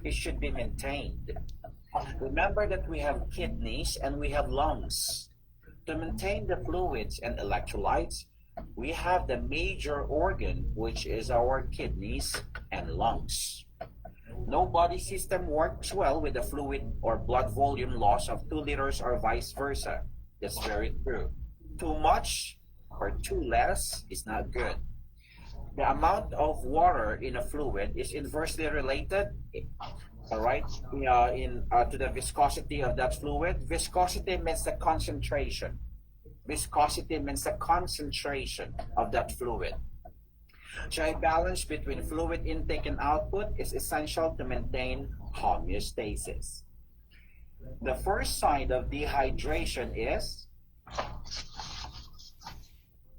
it should be maintained. Remember that we have kidneys and we have lungs. To maintain the fluids and electrolytes, we have the major organ, which is our kidneys and lungs. No body system works well with the fluid or blood volume loss of 2 liters or vice versa. That's very true. Too much or too less is not good. The amount of water in a fluid is inversely related, all right, to the viscosity of that fluid. Viscosity means the concentration. Viscosity means the concentration of that fluid. So a balance between fluid intake and output is essential to maintain homeostasis. The first sign of dehydration is,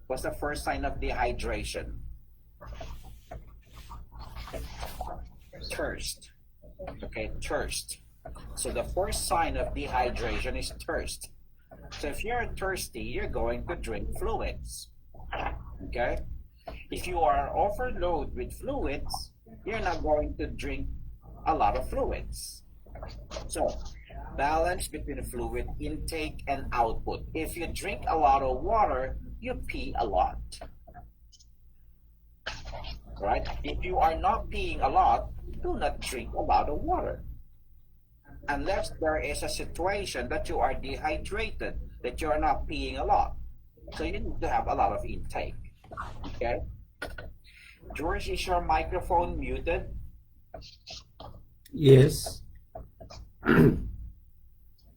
what's the first sign of dehydration? Thirst. Okay, thirst. So the first sign of dehydration is thirst. So if you're thirsty, you're going to drink fluids. Okay? If you are overloaded with fluids, you're not going to drink a lot of fluids. So, balance between fluid intake and output. If you drink a lot of water, you pee a lot. Right? If you are not peeing a lot, do not drink a lot of water. Unless there is a situation that you are dehydrated, that you are not peeing a lot. So you need to have a lot of intake. Okay? George, is your microphone muted? Yes.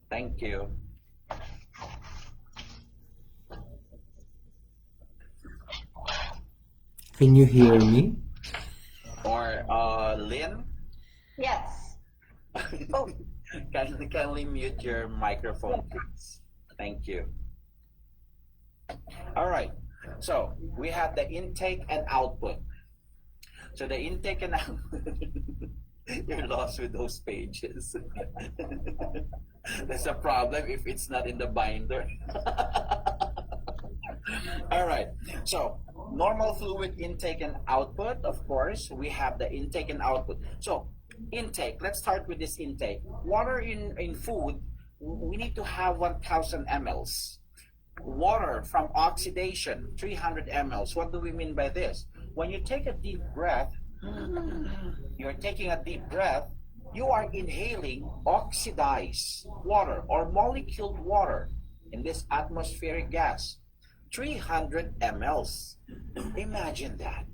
Thank you. Can you hear me? Or Lynn? Yes. Oh. Kindly mute your microphone, please. Thank you. All right. So we have the intake and output. So the intake and output, you're lost with those pages. That's a problem if it's not in the binder. All right. So normal fluid intake and output, of course, we have the intake and output. So intake, let's start with this intake. Water in food, we need to have 1,000 mLs. Water from oxidation, 300 mLs. What do we mean by this? When you take a deep breath, you're taking a deep breath, you are inhaling oxidized water or moleculed water in this atmospheric gas, 300 mLs. Imagine that.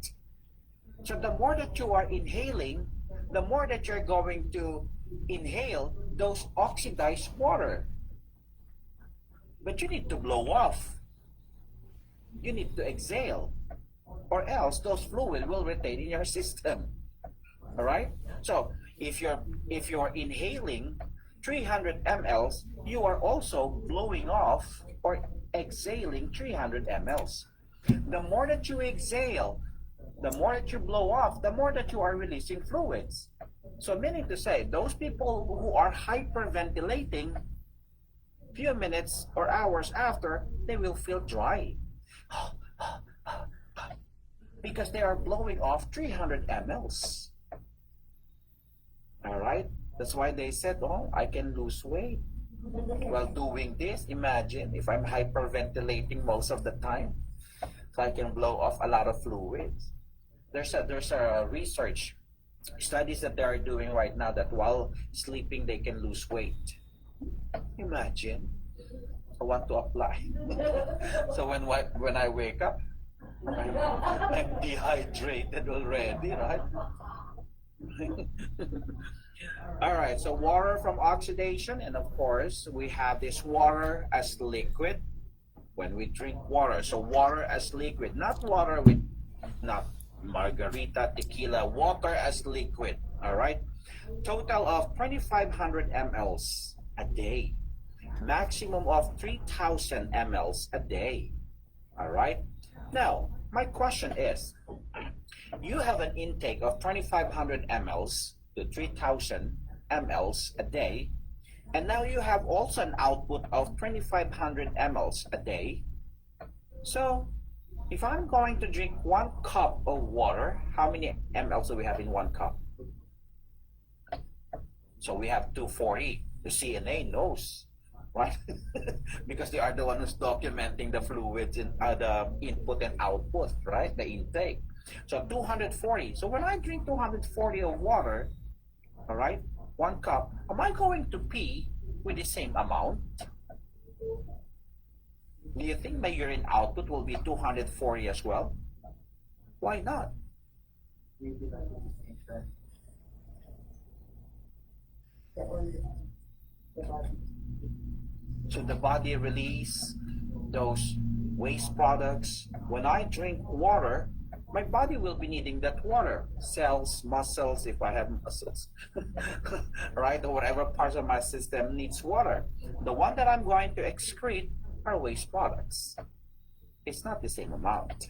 So the more that you are inhaling, the more that you're going to inhale those oxidized water. But you need to blow off. You need to exhale, or else those fluid will retain in your system. All right? So if you're inhaling 300 mLs, you are also blowing off or exhaling 300 mLs. The more that you exhale, the more that you blow off, the more that you are releasing fluids. So meaning to say, those people who are hyperventilating, few minutes or hours after, they will feel dry because they are blowing off 300 mLs. All right? That's why they said, oh, I can lose weight while doing this. Imagine if I'm hyperventilating most of the time, so I can blow off a lot of fluids. There's a research studies that they are doing right now that while sleeping they can lose weight. Imagine. I want to apply. So when I wake up, I'm dehydrated already, right? All right, so water from oxidation, and of course we have this water as liquid when we drink water. So water as liquid, not water with, not margarita, tequila, water as liquid. All right, total of 2,500 mLs a day, maximum of 3,000 mLs a day. All right, now my question is, you have an intake of 2,500 mLs to 3,000 mLs a day, and now you have also an output of 2,500 mLs a day. So if I'm going to drink 1 cup of water, how many mLs do we have in 1 cup? So we have 240. The CNA knows, right? Because they are the one who's documenting the fluids in the input and output, right? The intake. So 240. So when I drink 240 of water, all right, 1 cup, am I going to pee with the same amount? Do you think my urine output will be 240 as well? Why not? So the body release those waste products. When I drink water, my body will be needing that water. Cells, muscles, if I have muscles, right? Or whatever parts of my system needs water. The one that I'm going to excrete are waste products. It's not the same amount,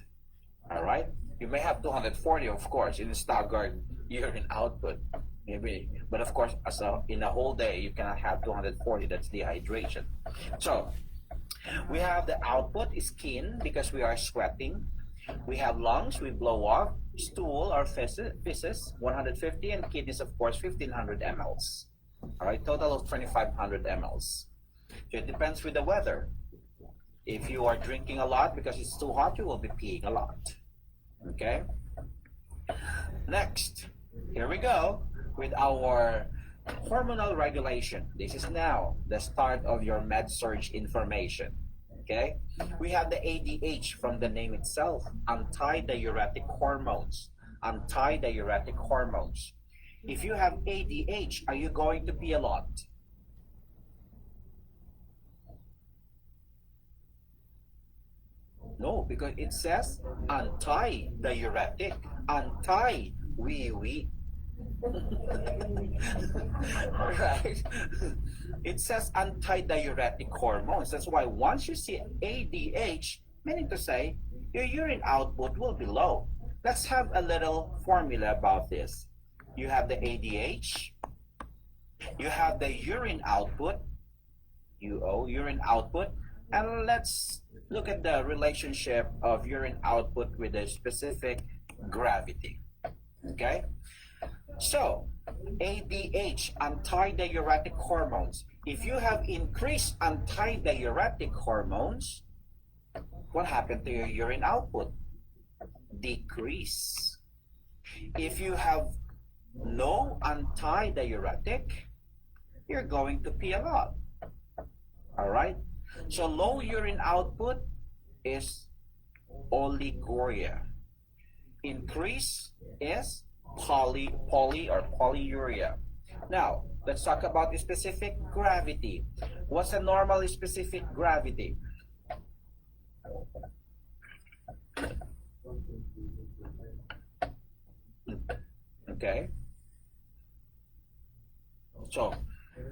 all right? You may have 240, of course, in staggered urine output, maybe. But of course, in a whole day, you cannot have 240. That's dehydration. So we have the output is skin because we are sweating. We have lungs, we blow off. Stool or feces, 150, and kidneys, of course, 1500 mLs. All right, total of 2500 mLs. So it depends with the weather. If you are drinking a lot because it's too hot, you will be peeing a lot. Okay? Next, here we go with our hormonal regulation. This is now the start of your med surg information. Okay? We have the ADH from the name itself, antidiuretic hormones. Antidiuretic hormones. If you have ADH, are you going to pee a lot? No, because it says anti-diuretic, anti-wee-wee. Right? It says anti-diuretic hormones. That's why once you see ADH, meaning to say your urine output will be low. Let's have a little formula about this. You have the ADH, you have the urine output, UO, urine output, and let's look at the relationship of urine output with a specific gravity. Okay? So, ADH, antidiuretic hormones. If you have increased antidiuretic hormones, what happened to your urine output? Decrease. If you have low antidiuretic, you're going to pee a lot. All right? So low urine output is oliguria. Increase is poly or polyuria. Now, let's talk about the specific gravity. What's a normal specific gravity? Okay. So,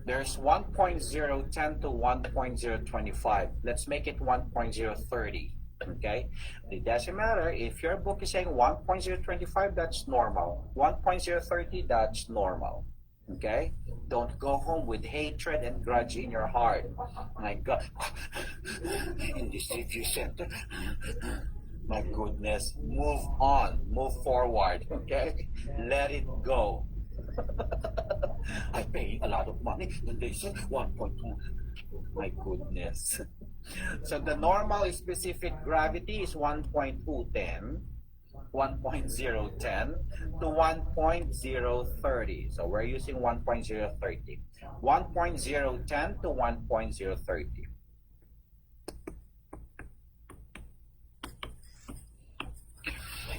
there's 1.010 to 1.025. Let's make it 1.030. Okay? It doesn't matter if your book is saying 1.025, that's normal. 1.030, that's normal. Okay? Don't go home with hatred and grudge in your heart. My God, in this review center, my goodness, move on, move forward. Okay? Let it go. I pay a lot of money, and they said 1.2. My goodness. So the normal specific gravity is 1.010 to 1.030. So we're using 1.030. 1.010 to 1.030.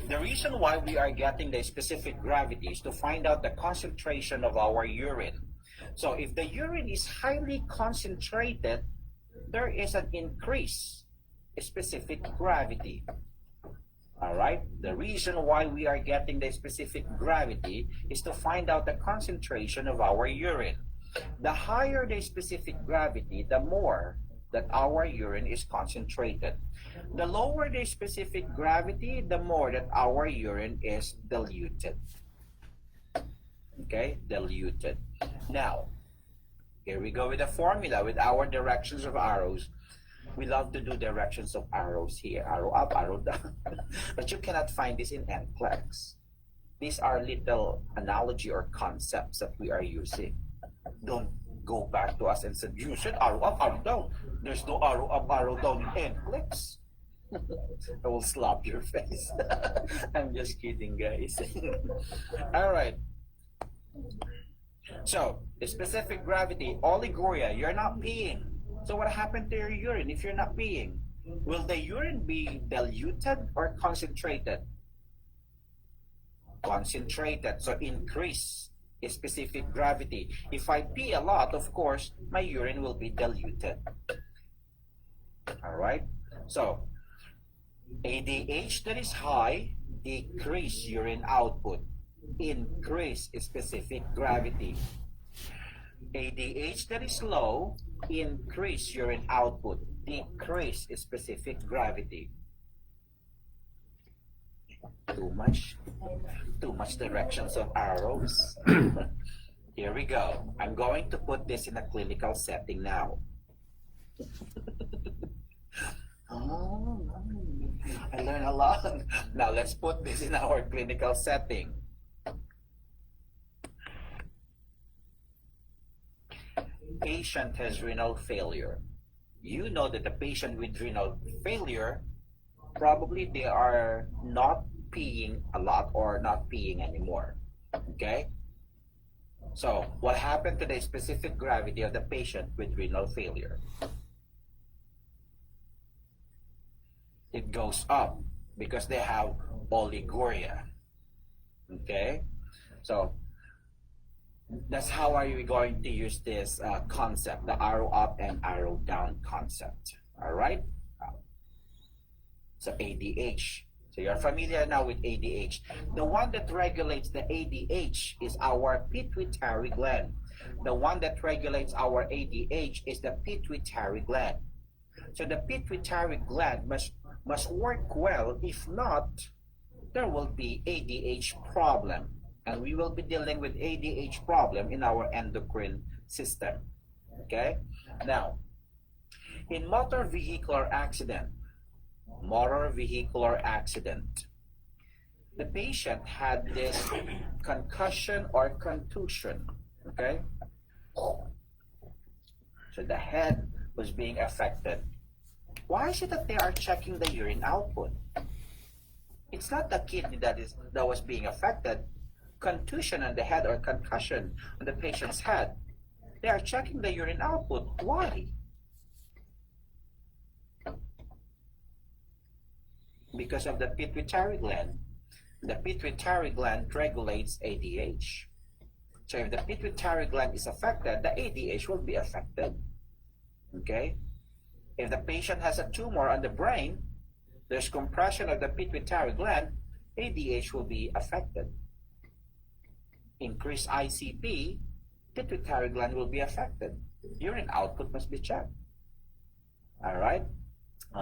The reason why we are getting the specific gravity is to find out the concentration of our urine. So if the urine is highly concentrated, there is an increase in specific gravity. All right? The reason why we are getting the specific gravity is to find out the concentration of our urine. The higher the specific gravity, the more that our urine is concentrated. The lower the specific gravity, the more that our urine is diluted. Okay? Diluted. Now, here we go with the formula with our directions of arrows. We love to do directions of arrows here. Arrow up, arrow down. But you cannot find this in NCLEX. These are little analogy or concepts that we are using. Don't go back to us and said, you said arrow up, arrow down. There's no arrow up, arrow down in NCLEX. I will slap your face. I'm just kidding, guys. All right. So, specific gravity, oliguria, you're not peeing. So what happened to your urine if you're not peeing? Will the urine be diluted or concentrated? Concentrated, so increase specific gravity. If I pee a lot, of course, my urine will be diluted. All right? So, ADH that is high, decrease urine output, increase specific gravity. ADH that is low, increase urine output, decrease specific gravity. Too much directions of arrows. Here we go. I'm going to put this in a clinical setting now. Oh, I learned a lot. Now let's put this in our clinical setting. Patient has renal failure. You know that the patient with renal failure, probably they are not peeing a lot or not peeing anymore. Okay? So, what happened to the specific gravity of the patient with renal failure? It goes up because they have oliguria. Okay? So, that's how are we going to use this concept, the arrow up and arrow down concept. All right? So ADH. So you're familiar now with ADH. The one that regulates the ADH is our pituitary gland. The one that regulates our ADH is the pituitary gland. So the pituitary gland must work well. If not, there will be ADH problem. And we will be dealing with ADH problem in our endocrine system. Okay? Now, in motor vehicular accident, the patient had this concussion or contusion. Okay? So the head was being affected. Why is it that they are checking the urine output? It's not the kidney that was being affected. Contusion on the head or concussion on the patient's head, they are checking the urine output. Why? Because of the pituitary gland. The pituitary gland regulates ADH. So if the pituitary gland is affected, the ADH will be affected. Okay? If the patient has a tumor on the brain, there's compression of the pituitary gland, ADH will be affected. Increased ICP, pituitary gland will be affected. Urine output must be checked. All right.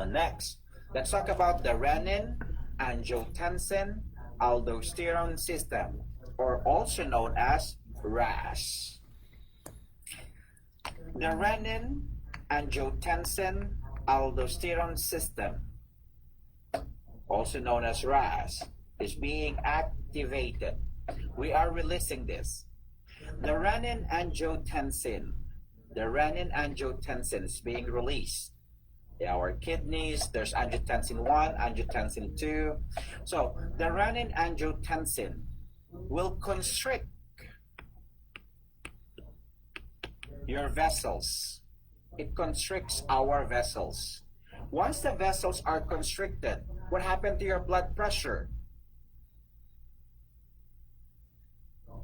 Next, let's talk about the renin, angiotensin, aldosterone system, or also known as RAS. The renin, angiotensin, aldosterone system, also known as RAS, is being activated. We are releasing this. The renin-angiotensin is being released. Our kidneys, there's angiotensin 1, angiotensin 2. So the renin-angiotensin will constrict your vessels. It constricts our vessels. Once the vessels are constricted, what happened to your blood pressure?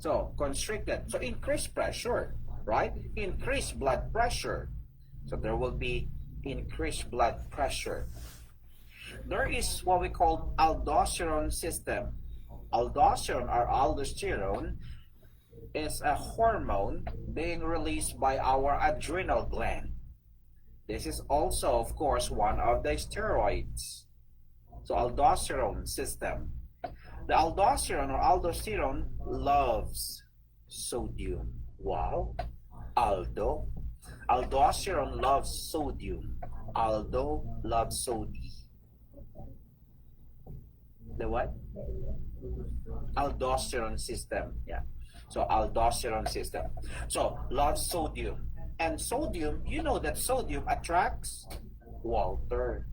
So, constricted. So, increased pressure, right? Increased blood pressure. So, there will be increased blood pressure. There is what we call aldosterone system. Aldosterone or aldosterone is a hormone being released by our adrenal gland. This is also, of course, one of the steroids. So, aldosterone system. The aldosterone or aldosterone loves sodium. Wow. Aldosterone loves sodium. Aldo loves sodium. The what? Aldosterone system. Yeah. So aldosterone system. So loves sodium. And sodium, you know that sodium attracts Walter.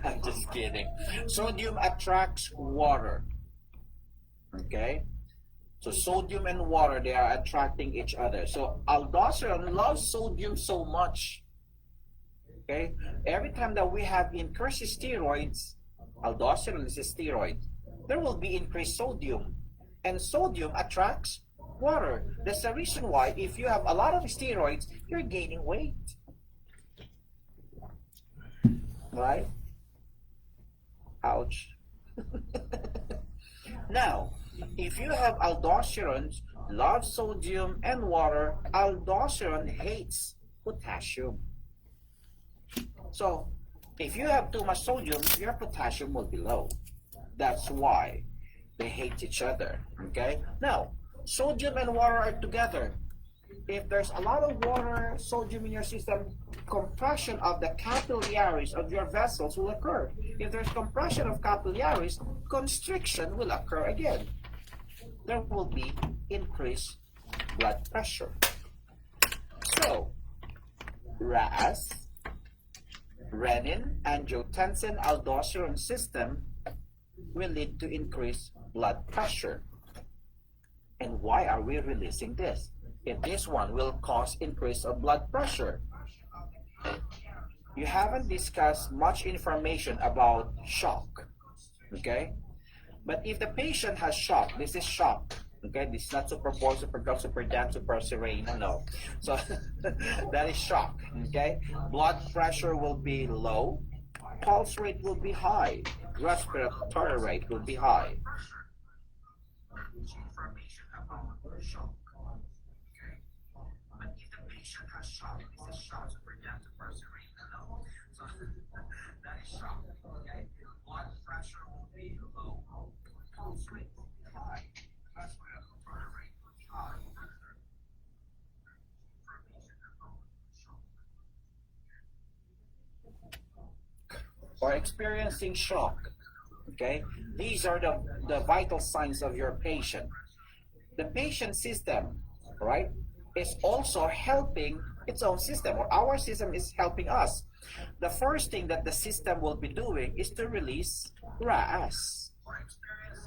I'm just kidding. Sodium attracts water. Okay? So sodium and water, they are attracting each other. So aldosterone loves sodium so much. Okay? Every time that we have increased steroids, aldosterone is a steroid, there will be increased sodium. And sodium attracts water. That's the reason why if you have a lot of steroids, you're gaining weight. Right? Ouch. Now, if you have aldosterone, loves sodium and water, aldosterone hates potassium. So, if you have too much sodium, your potassium will be low. That's why they hate each other. Okay? Now, sodium and water are together. If there's a lot of water, sodium in your system, compression of the capillaries of your vessels will occur. If there's compression of capillaries, constriction will occur again. There will be increased blood pressure. So, RAS, renin, angiotensin, aldosterone system will lead to increased blood pressure. And why are we releasing this? If this one will cause increase of blood pressure. You haven't discussed much information about shock. Okay? But if the patient has shock, this is shock. Okay, this is not super poor, super gut, super dan, super serene, no. So that is shock. Okay, blood pressure will be low, pulse rate will be high, respiratory rate will be high. Information about shock. Okay, but if the patient has shock, this is shock, super dan, super serene, no. So that is shock. Okay, blood pressure will be low, pulse rate will be high. Or experiencing shock. Okay, these are the vital signs of your patient. The patient system, right, is also helping its own system, or our system is helping us. The first thing that the system will be doing is to release RAS.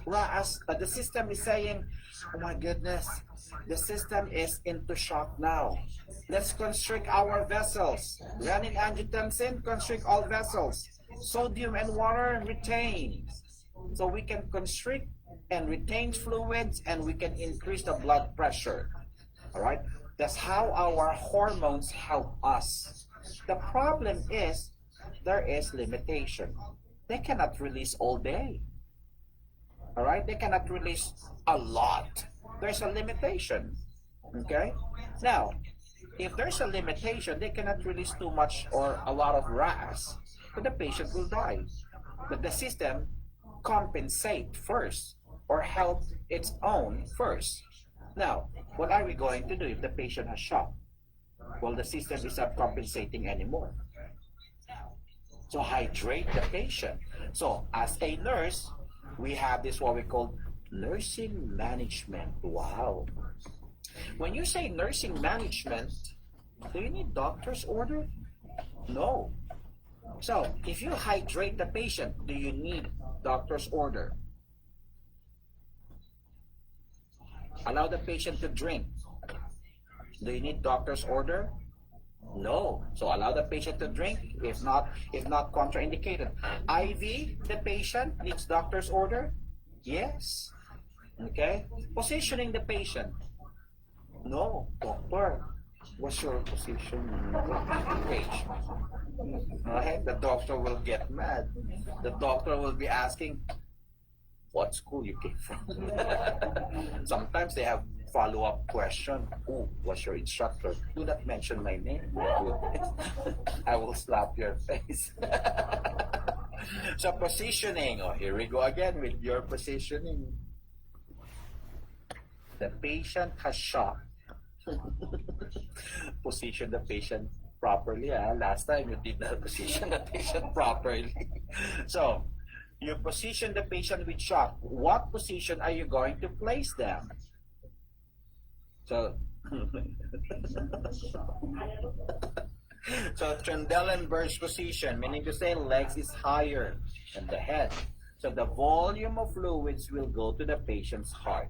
RAS, the system is saying, oh my goodness, the system is into shock now. Let's constrict our vessels. Renin, angiotensin, constrict all vessels. Sodium and water retain. So we can constrict and retain fluids, and we can increase the blood pressure. All right? That's how our hormones help us. The problem is there is limitation. They cannot release all day. All right? They cannot release a lot. There's a limitation. Okay? Now, if there's a limitation, they cannot release too much or a lot of RAS, but the patient will die. But the system compensate first or help its own first. Now, what are we going to do if the patient has shock? Well, the system is not compensating anymore. So hydrate the patient. So as a nurse, we have this what we call nursing management. Wow. When you say nursing management, do you need doctor's order? No. So if you hydrate the patient, do you need doctor's order? Allow the patient to drink. Do you need doctor's order? No. So allow the patient to drink, if not contraindicated. IV, the patient needs doctor's order? Yes. Okay. Positioning the patient. No, doctor. What's your position? Page. Okay? The doctor will get mad. The doctor will be asking, what school you came from? Sometimes they have follow-up question. Oh, what's your instructor? Do not mention my name. I will slap your face. So positioning. Oh, here we go again with your positioning. The patient has shock. Position the patient properly. Last time you did not position the patient properly. So You position the patient with shock. What position are you going to place them? So, so Trendelenburg's position, meaning to say legs is higher than the head. So the volume of fluids will go to the patient's heart.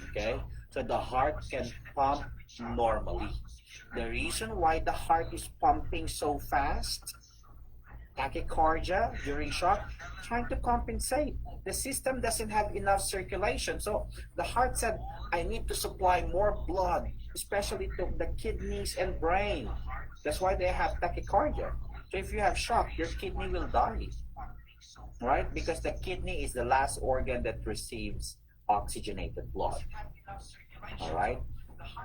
Okay? So the heart can pump normally. The reason why the heart is pumping so fast, tachycardia during shock, trying to compensate. The system doesn't have enough circulation. So the heart said, I need to supply more blood, especially to the kidneys and brain. That's why they have tachycardia. So if you have shock, your kidney will die, right? Because the kidney is the last organ that receives oxygenated blood. All right?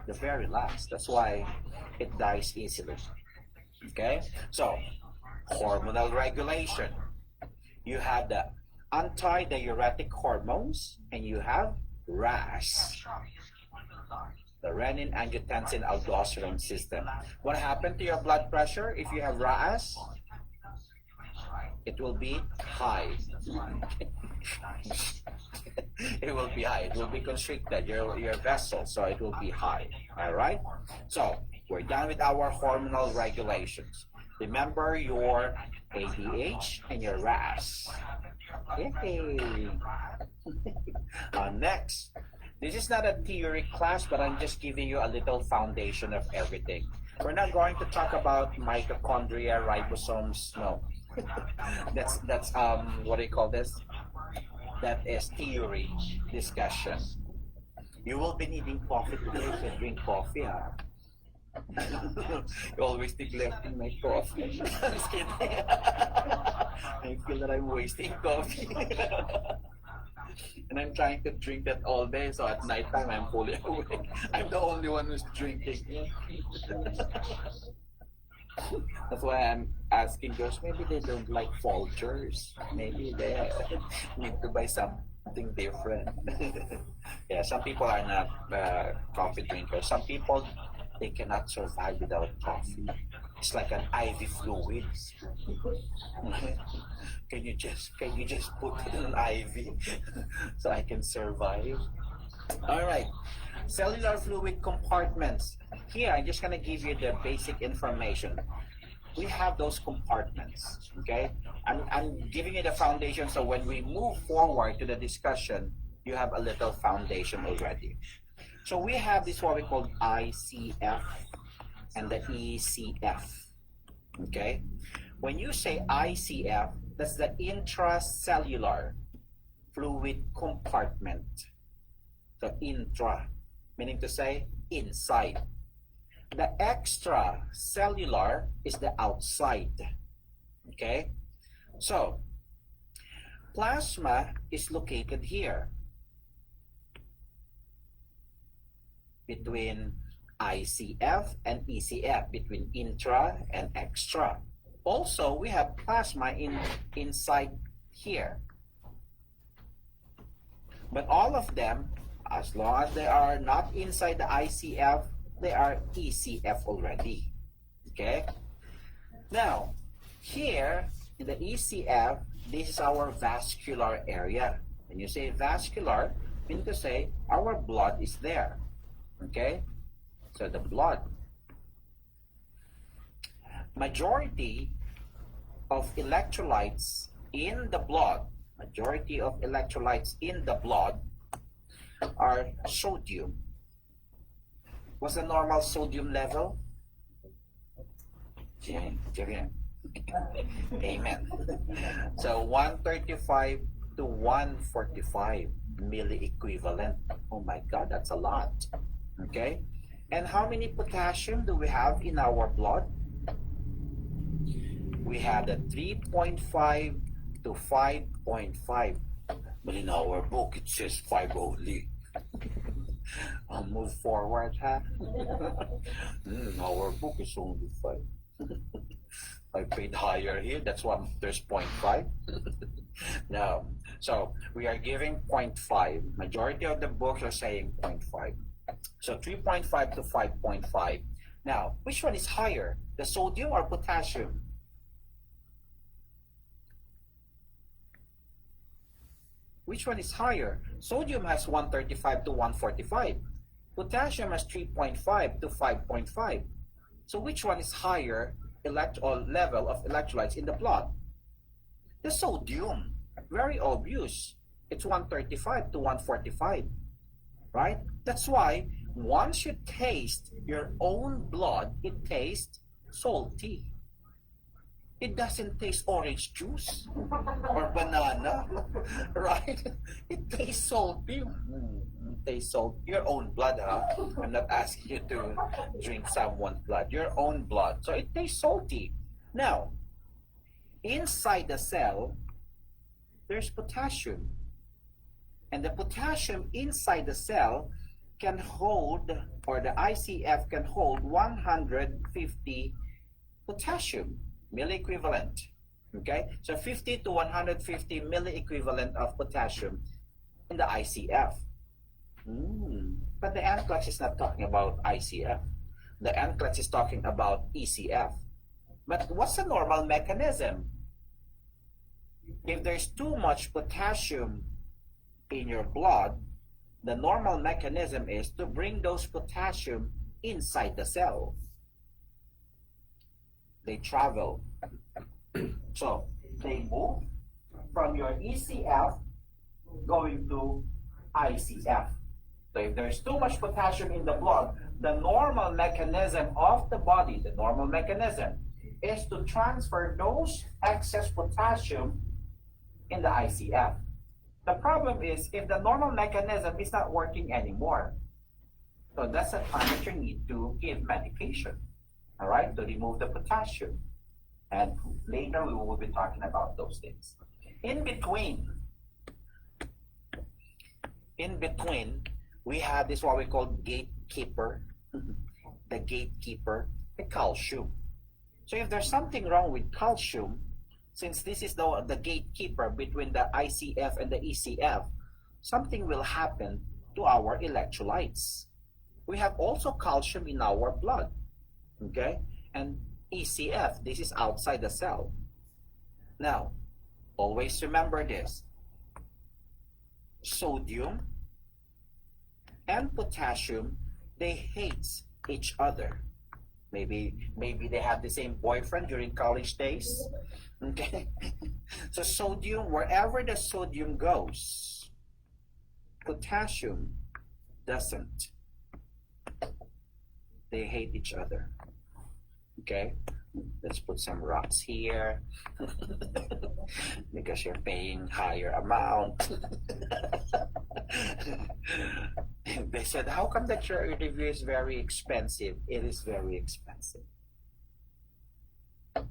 The very last. That's why it dies easily. Okay? So, hormonal regulation. You have the antidiuretic hormones and you have RAS, the Renin, Angiotensin, Aldosterone system. What happened to your blood pressure if you have RAS? It will be high. It will be high. It will be constricted, your vessel, so it will be high. All right? So, we're done with our hormonal regulations. Remember your ADH and your RAS. Yay! Next, this is not a theory class, but I'm just giving you a little foundation of everything. We're not going to talk about mitochondria, ribosomes, no. that's what do you call this? That is theory discussion. You will be needing coffee today, so drink coffee, huh? You always neglecting my coffee. I'm just kidding. I feel that I'm wasting coffee. And I'm trying to drink that all day, so at night time I'm fully awake. I'm the only one who's drinking. That's why I'm asking girls, maybe they don't like Folgers. Maybe they need to buy something different. Yeah, some people are not coffee drinkers. Some people, they cannot survive without coffee. It's like an IV fluid. Can you just put it in an IV so I can survive? All right. Cellular fluid compartments. Here, I'm just going to give you the basic information. We have those compartments, okay? I'm giving you the foundation, so when we move forward to the discussion, you have a little foundation already. So we have this what we call ICF and the ECF, okay? When you say ICF, that's the intracellular fluid compartment. So intra, meaning to say inside. The extracellular is the outside. Okay? So, plasma is located here between ICF and ECF, between intra and extra. Also, we have plasma inside here. But all of them, as long as they are not inside the ICF, they are ECF already. Okay? Now, here in the ECF, this is our vascular area. When you say vascular, meaning to say our blood is there. Okay? So the blood. Majority of electrolytes in the blood, are sodium. What's the normal sodium level? Amen. So 135 to 145 milliequivalent. Oh my God, that's a lot. Okay? And how many potassium do we have in our blood? We have the 3.5 to 5.5. But in our book, it says 5 only. I'll move forward, huh? Our book is only 5. I paid higher here. That's why there's 0.5. No. So we are giving 0.5. Majority of the books are saying 0.5. So 3.5 to 5.5. Now, which one is higher? The sodium or potassium? Which one is higher? Sodium has 135 to 145. Potassium has 3.5 to 5.5. So which one is higher level of electrolytes in the blood? The sodium. Very obvious. It's 135 to 145. Right? That's why once you taste your own blood, it tastes salty. It doesn't taste orange juice or banana, right? It tastes salty. It tastes salty. Your own blood, huh? I'm not asking you to drink someone's blood. Your own blood. So it tastes salty. Now, inside the cell, there's potassium. And the potassium inside the cell can hold, or the ICF can hold 150 potassium milliequivalent. Okay, so 50 to 150 milliequivalent of potassium in the ICF. But the NCLEX is not talking about ICF. The NCLEX is talking about ECF. But what's the normal mechanism? If there's too much potassium in your blood, the normal mechanism is to bring those potassium inside the cell. They travel. So they move from your ECF going to ICF. So if there's too much potassium in the blood, the normal mechanism of the body, the normal mechanism, is to transfer those excess potassium in the ICF. The problem is if the normal mechanism is not working anymore, so that's the time that you need to give medication, all right, to remove the potassium. And later we will be talking about those things. In between, we have this what we call gatekeeper, the gatekeeper, the calcium. So if there's something wrong with calcium, since this is the gatekeeper between the ICF and the ECF, something will happen to our electrolytes. We have also calcium in our blood, okay? And ECF, this is outside the cell. Now, always remember this. Sodium and potassium, they hate each other. Maybe they have the same boyfriend during college days. Okay? So sodium, wherever the sodium goes, potassium doesn't. They hate each other. Okay? Let's put some rocks here because you're paying higher amount. They said, how come that your review is very expensive? It is very expensive.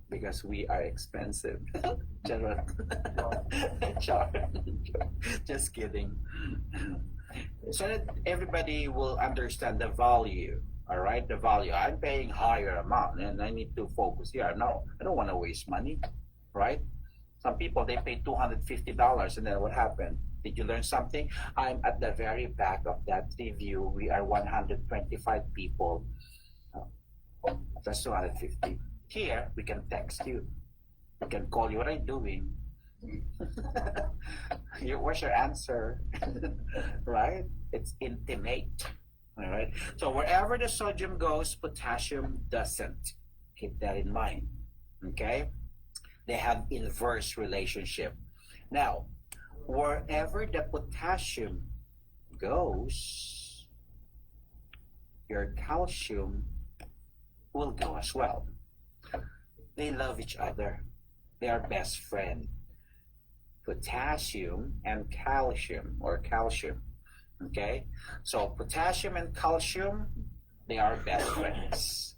Because we are expensive. Just kidding. So that everybody will understand the value. All right, the value. I'm paying higher amount and I need to focus here. No, I don't want to waste money, right? Some people, they pay $250 and then what happened? Did you learn something? I'm at the very back of that review. We are 125 people. That's 250. Here, we can text you. We can call you. What are you doing? Where's your answer? Right? It's intimate. All right. So wherever the sodium goes, potassium doesn't. Keep that in mind. Okay? They have inverse relationship. Now, wherever the potassium goes, your calcium will go as well. They love each other. They are best friends. Potassium and calcium, or calcium. Okay? So potassium and calcium, they are best friends.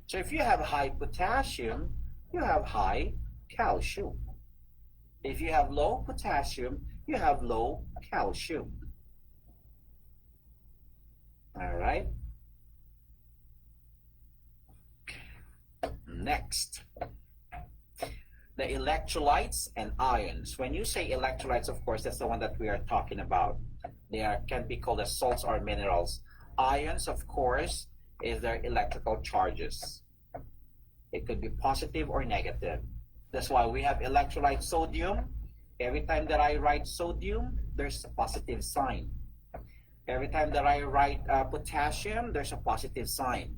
So if you have high potassium, you have high calcium. If you have low potassium, you have low calcium. All right? Next, the electrolytes and ions. When you say electrolytes, of course, that's the one that we are talking about. They can be called as salts or minerals. Ions, of course, is their electrical charges. It could be positive or negative. That's why we have electrolyte sodium Every time that I write sodium, there's a positive sign. Every time that I write potassium, there's a positive sign.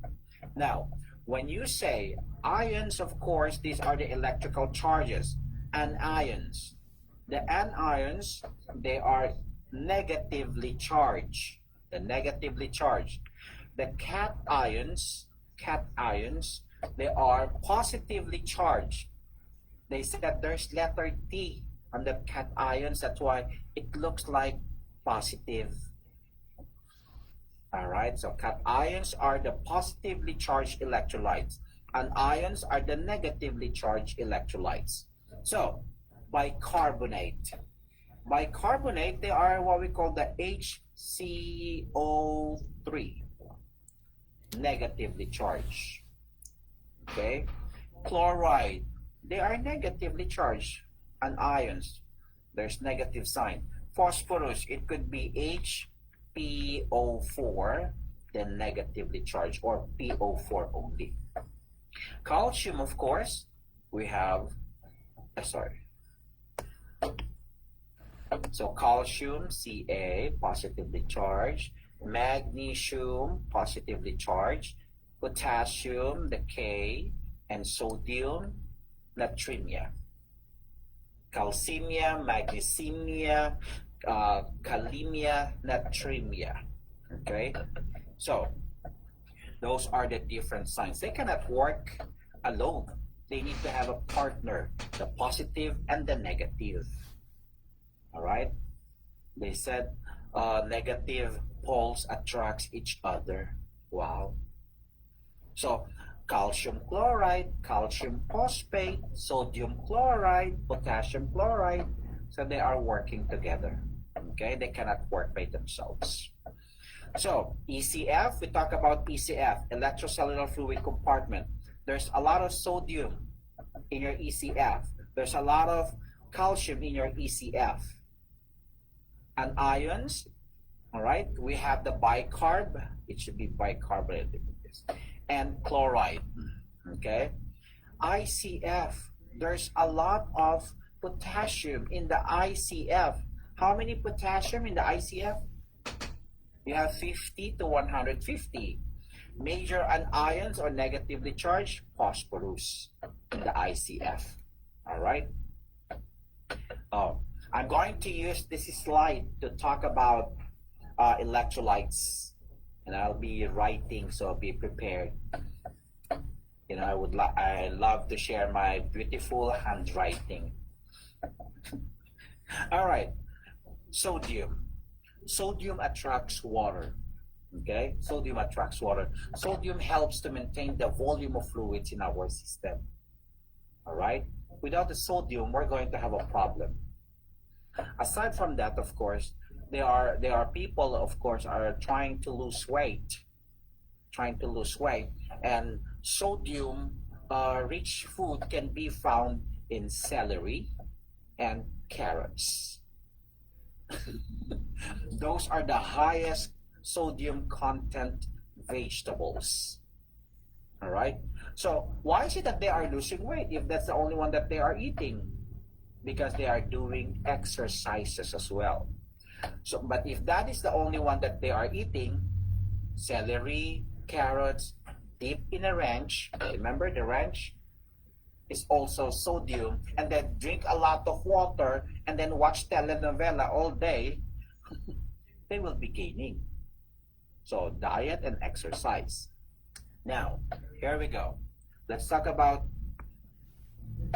Now, when you say ions, of course, these are the electrical charges, anions. The anions, they are negatively charged. The negatively charged. The cations, they are positively charged. They said there's letter T on the cations, that's why it looks like positive. All right, so cations are the positively charged electrolytes, and ions are the negatively charged electrolytes. So, bicarbonate. Bicarbonate, they are what we call the HCO3, negatively charged. Okay, chloride, they are negatively charged, and ions, there's negative sign. Phosphorus, it could be HPO4, then negatively charged, or PO4 only. Calcium, of course, we have, so calcium, Ca, positively charged. Magnesium, positively charged. Potassium, the K, and sodium, natremia. Calcemia, magnesemia, kalemia, natremia. Okay, so those are the different signs. They cannot work alone. They need to have a partner, the positive and the negative. All right, they said negative poles attracts each other. Wow. So calcium chloride, calcium phosphate, sodium chloride, potassium chloride, so they are working together. Okay, they cannot work by themselves. So ECF, we talk about ECF, electrocellular fluid compartment. There's a lot of sodium in your ECF. There's a lot of calcium in your ECF. And ions, all right, we have the bicarb, it should be bicarbonate, and chloride. Okay, ICF, there's a lot of potassium in the ICF. How many potassium in the ICF? You have 50 to 150. Major anions or negatively charged, phosphorus in the ICF. All right. I'm going to use this slide to talk about electrolytes, and I'll be writing, so be prepared. You know, I love to share my beautiful handwriting. All right, sodium. Sodium attracts water. Okay, sodium attracts water. Sodium helps to maintain the volume of fluids in our system. All right, without the sodium, we're going to have a problem. Aside from that, of course, there are people, of course, are trying to lose weight, and sodium rich food can be found in celery and carrots. Those are the highest sodium content vegetables. All right, so why is it that they are losing weight if that's the only one that they are eating? Because they are doing exercises as well. So, but if that is the only one that they are eating, celery, carrots, dip in a ranch, remember the ranch is also sodium, and then drink a lot of water and then watch telenovela all day, they will be gaining. So diet and exercise. Now, here we go. Let's talk about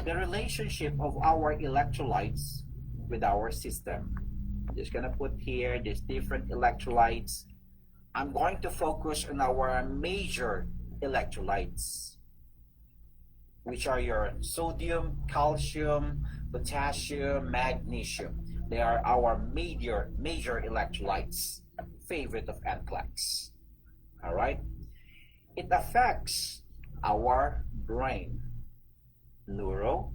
the relationship of our electrolytes with our system. Just gonna put here these different electrolytes. I'm going to focus on our major electrolytes, which are your sodium, calcium, potassium, magnesium. They are our major electrolytes, favorite of NCLEX. All right, it affects our brain, neuro,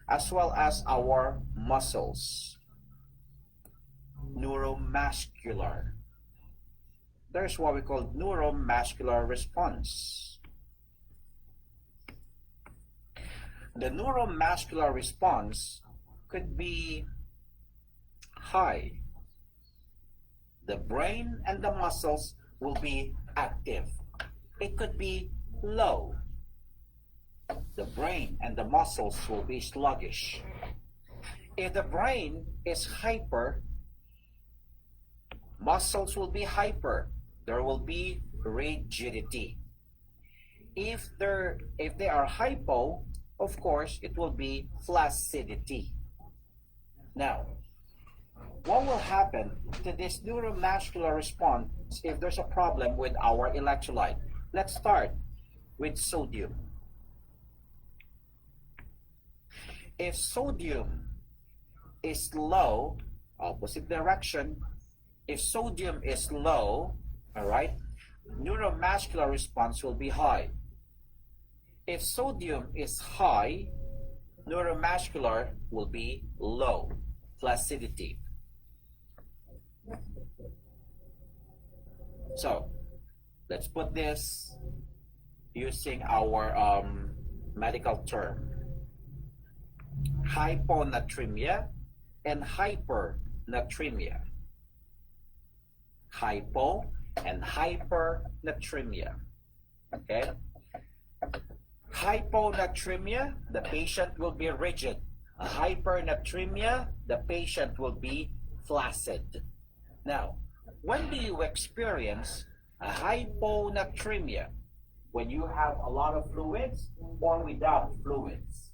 as well as our muscles. Neuromuscular. There's what we call neuromuscular response. The neuromuscular response could be high. The brain and the muscles will be active. It could be low. The brain and the muscles will be sluggish. If the brain is hyper, muscles will be hyper. There will be rigidity. If they are hypo, of course, it will be flaccidity. Now, what will happen to this neuromuscular response if there's a problem with our electrolyte? Let's start with sodium. If sodium is low, opposite direction, if sodium is low, all right, neuromuscular response will be high. If sodium is high, neuromuscular will be low, flaccidity. So, let's put this using our medical term. Hyponatremia and hypernatremia. Hypo and hypernatremia. Okay? Hyponatremia, the patient will be rigid. Hypernatremia, the patient will be flaccid. Now, when do you experience a hyponatremia? When you have a lot of fluids or without fluids?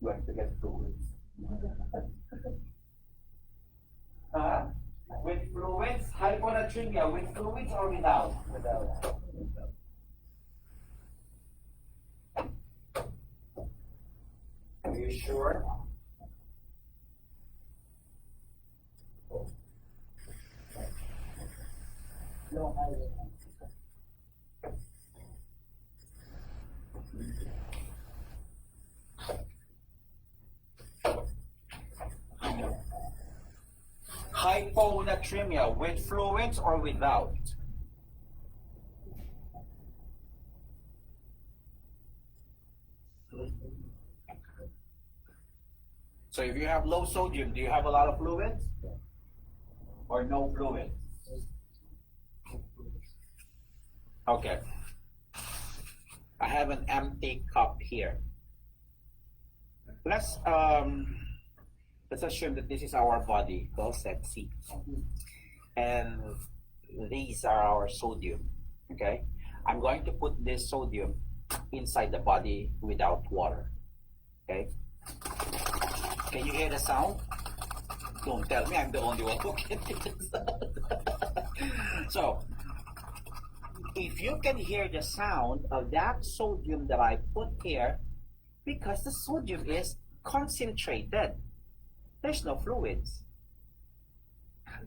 You have to get fluids. With fluids, hyponatremia, with fluids or without? Without. Are you sure? No, hyponatremia with fluids or without? So if you have low sodium, do you have a lot of fluids? Or no fluids? Okay. I have an empty cup here. Let's assume that this is our body, called set C. And these are our sodium. Okay? I'm going to put this sodium inside the body without water. Okay? Can you hear the sound? Don't tell me I'm the only one who can hear the sound. So, if you can hear the sound of that sodium that I put here, because the sodium is concentrated, there's no fluids.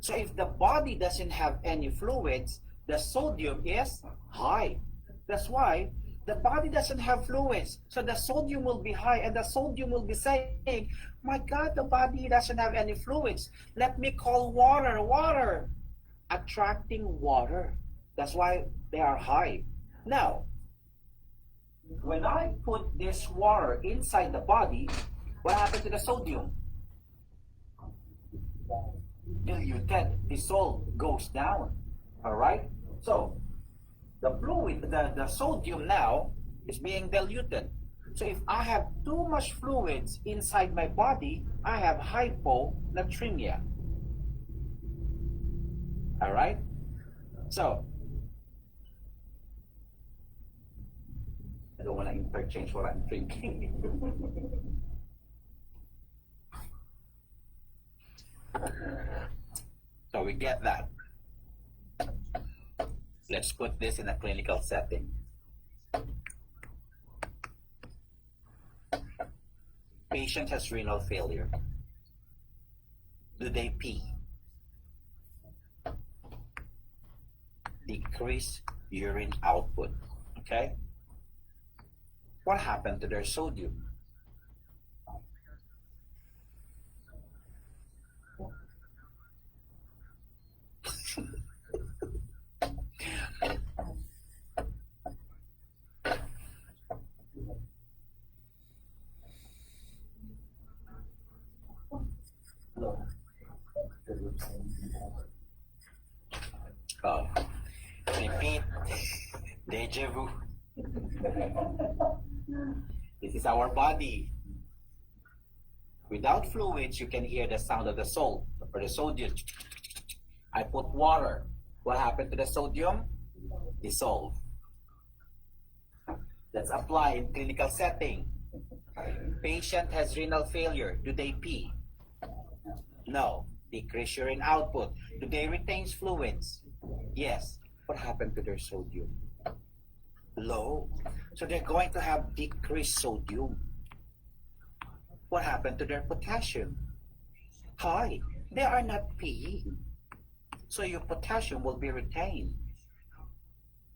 So if the body doesn't have any fluids, the sodium is high. That's why the body doesn't have fluids. So the sodium will be high, and the sodium will be saying, my God, the body doesn't have any fluids. Let me call water, water. Attracting water. That's why they are high. Now, when I put this water inside the body, what happened to the sodium? Diluted, dissolved, goes down. Alright? So, the fluid, the sodium now is being diluted. So if I have too much fluids inside my body, I have hyponatremia. Alright? So, I don't want to interchange what I'm drinking. So we get that. Let's put this in a clinical setting. Patient has renal failure. Do they pee? Decrease urine output. Okay? What happened to their sodium? Oh, repeat. Deja vu. This is our body. Without fluids, you can hear the sound of the salt or the sodium. I put water. What happened to the sodium? Dissolve. Let's apply in clinical setting. Patient has renal failure. Do they pee? No. Decrease urine output. Do they retain fluids? Yes. What happened to their sodium? Low. So they're going to have decreased sodium. What happened to their potassium? High. They are not peeing. So your potassium will be retained.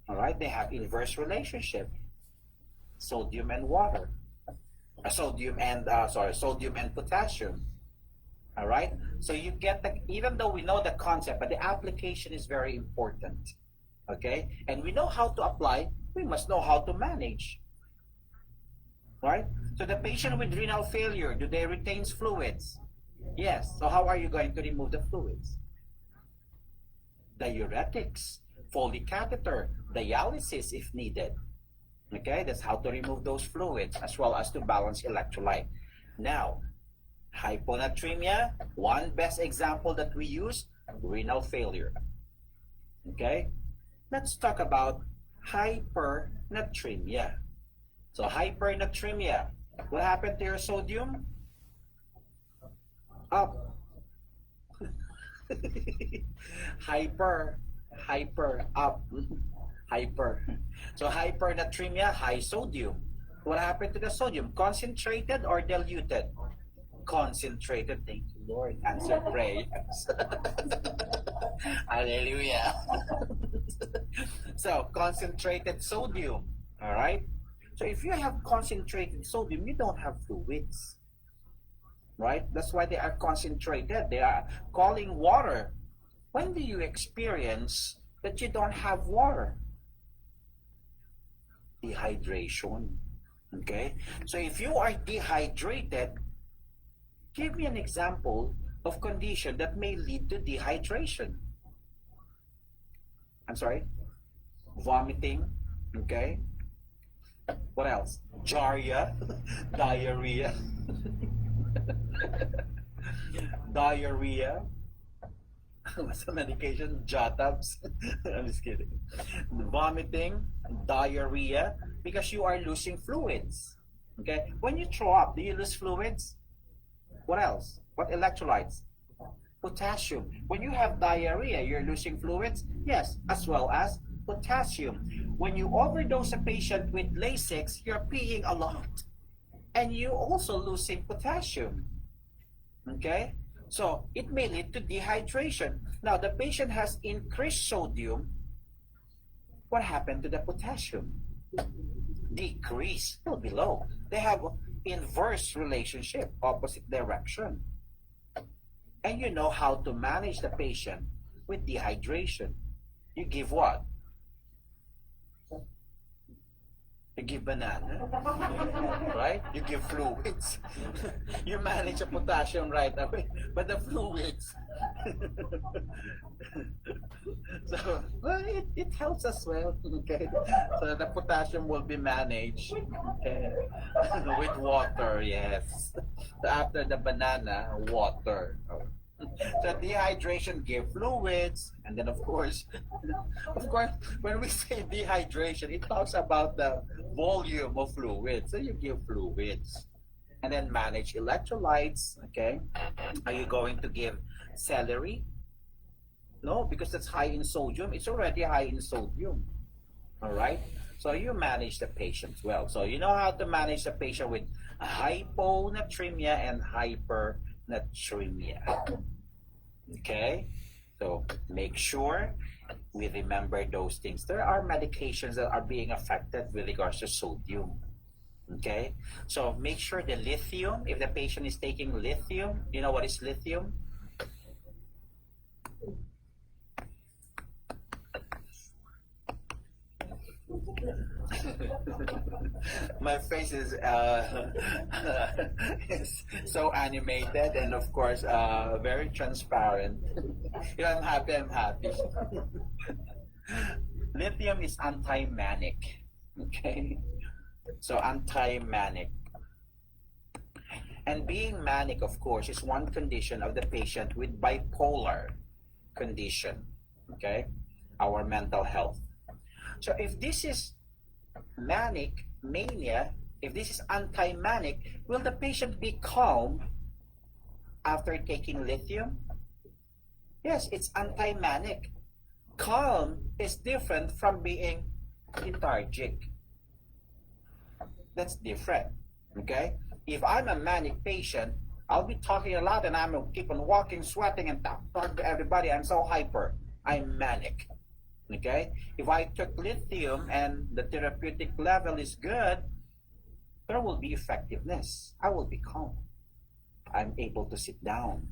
All right, they have inverse relationship. Sodium and water. Sodium and potassium. All right, so you get the, even though we know the concept, but the application is very important. Okay, and we know how to apply, we must know how to manage. Right? So the patient with renal failure, do they retain fluids? Yes. So how are you going to remove the fluids? Diuretics, Foley catheter, dialysis if needed. Okay, that's how to remove those fluids as well as to balance electrolyte. Now, hyponatremia, one best example that we use, renal failure. Okay, let's talk about hypernatremia. So hypernatremia, what happened to your sodium? Up. hyper, up, hyper. So hypernatremia, high sodium. What happened to the sodium? Concentrated or diluted? Concentrated. Thank you, Lord. Answer prayers. Hallelujah. So concentrated sodium. All right. So if you have concentrated sodium, you don't have fluids. Right? That's why they are concentrated. They are calling water. When do you experience that you don't have water? Dehydration. Okay? So if you are dehydrated, give me an example of condition that may lead to dehydration. I'm sorry? Vomiting. Okay? What else? Diarrhea. Diarrhea. Diarrhea. What's the medication? Jotabs. I'm just kidding. Vomiting, diarrhea, because you are losing fluids. Okay? When you throw up, do you lose fluids? What else? What electrolytes? Potassium. When you have diarrhea, you're losing fluids? Yes, as well as potassium. When you overdose a patient with Lasix, you're peeing a lot. And you also losing potassium. Okay? So it may lead to dehydration. Now the patient has increased sodium. What happened to the potassium? Decrease, still below. They have inverse relationship, opposite direction. And you know how to manage the patient with dehydration. You give what? You give banana, right? You give fluids. You manage the potassium right away, but the fluids. So, well, it helps as well, okay? So the potassium will be managed with water, yes. So after the banana, water. So dehydration give fluids, and then of course, when we say dehydration, it talks about the volume of fluids. So you give fluids, and then manage electrolytes. Okay, are you going to give celery? No, because that's high in sodium. It's already high in sodium. All right. So you manage the patient well. So you know how to manage the patient with hyponatremia and hypernatremia. Okay, so make sure we remember those things. There are medications that are being affected with regards to sodium. Okay, so make sure the lithium, if the patient is taking lithium, you know what is lithium? My face is so animated and of course very transparent. If I'm happy, I'm happy. Lithium is anti-manic. Okay? So anti-manic. And being manic, of course, is one condition of the patient with bipolar condition. Okay? Our mental health. So if this is manic, mania, if this is anti-manic, will the patient be calm after taking lithium? Yes, it's anti-manic. Calm is different from being lethargic. That's different. Okay? If I'm a manic patient, I'll be talking a lot and I'm going to keep on walking, sweating, and talk to everybody. I'm so hyper. I'm manic. Okay? If I took lithium and the therapeutic level is good, there will be effectiveness. I will be calm. I'm able to sit down.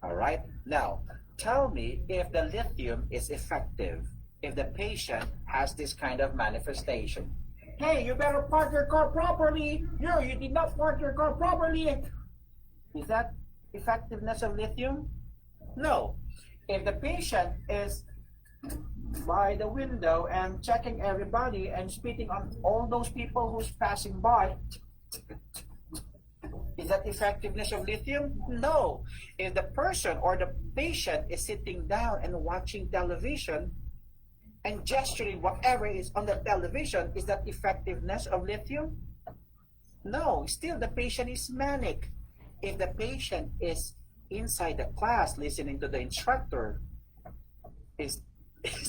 All right? Now, tell me if the lithium is effective, if the patient has this kind of manifestation. Hey, you better park your car properly. You did not park your car properly. Is that effectiveness of lithium? No. If the patient is by the window and checking everybody and spitting on all those people who's passing by, is that effectiveness of lithium? No. If the person or the patient is sitting down and watching television and gesturing whatever is on the television, is that effectiveness of lithium? No. Still, the patient is manic. If the patient is inside the class listening to the instructor, is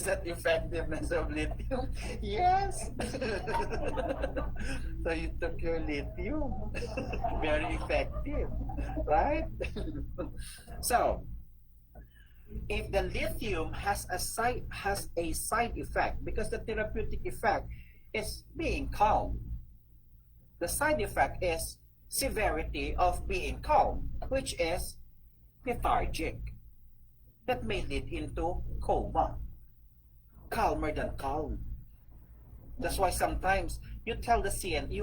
that effectiveness of lithium? Yes. So you took your lithium. Very effective, right? So, if the lithium has a side effect, because the therapeutic effect is being calm, the side effect is severity of being calm, which is lethargic. That may lead into coma. Calmer than calm. That's why sometimes you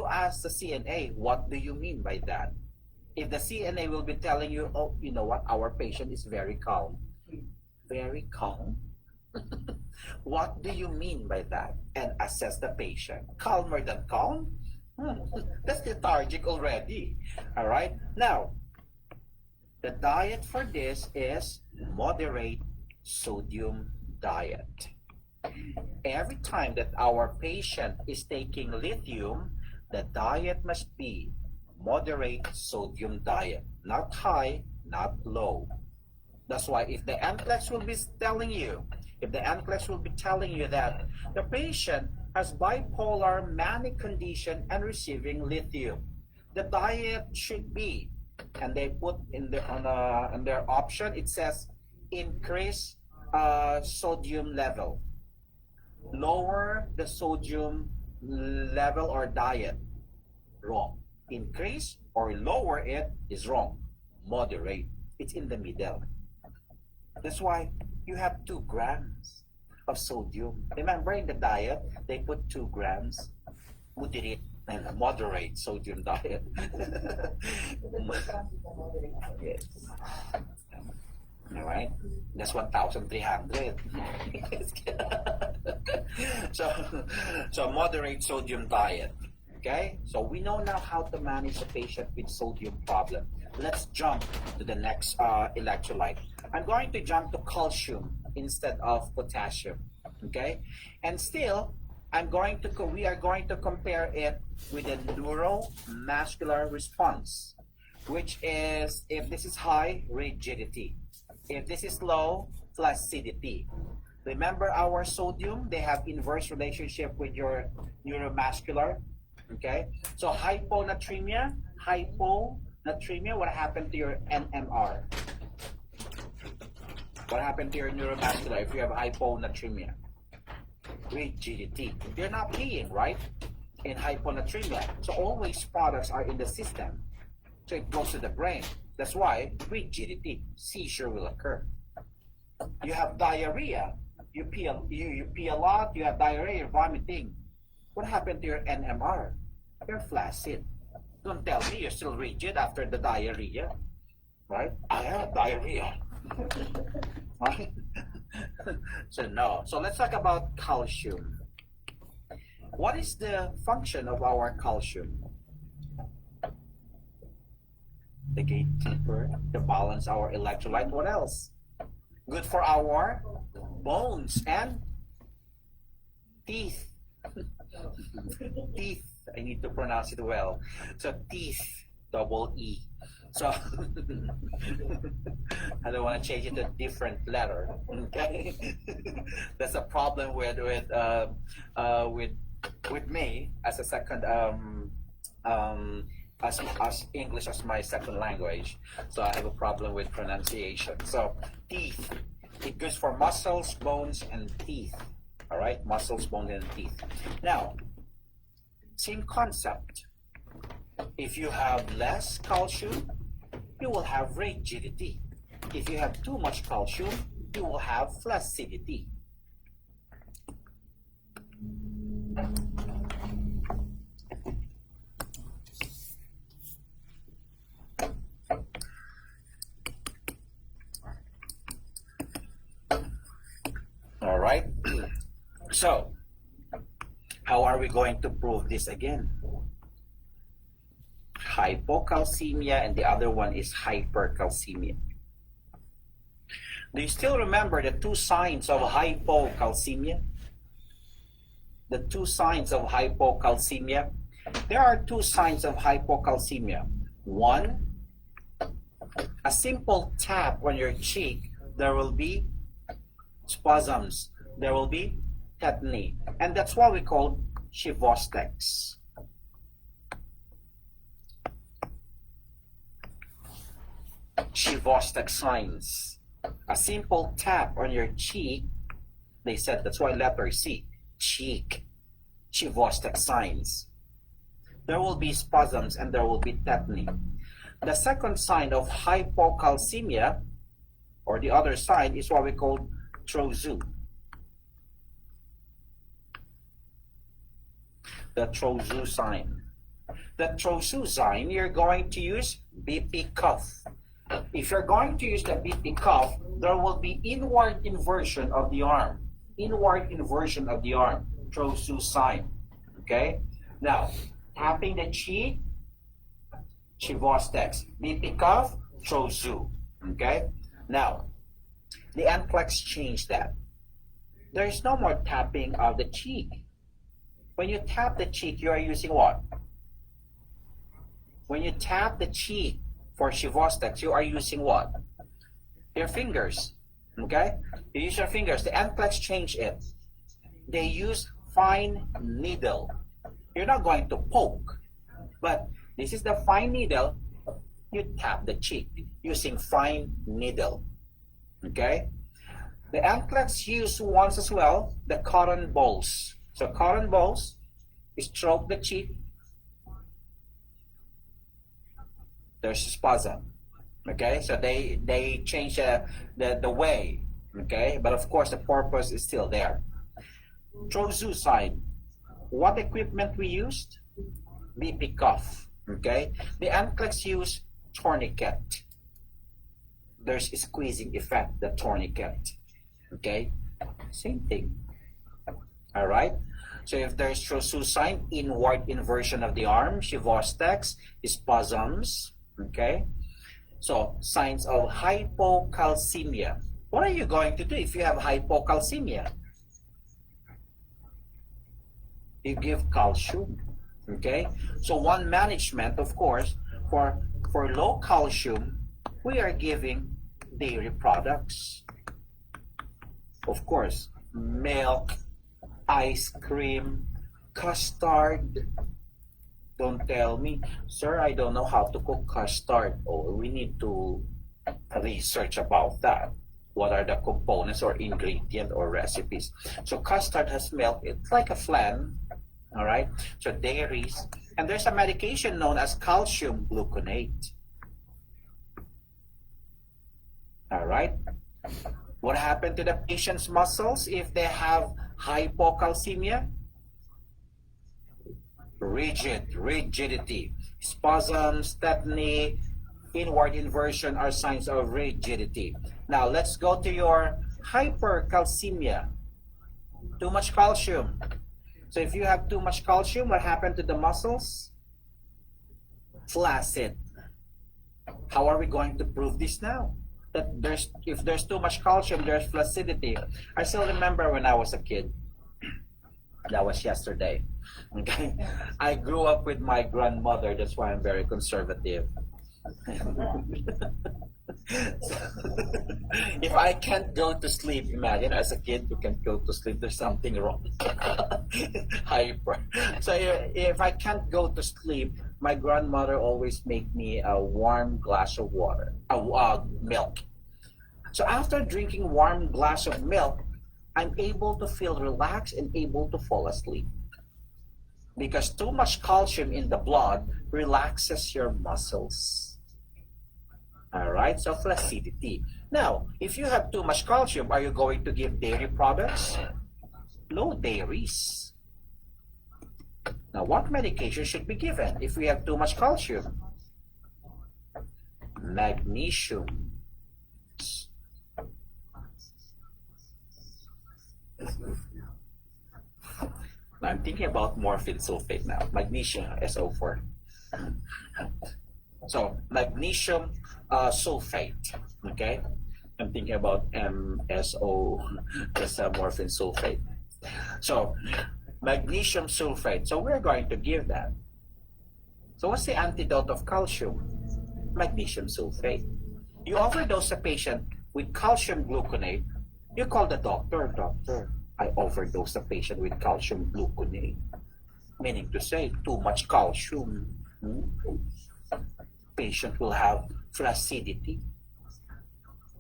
ask the CNA, what do you mean by that? If the CNA will be telling you, oh, you know what, our patient is very calm. Very calm? What do you mean by that? And assess the patient. Calmer than calm? That's lethargic already. All right? Now, the diet for this is moderate sodium diet. Every time that our patient is taking lithium, the diet must be moderate sodium diet. Not high, not low. That's why if the NCLEX will be telling you, that the patient has bipolar manic condition and receiving lithium, the diet should be, and they put in their option, it says increase sodium level. Lower the sodium level or diet. Wrong. Increase or lower it is wrong. Moderate. It's in the middle. That's why you have 2 grams of sodium. Remember in the diet, they put 2 grams. Moderate and moderate sodium diet. Yes. Alright? That's 1,300. So moderate sodium diet. Okay? So we know now how to manage a patient with sodium problem. Let's jump to the next electrolyte. I'm going to jump to calcium instead of potassium. Okay? And still, we are going to compare it with the neuromuscular response, which is, if this is high, rigidity. If this is low, flaccidity. Remember our sodium, they have inverse relationship with your neuromuscular. Okay? So hyponatremia, what happened to your NMR? What happened to your neuromuscular if you have hyponatremia? Rigidity. You're not peeing, right? In hyponatremia. So all waste products are in the system. So it goes to the brain. That's why rigidity, seizure will occur. You have diarrhea. you pee a lot, you have diarrhea, you're vomiting. What happened to your NMR? You're flaccid. Don't tell me you're still rigid after the diarrhea, right? I have diarrhea. Right? So no. So let's talk about calcium. What is the function of our calcium? The gatekeeper to balance our electrolyte. What else? Good for our bones and teeth. Teeth. I need to pronounce it well. So teeth, double E. So I don't want to change it to a different letter. Okay, that's a problem with me as a second as English as my second language. So I have a problem with pronunciation. So teeth, it goes for muscles, bones, and teeth. All right, muscles, bones, and teeth. Now, same concept. If you have less calcium, you will have rigidity. If you have too much calcium, you will have flaccidity. All right. So, how are we going to prove this again? Hypocalcemia, and the other one is hypercalcemia. Do you still remember the two signs of hypocalcemia? The two signs of hypocalcemia? There are two signs of hypocalcemia. One, a simple tap on your cheek, there will be spasms, there will be tetany, and that's what we call Chivostex. Chivostex signs. A simple tap on your cheek, they said that's why letter C, cheek, Chivostex signs. There will be spasms and there will be tetany. The second sign of hypocalcemia, or the other side, is what we call trozu. The trozu sign. The trozu sign, you're going to use BP cuff. If you're going to use the BP cuff, there will be inward inversion of the arm. Inward inversion of the arm. Trozu sign. Okay? Now, tapping the cheek, Chivostex. BP cuff, trozu. Okay? Now, the NCLEX changed that. There is no more tapping of the cheek. When you tap the cheek, you are using what? When you tap the cheek for Chivostex, you are using what? Your fingers. Okay? You use your fingers. The NCLEX changed it. They use fine needle. You're not going to poke, but this is the fine needle. You tap the cheek using fine needle. Okay? The NCLEX use once as well the cotton balls. So cotton balls, stroke the cheek. There's a spasm. Okay, so they change the way. Okay, but of course the purpose is still there. Trozu side. What equipment we used? BP cuff. Okay, the NCLEX use tourniquet. There's a squeezing effect, the tourniquet. Okay, same thing. All right. So if there's trozu sign, inward inversion of the arm, Chivostex, spasms. Okay. So signs of hypocalcemia. What are you going to do if you have hypocalcemia? You give calcium. Okay. So one management, of course, for low calcium, we are giving dairy products. Of course, milk, ice cream, custard. Don't tell me, sir, I don't know how to cook custard. Oh, we need to research about that. What are the components or ingredient or recipes? So custard has milk. It's like a flan. All right. So dairies. And there's a medication known as calcium gluconate. All right. What happened to the patient's muscles if they have hypocalcemia? Rigidity. Spasms, tetany, inward inversion are signs of rigidity. Now let's go to your hypercalcemia. Too much calcium. So if you have too much calcium, what happened to the muscles? Flaccid. How are we going to prove this now? That if there's too much calcium, there's flaccidity. I still remember when I was a kid. That was yesterday. Okay, I grew up with my grandmother. That's why I'm very conservative. If I can't go to sleep, imagine as a kid you can't go to sleep, there's something wrong. Hyper. So if I can't go to sleep, my grandmother always make me a warm glass of water, milk. So after drinking warm glass of milk, I'm able to feel relaxed and able to fall asleep. Because too much calcium in the blood relaxes your muscles. All right, so flaccidity. Now, if you have too much calcium, are you going to give dairy products? No dairies. Now, what medication should be given if we have too much calcium? Magnesium. Now, I'm thinking about morphine sulfate now. Magnesium, SO4. So, magnesium sulfate. Okay? I'm thinking about MSO, that's morphine sulfate. So, magnesium sulfate. So, we're going to give that. So, what's the antidote of calcium? Magnesium sulfate. You overdose a patient with calcium gluconate, you call the doctor, doctor, I overdosed a patient with calcium gluconate. Meaning to say, too much calcium. Patient will have flaccidity.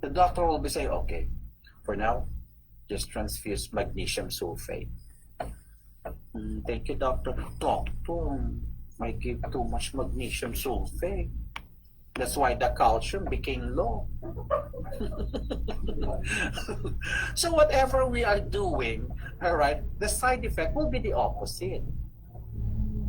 The doctor will be saying, okay, for now, just transfuse magnesium sulfate. Thank you, doctor. Doctor, I give too much magnesium sulfate. That's why the calcium became low. So whatever we are doing, all right, the side effect will be the opposite.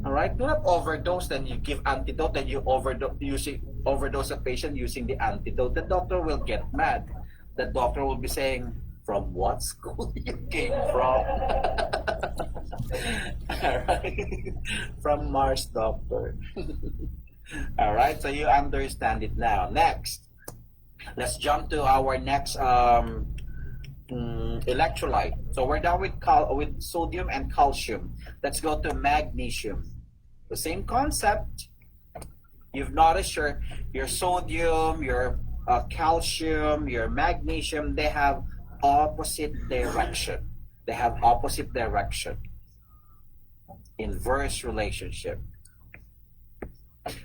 All right, do not overdose, then you give antidote, then you overdose a patient using the antidote. The doctor will get mad. The doctor will be saying, from what school you came from? All right, from Mars, doctor. All right, so you understand it now. Next, let's jump to our next electrolyte. So we're done with sodium and calcium. Let's go to magnesium. The same concept. You've noticed your sodium, your calcium, your magnesium, they have opposite direction. They have opposite direction. Inverse relationship.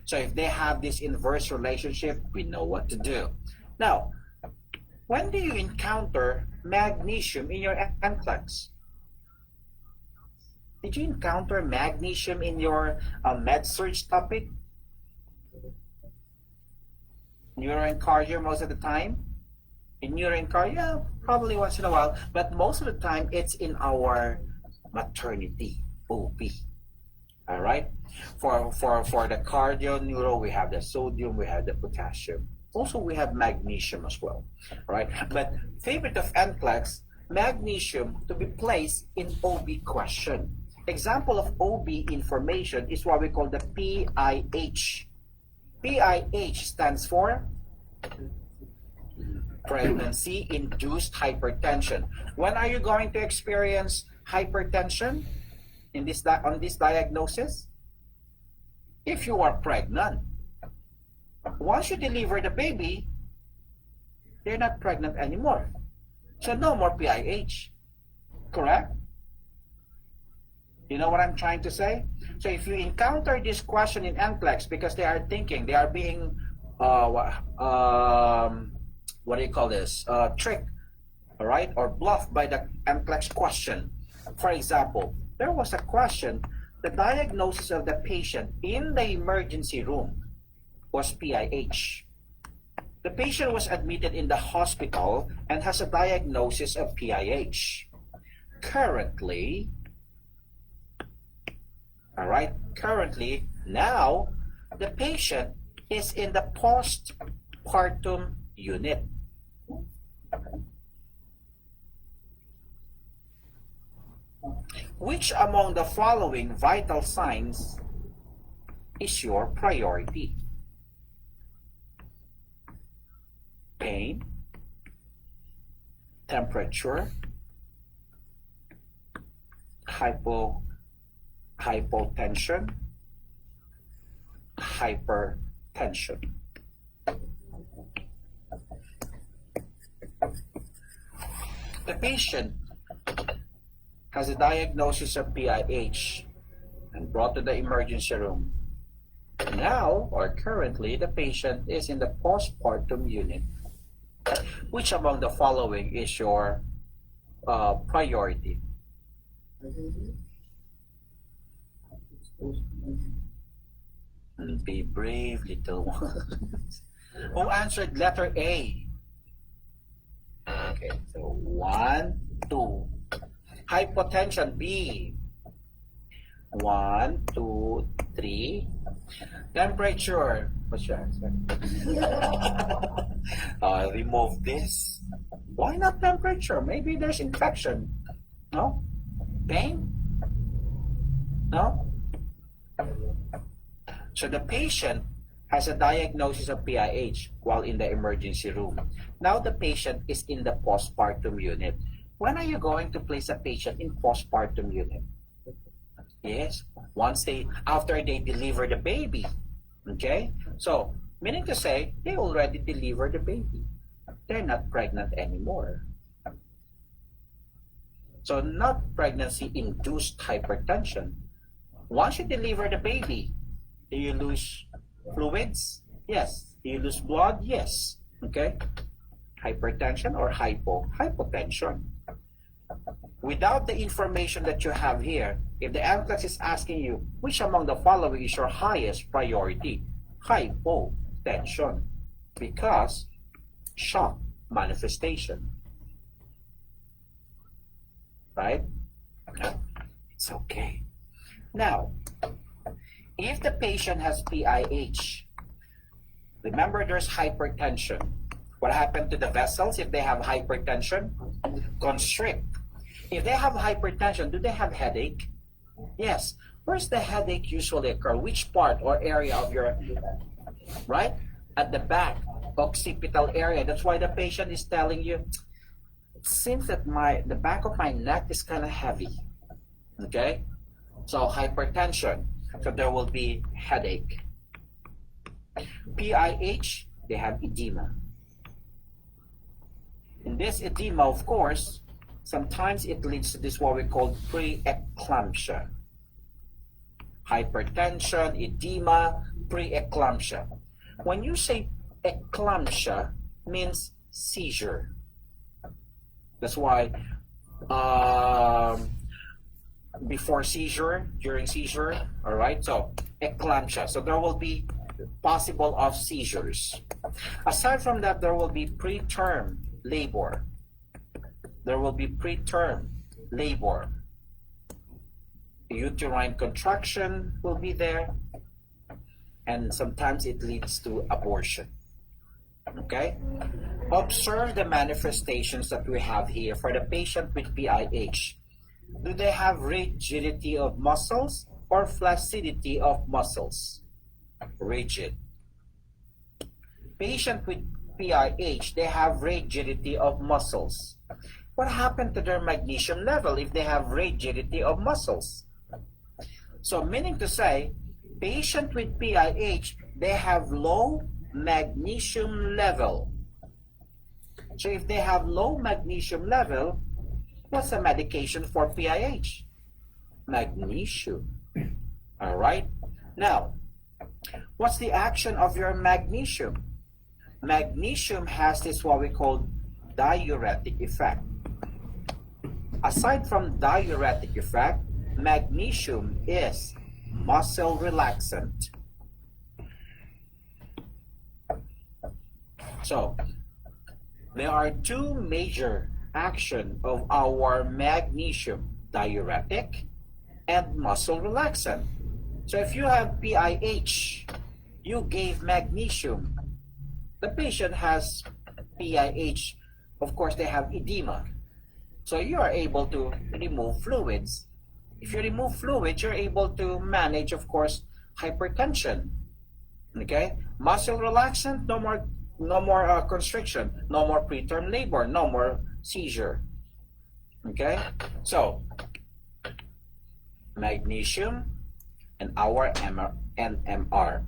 So if they have this inverse relationship, we know what to do. Now, when do you encounter magnesium in your NCLEX? Did you encounter magnesium in your med surg topic? Neuro and cardio most of the time? In neuro and cardio, yeah, probably once in a while, but most of the time it's in our maternity, OB. All right, for the cardio neuro, we have the sodium, we have the potassium. Also, we have magnesium as well. All right, but favorite of NCLEX, magnesium to be placed in OB question. Example of OB information is what we call the PIH. PIH stands for pregnancy-induced hypertension. When are you going to experience hypertension? On this diagnosis? If you are pregnant. Once you deliver the baby, you're not pregnant anymore. So no more PIH. Correct? You know what I'm trying to say? So if you encounter this question in NCLEX, because they are thinking, they are being, what do you call this? Tricked, all right? Or bluffed by the NCLEX question. For example, there was a question, the diagnosis of the patient in the emergency room was PIH. The patient was admitted in the hospital and has a diagnosis of PIH. Currently, now the patient is in the postpartum unit. Which among the following vital signs is your priority? Pain, temperature, hypotension, hypertension. The patient has a diagnosis of PIH and brought to the emergency room. Now, or currently, the patient is in the postpartum unit. Which among the following is your priority? Be brave, little ones. Who answered letter A? Okay, so 1, 2. Hypotension, B. 1, 2, 3. Temperature. What's your answer? Remove this. Why not temperature? Maybe there's infection. No? Pain? No? So the patient has a diagnosis of PIH while in the emergency room. Now the patient is in the postpartum unit. When are you going to place a patient in postpartum unit? Yes, after they deliver the baby. Okay? So, meaning to say, they already delivered the baby. They're not pregnant anymore. So, not pregnancy-induced hypertension. Once you deliver the baby, do you lose fluids? Yes. Do you lose blood? Yes. Okay? Hypertension or hypotension. Without the information that you have here, if the NCLEX is asking you, which among the following is your highest priority? Hypotension. Because shock manifestation. Right? It's okay. Now, if the patient has PIH, remember there's hypertension. What happened to the vessels if they have hypertension? Constrict. If they have hypertension, do they have headache? Yes. Where's the headache usually occur? Which part or area of your, right? At the back, occipital area. That's why the patient is telling you, it seems that the back of my neck is kind of heavy. Okay? So hypertension. So there will be headache. PIH, they have edema. In this edema, of course, sometimes it leads to this what we call preeclampsia. Hypertension, edema, preeclampsia. When you say eclampsia, means seizure. That's why before seizure, during seizure, all right? So eclampsia. So there will be possible of seizures. Aside from that, there will be preterm labor. There will be preterm labor. Uterine contraction will be there, and sometimes it leads to abortion. Okay? Observe the manifestations that we have here for the patient with PIH. Do they have rigidity of muscles or flaccidity of muscles? Rigid. Patient with PIH, they have rigidity of muscles. What happened to their magnesium level if they have rigidity of muscles? So meaning to say, patient with PIH, they have low magnesium level. So if they have low magnesium level, what's the medication for PIH? Magnesium. All right. Now, what's the action of your magnesium? Magnesium has this what we call diuretic effect. Aside from diuretic effect, magnesium is muscle relaxant. So there are two major action of our magnesium: diuretic and muscle relaxant. So if you have PIH, you gave magnesium, the patient has PIH, of course they have edema, so you are able to remove fluids. If you remove fluids, you're able to manage, of course, hypertension. Okay, muscle relaxant, no more constriction, no more preterm labor, no more seizure. Okay, so magnesium and our NMR,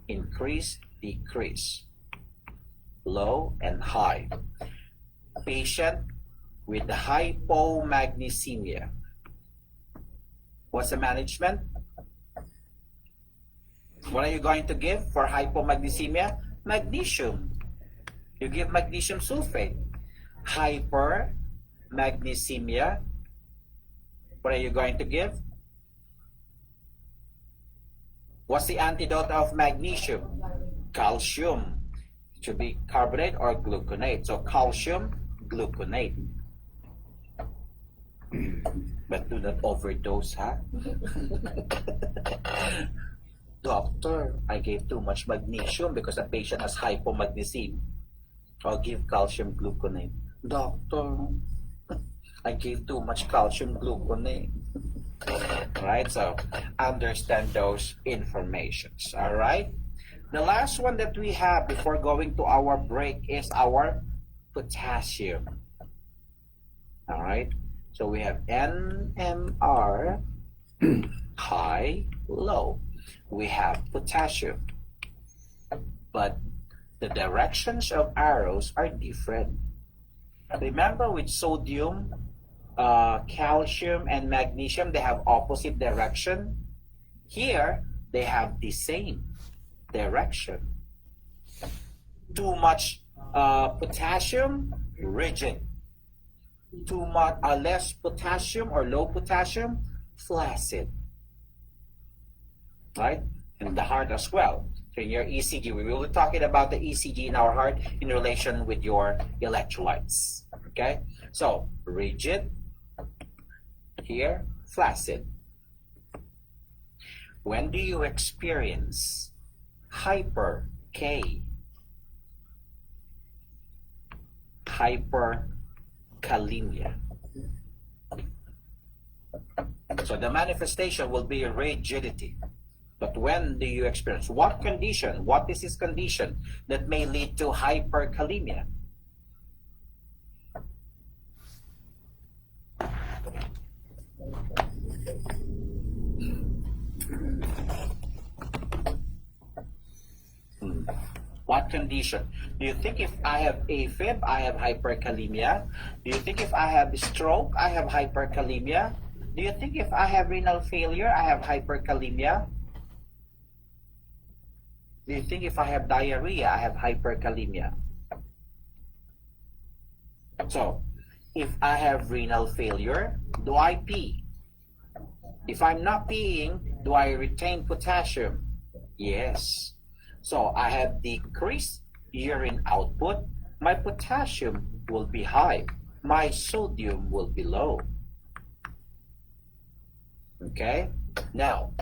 increase, decrease, low and high. Patient with hypomagnesemia, what's the management? What are you going to give for hypomagnesemia? Magnesium. You give magnesium sulfate. Hypermagnesemia, what are you going to give? What's the antidote of magnesium? Calcium. It should be carbonate or gluconate. So calcium gluconate. But do not overdose, huh? Doctor, I gave too much magnesium because the patient has hypomagnesemia. I'll give calcium gluconate. Doctor, I gave too much calcium gluconate. Right, so understand those informations. All right, the last one that we have before going to our break is our potassium. All right, so we have NMR, high, low. We have potassium, but the directions of arrows are different. Remember, with sodium, calcium and magnesium, they have opposite direction. Here they have the same direction. Too much potassium, rigid. Too much less potassium or low potassium, flaccid. Right? And the heart as well. So in your ECG, we will be talking about the ECG in our heart in relation with your electrolytes. Okay? So rigid, here, flaccid. When do you experience hypercalcemia? Hypercalcemia. So the manifestation will be rigidity. But when do you experience? What condition? What is this condition that may lead to hypercalcemia? What condition? Do you think if I have AFib, I have hypercalcemia? Do you think if I have stroke, I have hypercalcemia? Do you think if I have renal failure, I have hypercalcemia? Do you think if I have diarrhea, I have hypercalcemia? So, if I have renal failure, do I pee? If I'm not peeing, do I retain potassium? Yes. So, I have decreased urine output. My potassium will be high. My sodium will be low. Okay? Now,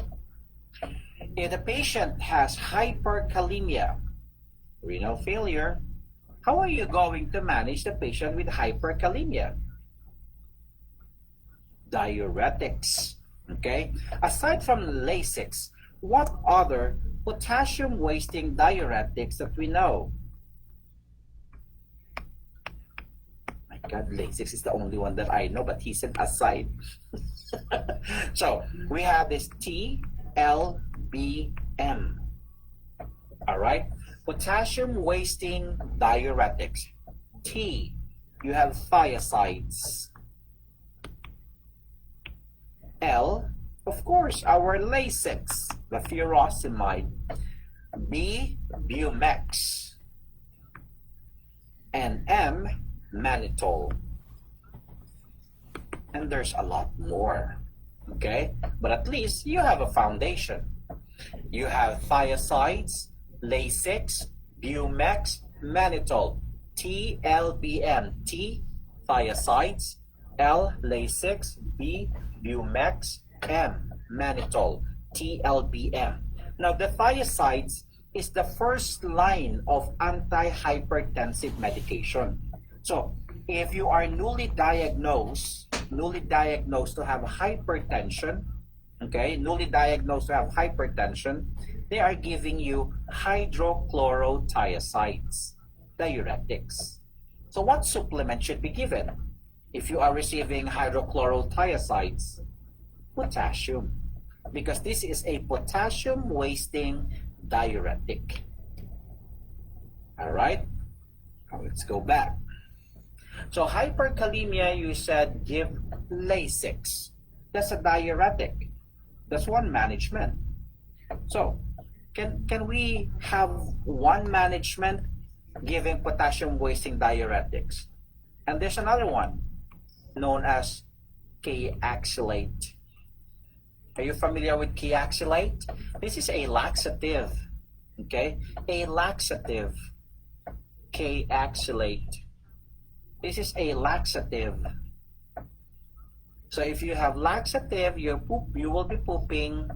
if the patient has hypercalcemia, renal failure, how are you going to manage the patient with hypercalcemia? Diuretics. Okay? Aside from Lasix, what other potassium wasting diuretics that we know? My God, Lasix is the only one that I know, but he said aside. So, we have this TLBM. All right? Potassium wasting diuretics. T, you have thiazides. L, of course, our Lasix, the furosemide. B, Bumex. And M, mannitol. And there's a lot more. Okay? But at least you have a foundation. You have thiazides, Lasix, Bumex, mannitol, TLBM, T, thiazides, L, Lasix, B, Bumex, M, mannitol, TLBM. Now, the thiazides is the first line of anti-hypertensive medication. So, if you are newly diagnosed to have hypertension, okay, newly diagnosed to have hypertension, they are giving you hydrochlorothiazides, diuretics. So what supplement should be given if you are receiving hydrochlorothiazides? Potassium, because this is a potassium wasting diuretic. All right, now let's go back. So hyperkalemia, you said give Lasix. That's a diuretic. That's one management. So can we have one management giving potassium wasting diuretics? And there's another one known as Chaoxilate. Are you familiar with Chaoxilate? This is a laxative. Okay, a laxative. Chaoxilate. This is a laxative. So if you have laxative, you will be pooping,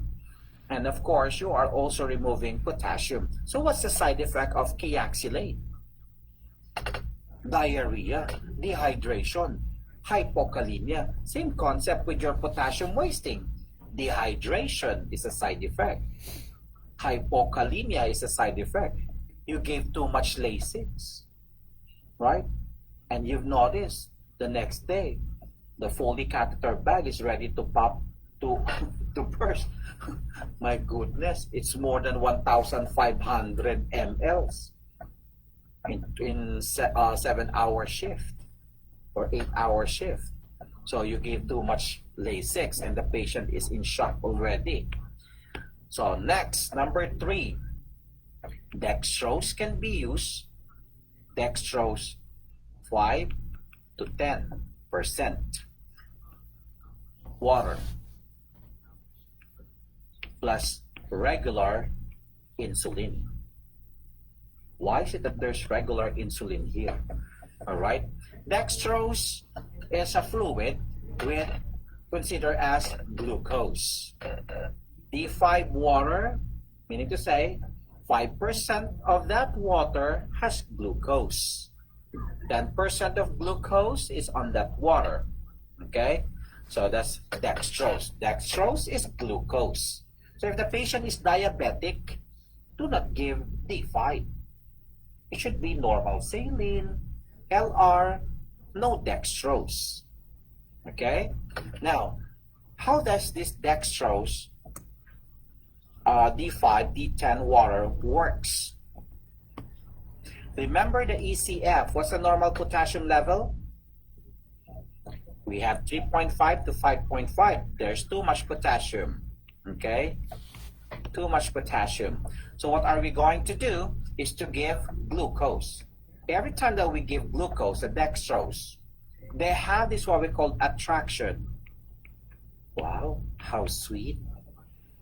and of course you are also removing potassium. So what's the side effect of Chaoxilate? Diarrhea, dehydration, hypokalemia. Same concept with your potassium wasting. Dehydration is a side effect. Hypokalemia is a side effect. You gave too much Lasix, right? And you've noticed the next day, the Foley catheter bag is ready to pop, to burst. My goodness, it's more than 1,500 mLs in 7-hour shift or 8-hour shift. So you give too much Lasix and the patient is in shock already. So next, number 3, dextrose can be used. Dextrose 5 to 10% water plus regular insulin. Why is it that there's regular insulin here? All right, dextrose is a fluid with considered as glucose. D5 water, meaning to say 5% of that water has glucose. 10% of glucose is on that water. Okay, so that's dextrose. Dextrose is glucose. So if the patient is diabetic, do not give D5. It should be normal saline, LR, no dextrose. Okay, now how does this dextrose D5, D10 water works? Remember the ECF. What's the normal potassium level? We have 3.5 to 5.5. There's too much potassium. Okay? Too much potassium. So what are we going to do is to give glucose. Every time that we give glucose, the dextrose, they have this what we call attraction. Wow, how sweet.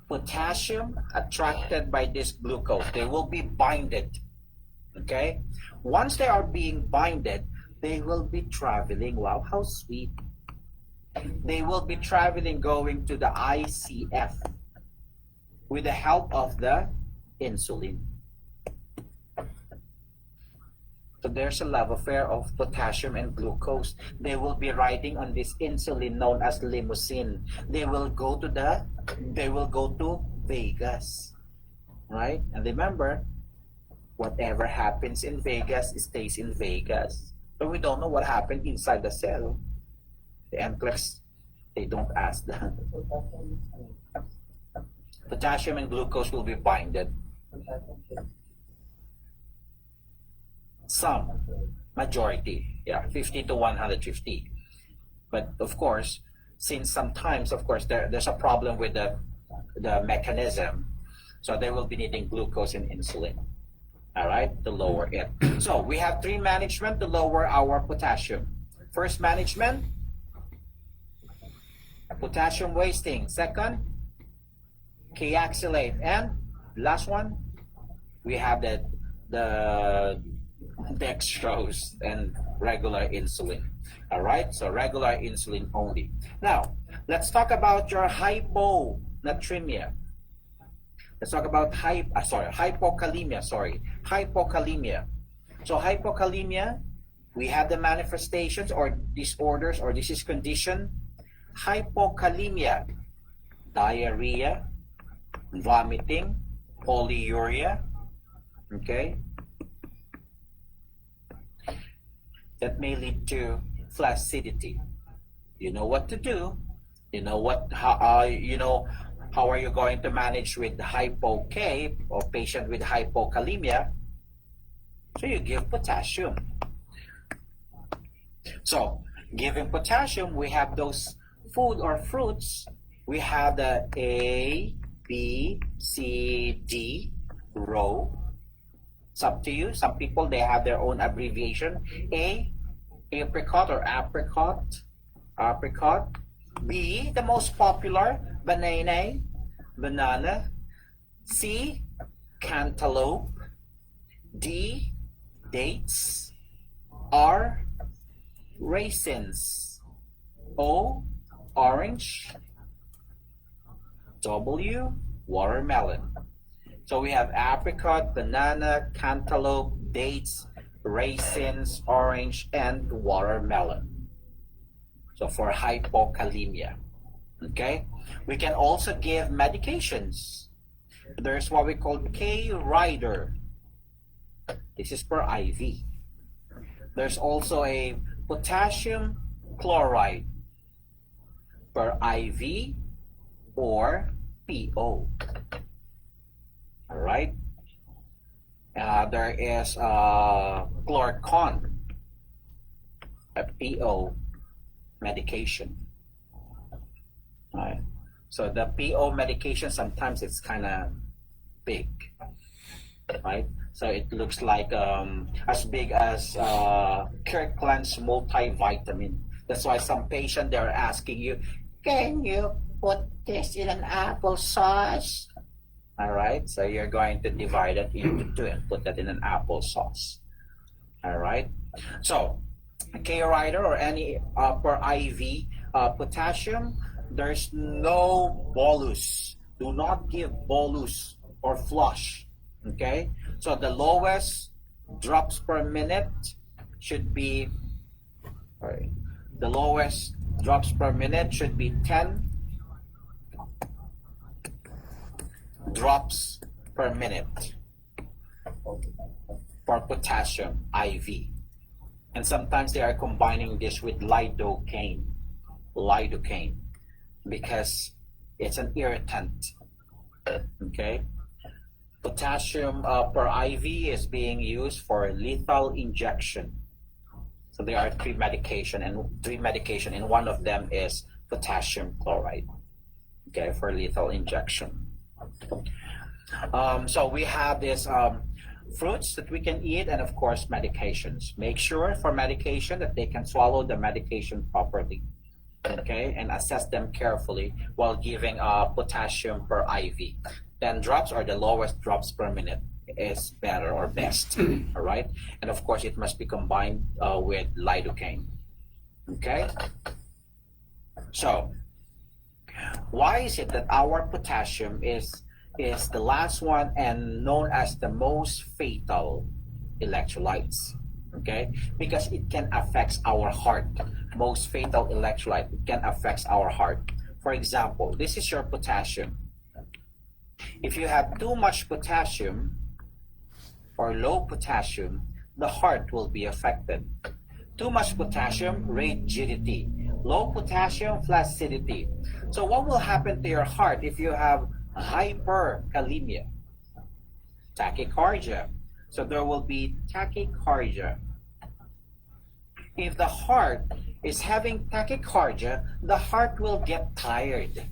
Potassium attracted by this glucose. They will be binded. Okay, once they are being binded, they will be traveling. Wow, how sweet. They will be traveling going to the ICF with the help of the insulin. So there's a love affair of potassium and glucose. They will be riding on this insulin known as limousine. They will go to Vegas, right? And remember, whatever happens in Vegas stays in Vegas. But we don't know what happened inside the cell. The NCLEX, they don't ask that. Potassium and glucose will be binded. Some, majority, yeah, 50 to 150. But of course, since sometimes, of course, there's a problem with the mechanism, so they will be needing glucose and insulin. All right, to lower it. So we have 3 management to lower our potassium. First management, potassium wasting. Second, Chaoxilate. And last one, we have the dextrose, and regular insulin. All right, so regular insulin only. Now, let's talk about your hyponatremia. Let's talk about hypokalemia. Hypokalemia. So hypokalemia, we have the manifestations or disorders or disease condition. Hypokalemia, diarrhea, vomiting, polyuria. Okay, that may lead to flaccidity. You know what to do. You know how are you going to manage with hypo-K or patient with hypokalemia? So you give potassium. So giving potassium, we have those food or fruits. We have the A, B, C, D row. It's up to you. Some people, they have their own abbreviation. A, apricot or apricot. B, the most popular, banana. C, cantaloupe. D, dates. R, raisins. O, orange. W, watermelon. So we have apricot, banana, cantaloupe, dates, raisins, orange, and watermelon. So for hypokalemia, okay? We can also give medications. There's what we call K-Rider. This is per IV. There's also a potassium chloride per IV or PO. All right. There is Chlorcon, a PO medication. All right. So the PO medication, sometimes it's kind of big, right? So it looks like as big as Kirkland's multivitamin. That's why some patient, they're asking you, can you put this in an applesauce? All right, so you're going to divide it into two and put that in an applesauce. All right, so K-Rider or any per IV potassium, there's no bolus. Do not give bolus or flush. Okay, so the lowest drops per minute should be, the lowest drops per minute should be 10 drops per minute for potassium IV. And sometimes they are combining this with lidocaine, because it's an irritant. Okay, potassium per IV is being used for lethal injection. So there are three medication, and one of them is potassium chloride, okay, for lethal injection. So we have these fruits that we can eat, and of course medications. Make sure for medication that they can swallow the medication properly, okay, and assess them carefully while giving potassium per IV. 10 drops or the lowest drops per minute is better or best. All right, and of course it must be combined with lidocaine. Okay, so why is it that our potassium is the last one and known as the most fatal electrolytes? Okay, because it can affect our heart. Most fatal electrolyte, it can affect our heart. For example, this is your potassium. If you have too much potassium or low potassium, the heart will be affected. Too much potassium, rigidity. Low potassium, flaccidity. So what will happen to your heart if you have hypercalcemia? Tachycardia. So there will be tachycardia. If the heart is having tachycardia, the heart will get tired.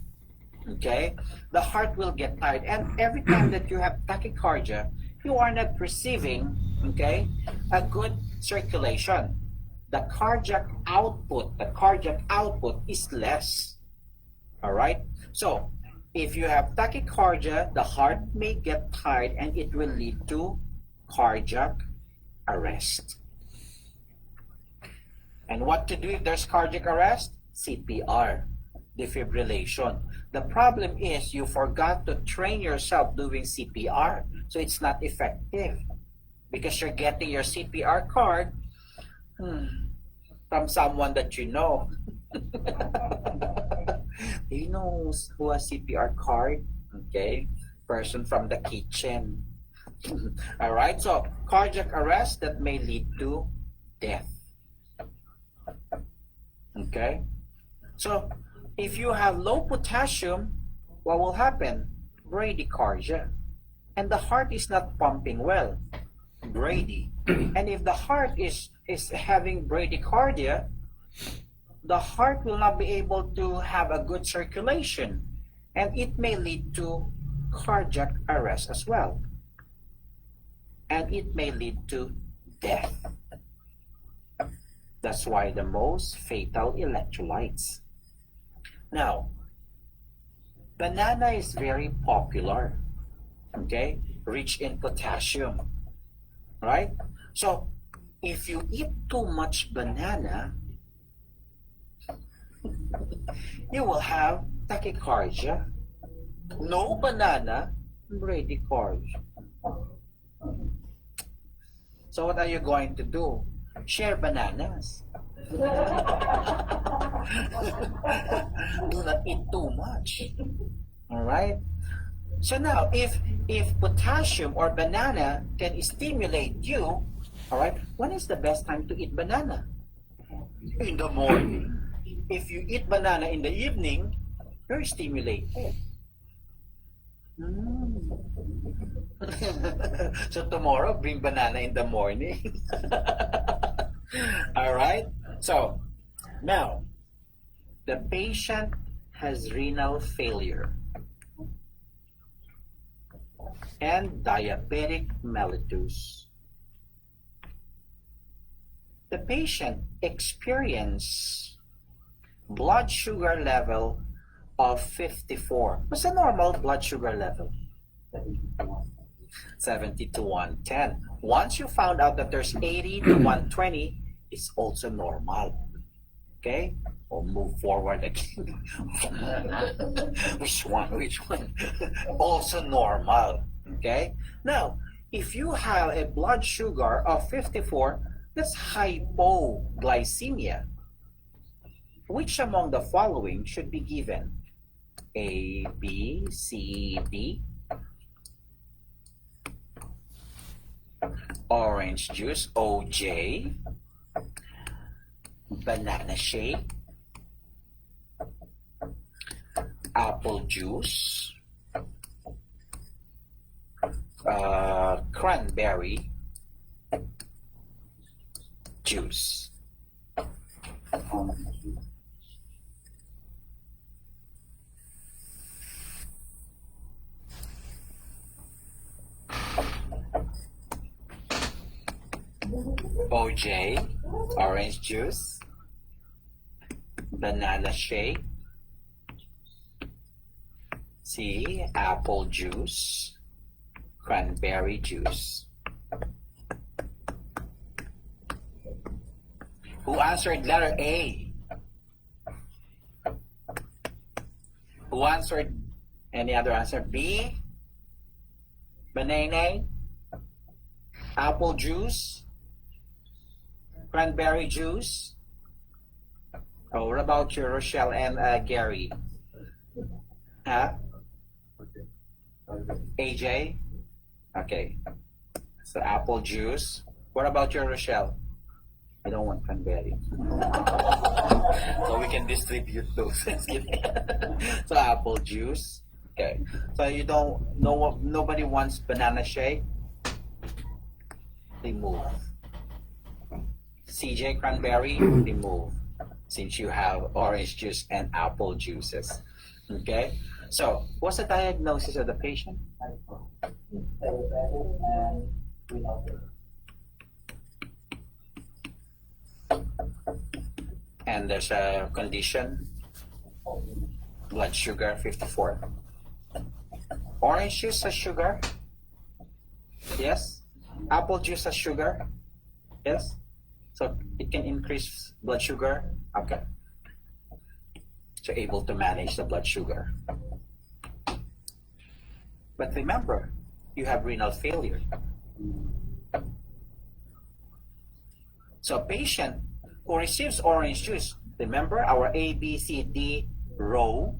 Okay? The heart will get tired. And every time that you have tachycardia, you are not receiving, okay, a good circulation. The cardiac output is less. All right? So, if you have tachycardia, the heart may get tired and it will lead to cardiac arrest. And what to do if there's cardiac arrest? CPR, defibrillation. The problem is you forgot to train yourself doing CPR, so it's not effective because you're getting your CPR card from someone that you know. Do you know who has CPR card? Okay, person from the kitchen. All right, so cardiac arrest that may lead to death. Okay, so if you have low potassium, what will happen? Bradycardia. And the heart is not pumping well. Brady. And if the heart is having bradycardia, the heart will not be able to have a good circulation. And it may lead to cardiac arrest as well. And it may lead to death. That's why the most fatal electrolytes. Now, banana is very popular, okay? Rich in potassium, right? So, if you eat too much banana, you will have tachycardia. No banana, bradycardia. So what are you going to do? Share bananas. Do not eat too much. All right. So now, if potassium or banana can stimulate you, all right, when is the best time to eat banana? In the morning. If you eat banana in the evening, you're stimulated. So tomorrow, bring banana in the morning. All right. So now, the patient has renal failure and diabetic mellitus. The patient experiences blood sugar level of 54. What's the normal blood sugar level? 70 to 110. Once you found out that there's 80 to 120, it's also normal. Okay? We'll move forward again. Which one? Also normal. Okay? Now, if you have a blood sugar of 54, that's hypoglycemia. Which among the following should be given? A, B, C, D. Orange juice, OJ. Banana shake. Apple juice. Cranberry juice. OJ, orange juice, banana shake, C, apple juice, cranberry juice. Who answered letter A? Who answered any other answer? B, banana, apple juice, cranberry juice. Oh, what about you, Rochelle and Gary? Huh? AJ? Okay. So apple juice. What about you, Rochelle? I don't want cranberry. So we can distribute those. So apple juice. Okay. So you don't know, nobody wants banana shake? Remove. CJ cranberry, remove, since you have orange juice and apple juices. Okay, so what's the diagnosis of the patient? And there's a condition, blood sugar 54. Orange juice has sugar. Yes. Apple juice has sugar. Yes? So it can increase blood sugar. Okay. So able to manage the blood sugar. But remember, you have renal failure. So a patient who receives orange juice, remember our A, B, C, D row,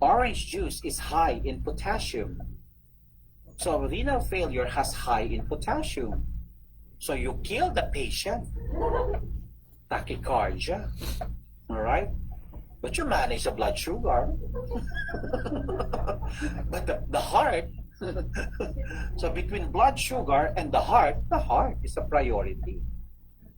orange juice is high in potassium. So renal failure has high in potassium. So you kill the patient, tachycardia, all right? But you manage the blood sugar. But the heart, so between blood sugar and the heart is a priority.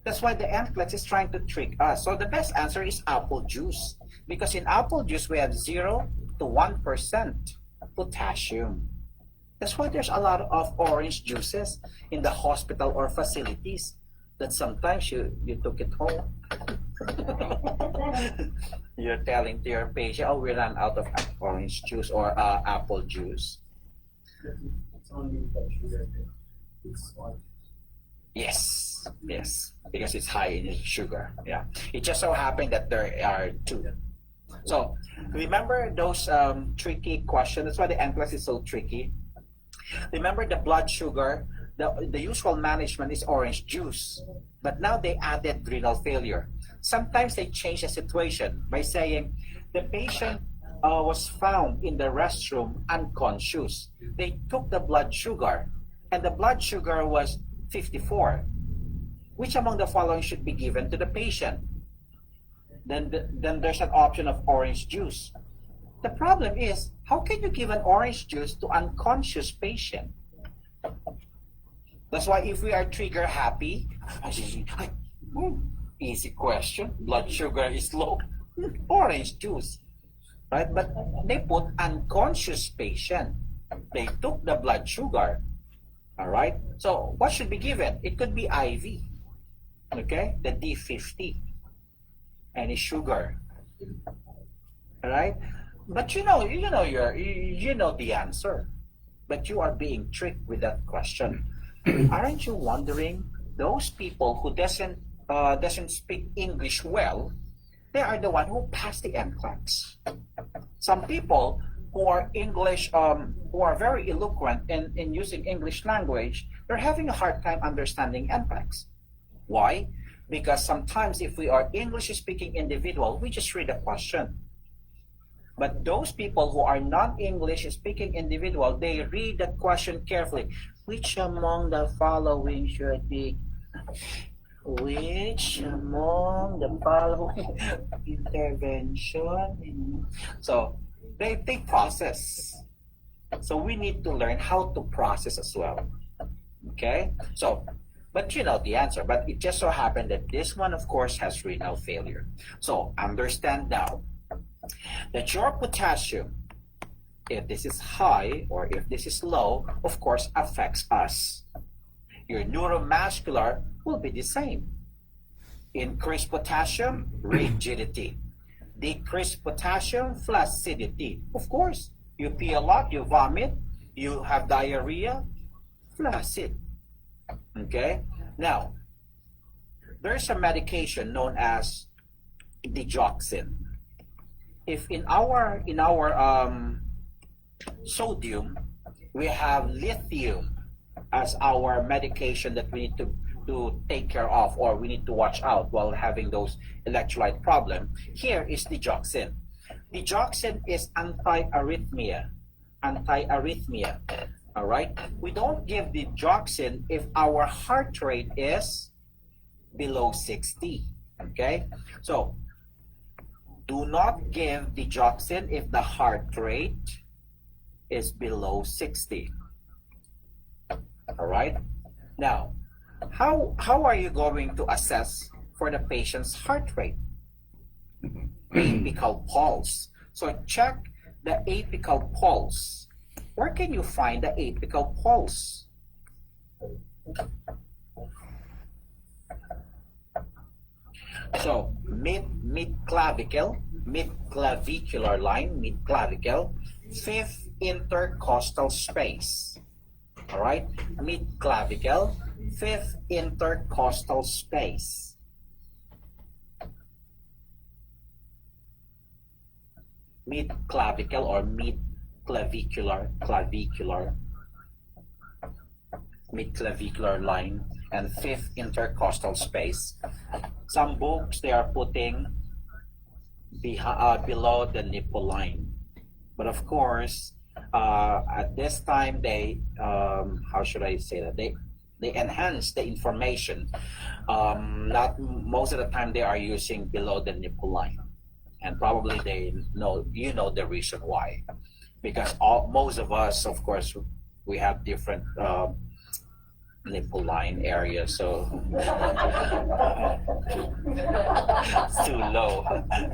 That's why the NCLEX is trying to trick us. So the best answer is apple juice. Because in apple juice, we have 0 to 1% potassium. That's why there's a lot of orange juices in the hospital or facilities that sometimes you took it home. You're telling to your patient, oh, we ran out of orange juice or apple juice. It's only blood sugar. It's one. Yes, yes, because it's high in sugar. Yeah, it just so happened that there are two. So remember those tricky questions. That's why the NCLEX is so tricky. Remember the blood sugar. The usual management is orange juice, but now they added renal failure. Sometimes they change the situation by saying the patient was found in the restroom unconscious. They took the blood sugar, and the blood sugar was 54. Which among the following should be given to the patient? Then there's an option of orange juice. The problem is, how can you give an orange juice to unconscious patient? That's why if we are trigger happy, easy question, blood sugar is low, orange juice, right? But they put unconscious patient. They took the blood sugar, all right? So what should be given? It could be IV, okay? The D50, any sugar, all right? But you know the answer, but you are being tricked with that question. Aren't you wondering, those people who doesn't speak English well, they are the one who pass the NCLEX. Some people who are English, who are very eloquent in using English language, they're having a hard time understanding NCLEX. Why? Because sometimes if we are English-speaking individual, we just read the question. But those people who are non-English speaking individual, they read the question carefully. Which among the following should be? Which among the following intervention? So they process. So we need to learn how to process as well. Okay? So, but you know the answer. But it just so happened that this one, of course, has renal failure. So understand now that your potassium, if this is high or if this is low, of course affects us. Your neuromuscular will be the same. Increased potassium, rigidity. Decreased potassium, flaccidity. Of course, you pee a lot, you vomit, you have diarrhea, flaccid. Okay? Now, there's a medication known as digoxin. If in our sodium, we have lithium as our medication that we need to take care of, or we need to watch out while having those electrolyte problem. Here is digoxin. Digoxin is anti-arrhythmia. All right? We don't give digoxin if our heart rate is below 60. Okay? So, do not give digoxin if the heart rate is below 60. All right? Now, how are you going to assess for the patient's heart rate? Apical pulse. So check the apical pulse. Where can you find the apical pulse? So mid-clavicle, mid-clavicular line, mid-clavicle, fifth intercostal space. All right, mid-clavicle, fifth intercostal space. Mid-clavicle or mid-clavicular line, and fifth intercostal space. Some books, they are putting below the nipple line. But of course, at this time, they, how should I say that? They enhance the information. Not most of the time they are using below the nipple line. And probably you know the reason why. Because most of us, of course, we have different nipple line area, so it's too low.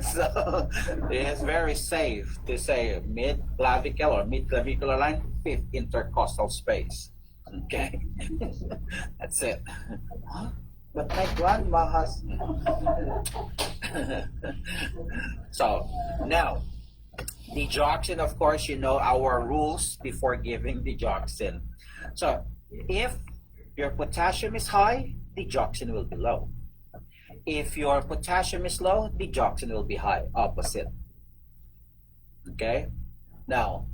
So it's very safe to say mid-clavicle or mid-clavicular line, fifth intercostal space. Okay, that's it. But my grandma has. So now, digoxin, of course, you know our rules before giving digoxin. So if your potassium is high, digoxin will be low. If your potassium is low, digoxin will be high, opposite. Okay? Now,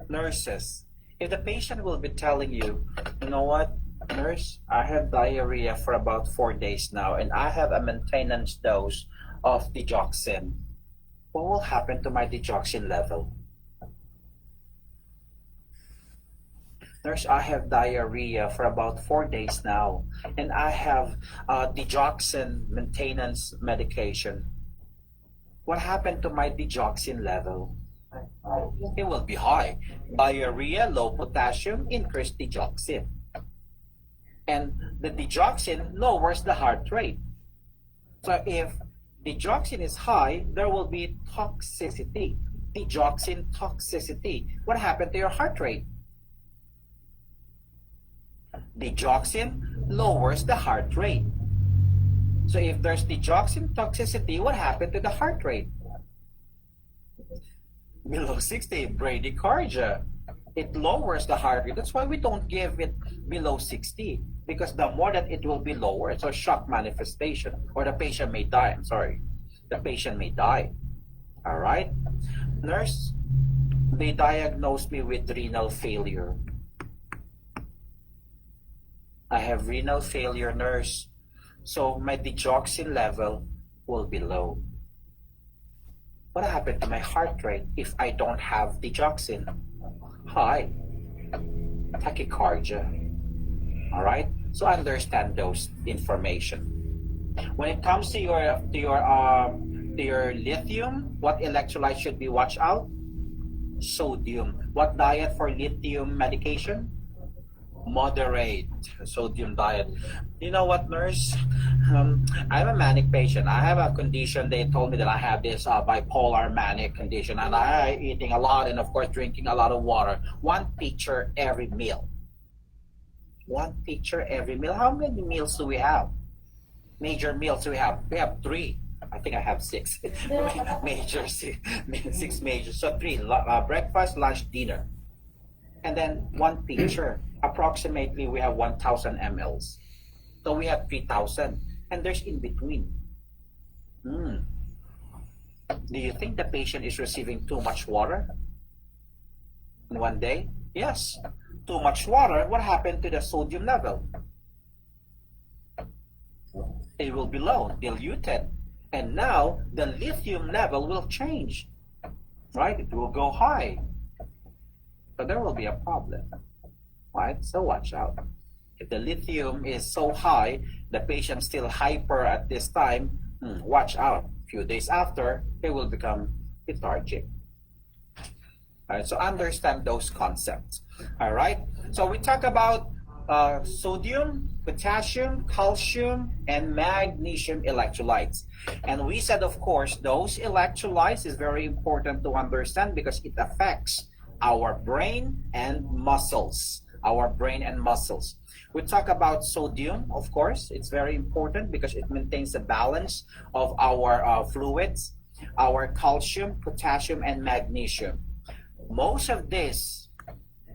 nurses, if the patient will be telling you, you know what, nurse, I have diarrhea for about 4 days now, and I have a maintenance dose of digoxin, what will happen to my digoxin level? Nurse, I have diarrhea for about 4 days now, and I have digoxin maintenance medication. What happened to my digoxin level? It will be high. Diarrhea, low potassium, increased digoxin. And the digoxin lowers the heart rate. So if digoxin is high, there will be toxicity. Digoxin toxicity. What happened to your heart rate? Digoxin lowers the heart rate. So if there's digoxin toxicity, what happened to the heart rate? Below 60, bradycardia. It lowers the heart rate. That's why we don't give it below 60, because the more that it will be lower, it's a shock manifestation, or the patient may die. I'm sorry. The patient may die. All right? Nurse, they diagnosed me with renal failure. I have renal failure, nurse. So my digoxin level will be low. What happened to my heart rate if I don't have digoxin? High. Tachycardia. All right? So understand those information. When it comes to your lithium, what electrolyte should be watched out? Sodium. What diet for lithium medication? Moderate sodium diet. You know what, nurse? I'm a manic patient. I have a condition. They told me that I have this bipolar manic condition, and I eating a lot and of course drinking a lot of water. 1 pitcher every meal. 1 pitcher every meal. How many meals do we have? Major meals do we have? We have 3. I think I have 6. Major 6 majors. So 3: breakfast, lunch, dinner, and then 1 pitcher. Approximately we have 1,000 mLs. So we have 3,000, and there's in between. Do you think the patient is receiving too much water in 1 day? Yes. Too much water, what happened to the sodium level? It will be low, diluted. And now the lithium level will change, right? It will go high. So there will be a problem, right? So watch out. If the lithium is so high, the patient still hyper at this time, watch out. A few days after, it will become lethargic. All right, so understand those concepts. All right, so we talk about sodium, potassium, calcium, and magnesium electrolytes. And we said, of course, those electrolytes is very important to understand because it affects our brain and muscles. Our brain and muscles. We talk about sodium, of course. It's very important because it maintains the balance of our fluids, our calcium, potassium, and magnesium. Most of this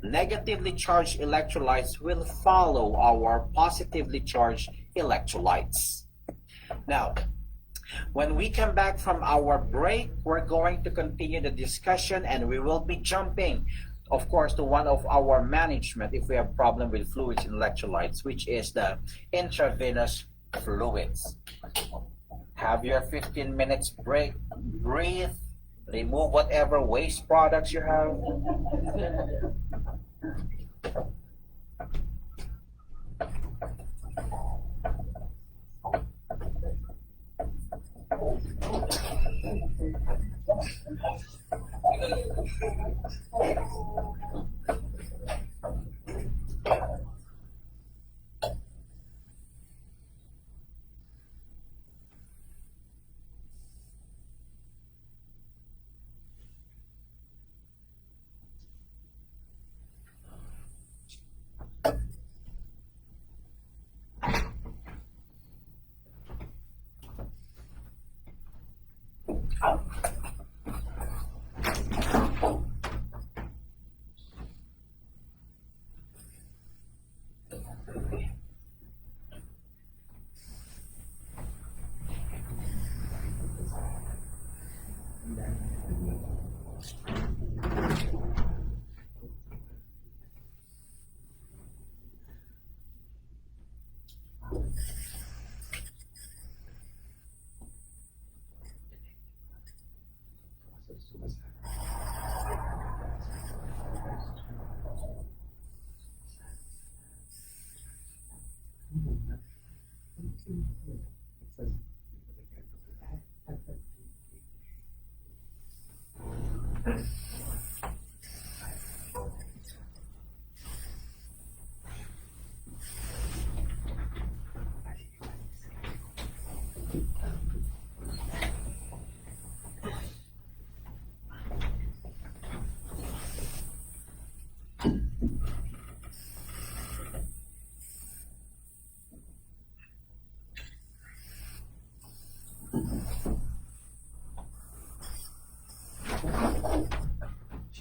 negatively charged electrolytes will follow our positively charged electrolytes. Now, when we come back from our break, we're going to continue the discussion, and we will be jumping, of course, to one of our management if we have problem with fluids and electrolytes, which is the intravenous fluids. Have your 15 minutes break, breathe, remove whatever waste products you have.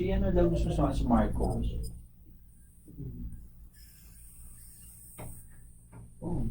Si ano daw gusto sa si Marco? Oh,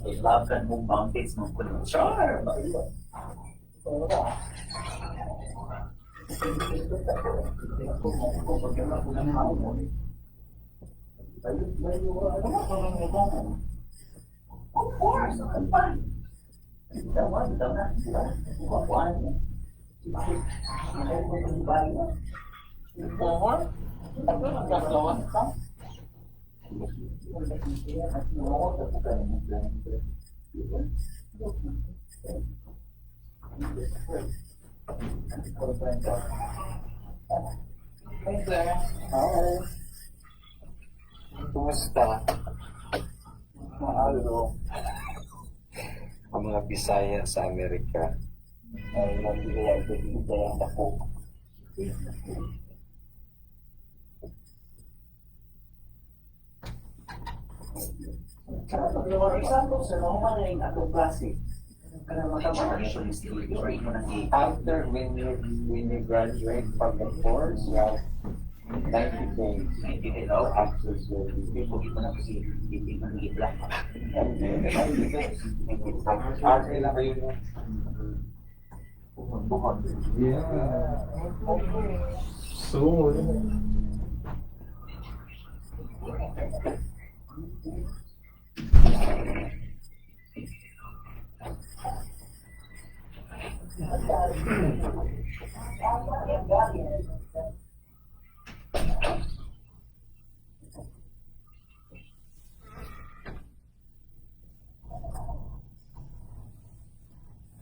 Ilaban mong mountains ng kulong. Sure! Of course, I'm fine. Kumusta? Mahalo. Ang mga Bisaya sa Amerika ay nagbigay ang dako. After when you graduate from the course, you have 90 days. 90 days of access to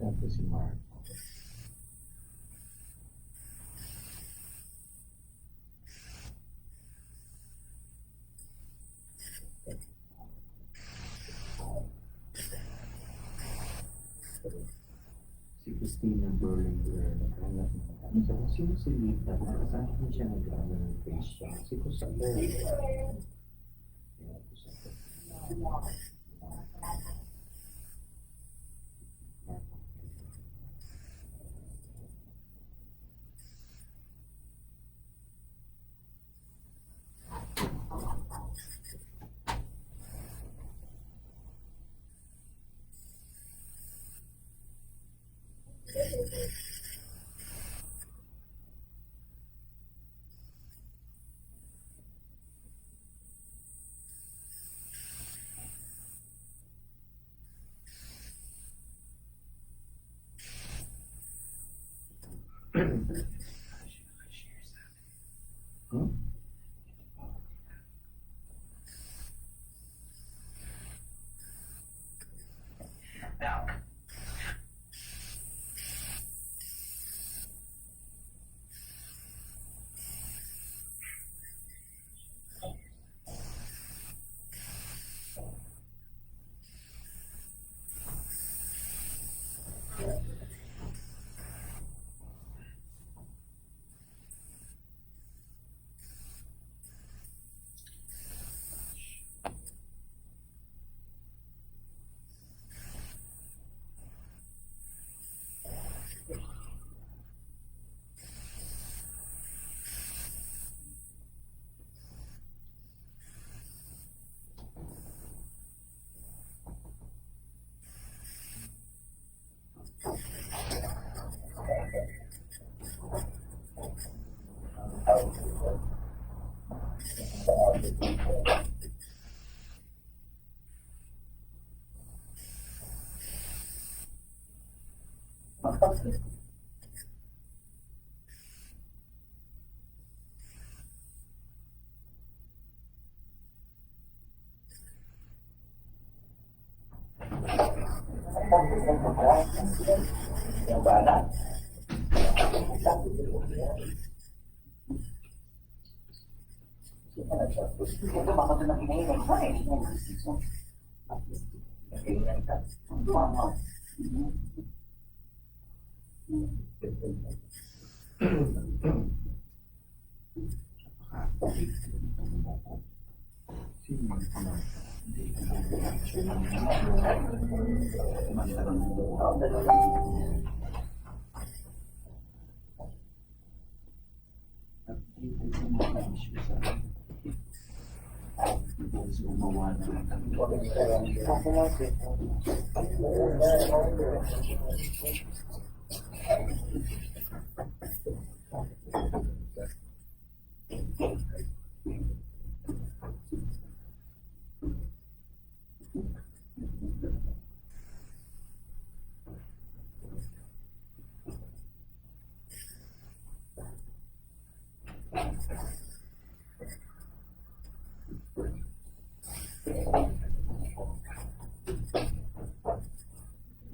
Tapos si Mark. Si Christina Berlinger, naghanap ng sabi ko, sino si Lita? Saan ko siya nag-ano ng face siya? Si Kusabel. Yung bala. Ito baka ito na kinahinay ko eh.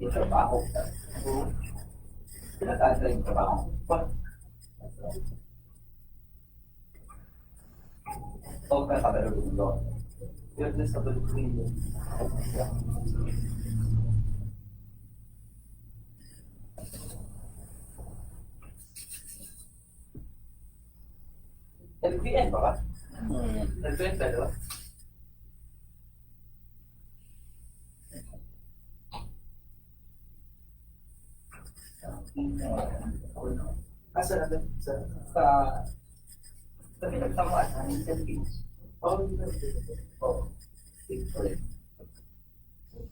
yung trabaho. Pinataas na yung trabaho. O kakabalong doon. Yun na sa balong yun. LPN ba ba? LPN ba ba? Asa na doon? Sa pinagtamaan ng LPNs? Oo.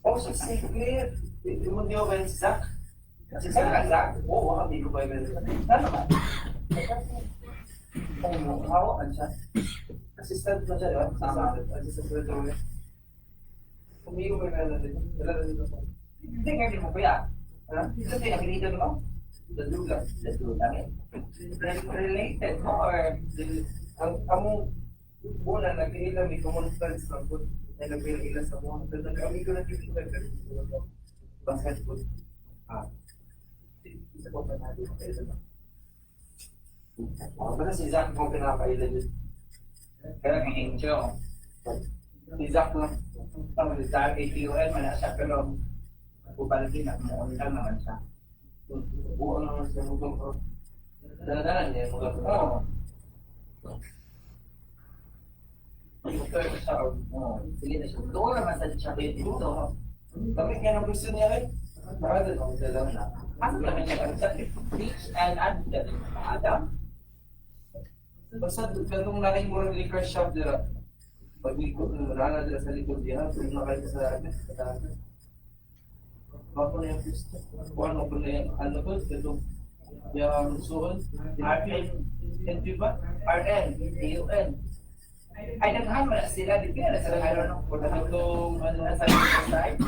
Oh, so secret. Hindi mo niyo ba yung Zach? Si Zach ka, Zach? Oo, baka hindi ko ba yung Zach? Ano ba? Hawakan siya. Assistant na siya, di ba? Assistant na siya. Hindi ko ba yung hindi nga din mo kuya. Ito din, nakikita mo? Dadula. Dadula. Related mo or ang una, nag-iilang may kumonference na po. Ay nag-iilang sa mga. Kami ko nag-iilang basketball. Isa po pa natin. Basta si Zach mo pinapailan yun. Kaya ang angel. Si Zach lang. Ang Zach, APON, wala siya. Pero pupalagin na, muon lang naman siya. Buo naman siya. Dala-dala niya. Oo. Sige na siya. Doon naman sa siya dito. Kami kaya nang gusto niya rin. Bakit doon? Dalawa na. Ano naman niya? Beach and Antidote. Adam? Basta ganung laking murang liquor shop dira. Pag-ikot ng marana dira sa likod diya, kung nakain sa akin, Bago na yung gusto. Ano ko na yung ano ko, ito. Yung suon. RN. Ba? RN. AUN. Ay, naghaman na sila. Di kaya na sila ngayon kung itong ano na sa side.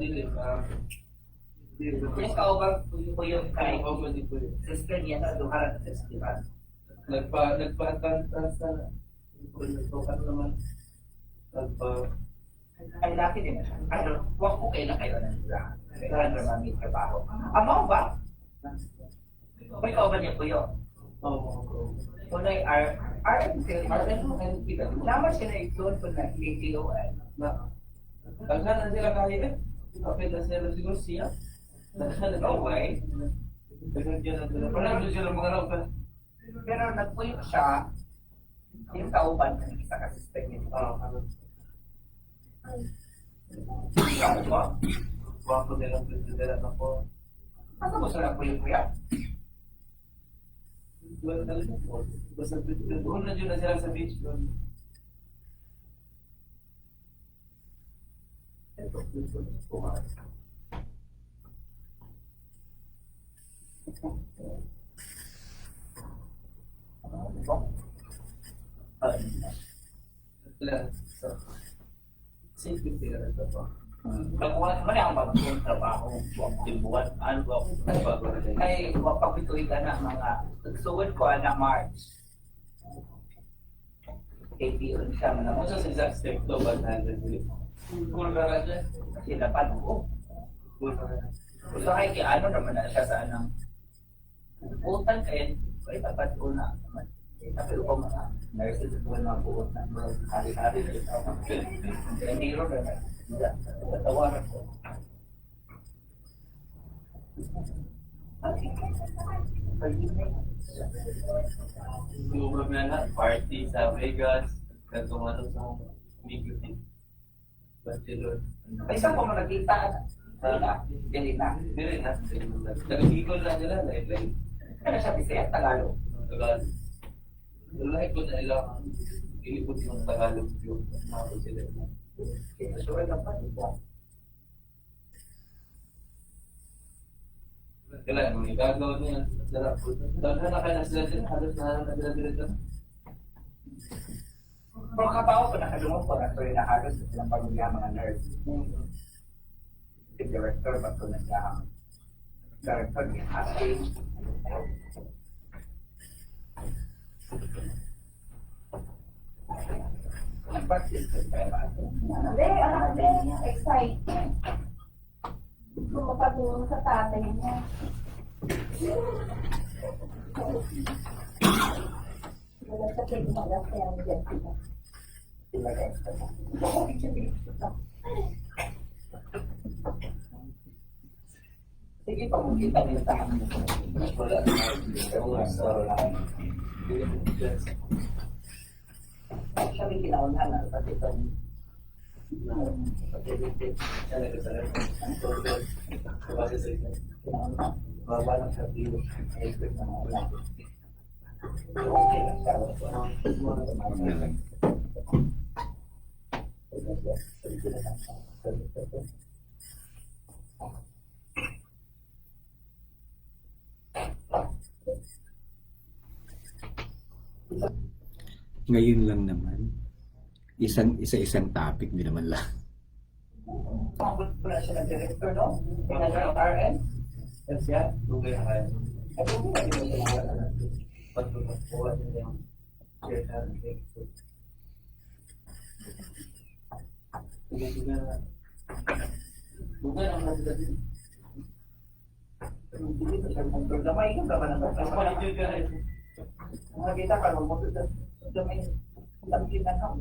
Dili. Yung kaubang po yung kay sister niya na duharan na sister. Nagpa-atanta sa nagpa naman. Ay, dati din. Ano, huwag ko kayo na kayo na nila. Kailangan naman may trabaho. Amaw ba? May kauban niya po yun. Oo. Kung na RN, naman siya na ito kung na ATON. Taghan na sila kahit eh. Kapit na sila siguro siya. Taghan na okay. Wala doon sila mga raw ka. Pero nagpuyo siya, yung kauban ng isa ka system niya. Ikaw ba? Bako nilang pinagdala na po. Ano mo sila puyo kuya? Wala talaga po. Basta doon na dyan na sila sa beach doon. Ito po. Safety sila ito po. Mali ang bagong trabaho, buwan, ano ba? Ay, wapapituloy ka na mga nagsuwad ko na March. APO siya man ako. Sa exact step to, 100 Kung na dyan, sila pa ko. So, ay, ano naman na siya sa anong utang kayo, ay tapat ko na naman. Tapi ko mga nurses ko na buot na hari-hari na ito. Hindi ro na. Tatawaran ko. Gumamit na party sa Vegas, nagtumano sa Miguel. Bachelor. Ay, saan ko mo nakita? Dili na. Nag-igol na nila. Ano siya, Bisaya, Tagalog? Tagalog. Lahat ko na ilang ilipot ng Tagalog yung mga sila. Sure na pa ito. Kailangan mo igagaw niya. Dahil na kayo na sila sila, halos na sila dito. Pero kapao ko nakalungo ko na ito yung nahalos sa silang pamilya mga nurse. Si director ba ito na siya? Director niya asking. Excited. magpatulong sa tatay niya. Wala sa pinag-alas kaya ang dyan sila. Sige, pagkita niyo sa akin. Wala na. Sabi kinaunahan na sa dito. Ngayon lang naman, isang topic, di naman lang. Wala siya ng director, no? Pinag ng RN? Yes, yan. Lugay na kayo. Ay, lugay na kayo. Pagpapagawa nila yung general director. Lugay na mga sila din. Damay ka ba naman? Mga kita ka naman mo sa damay. Damay na ka.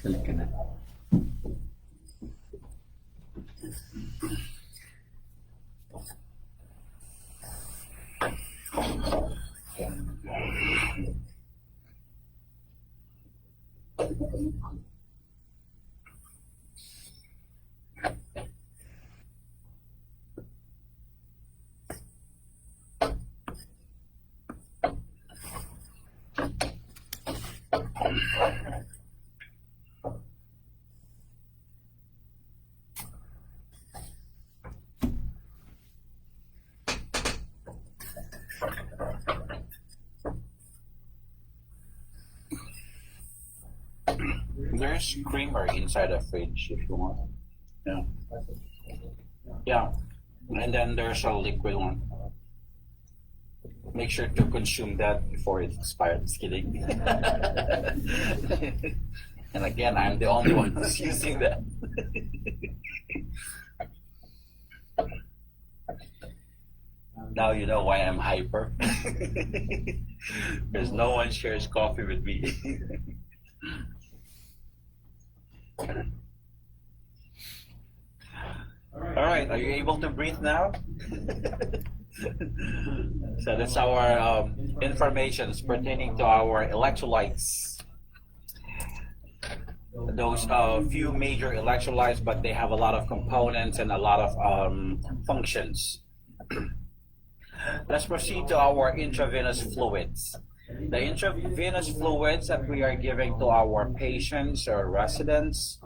Balik ka na. There's creamer inside the fridge if you want. Yeah. Yeah. And then there's a liquid one. Make sure to consume that before it expires. Kidding. And again, I'm the only one who's using that. Now you know why I'm hyper. Because no one shares coffee with me. All right, are you able to breathe now? So that's our informations pertaining to our electrolytes. Those few major electrolytes, but they have a lot of components and a lot of functions. Let's proceed to our intravenous fluids. The intravenous fluids that we are giving to our patients or residents,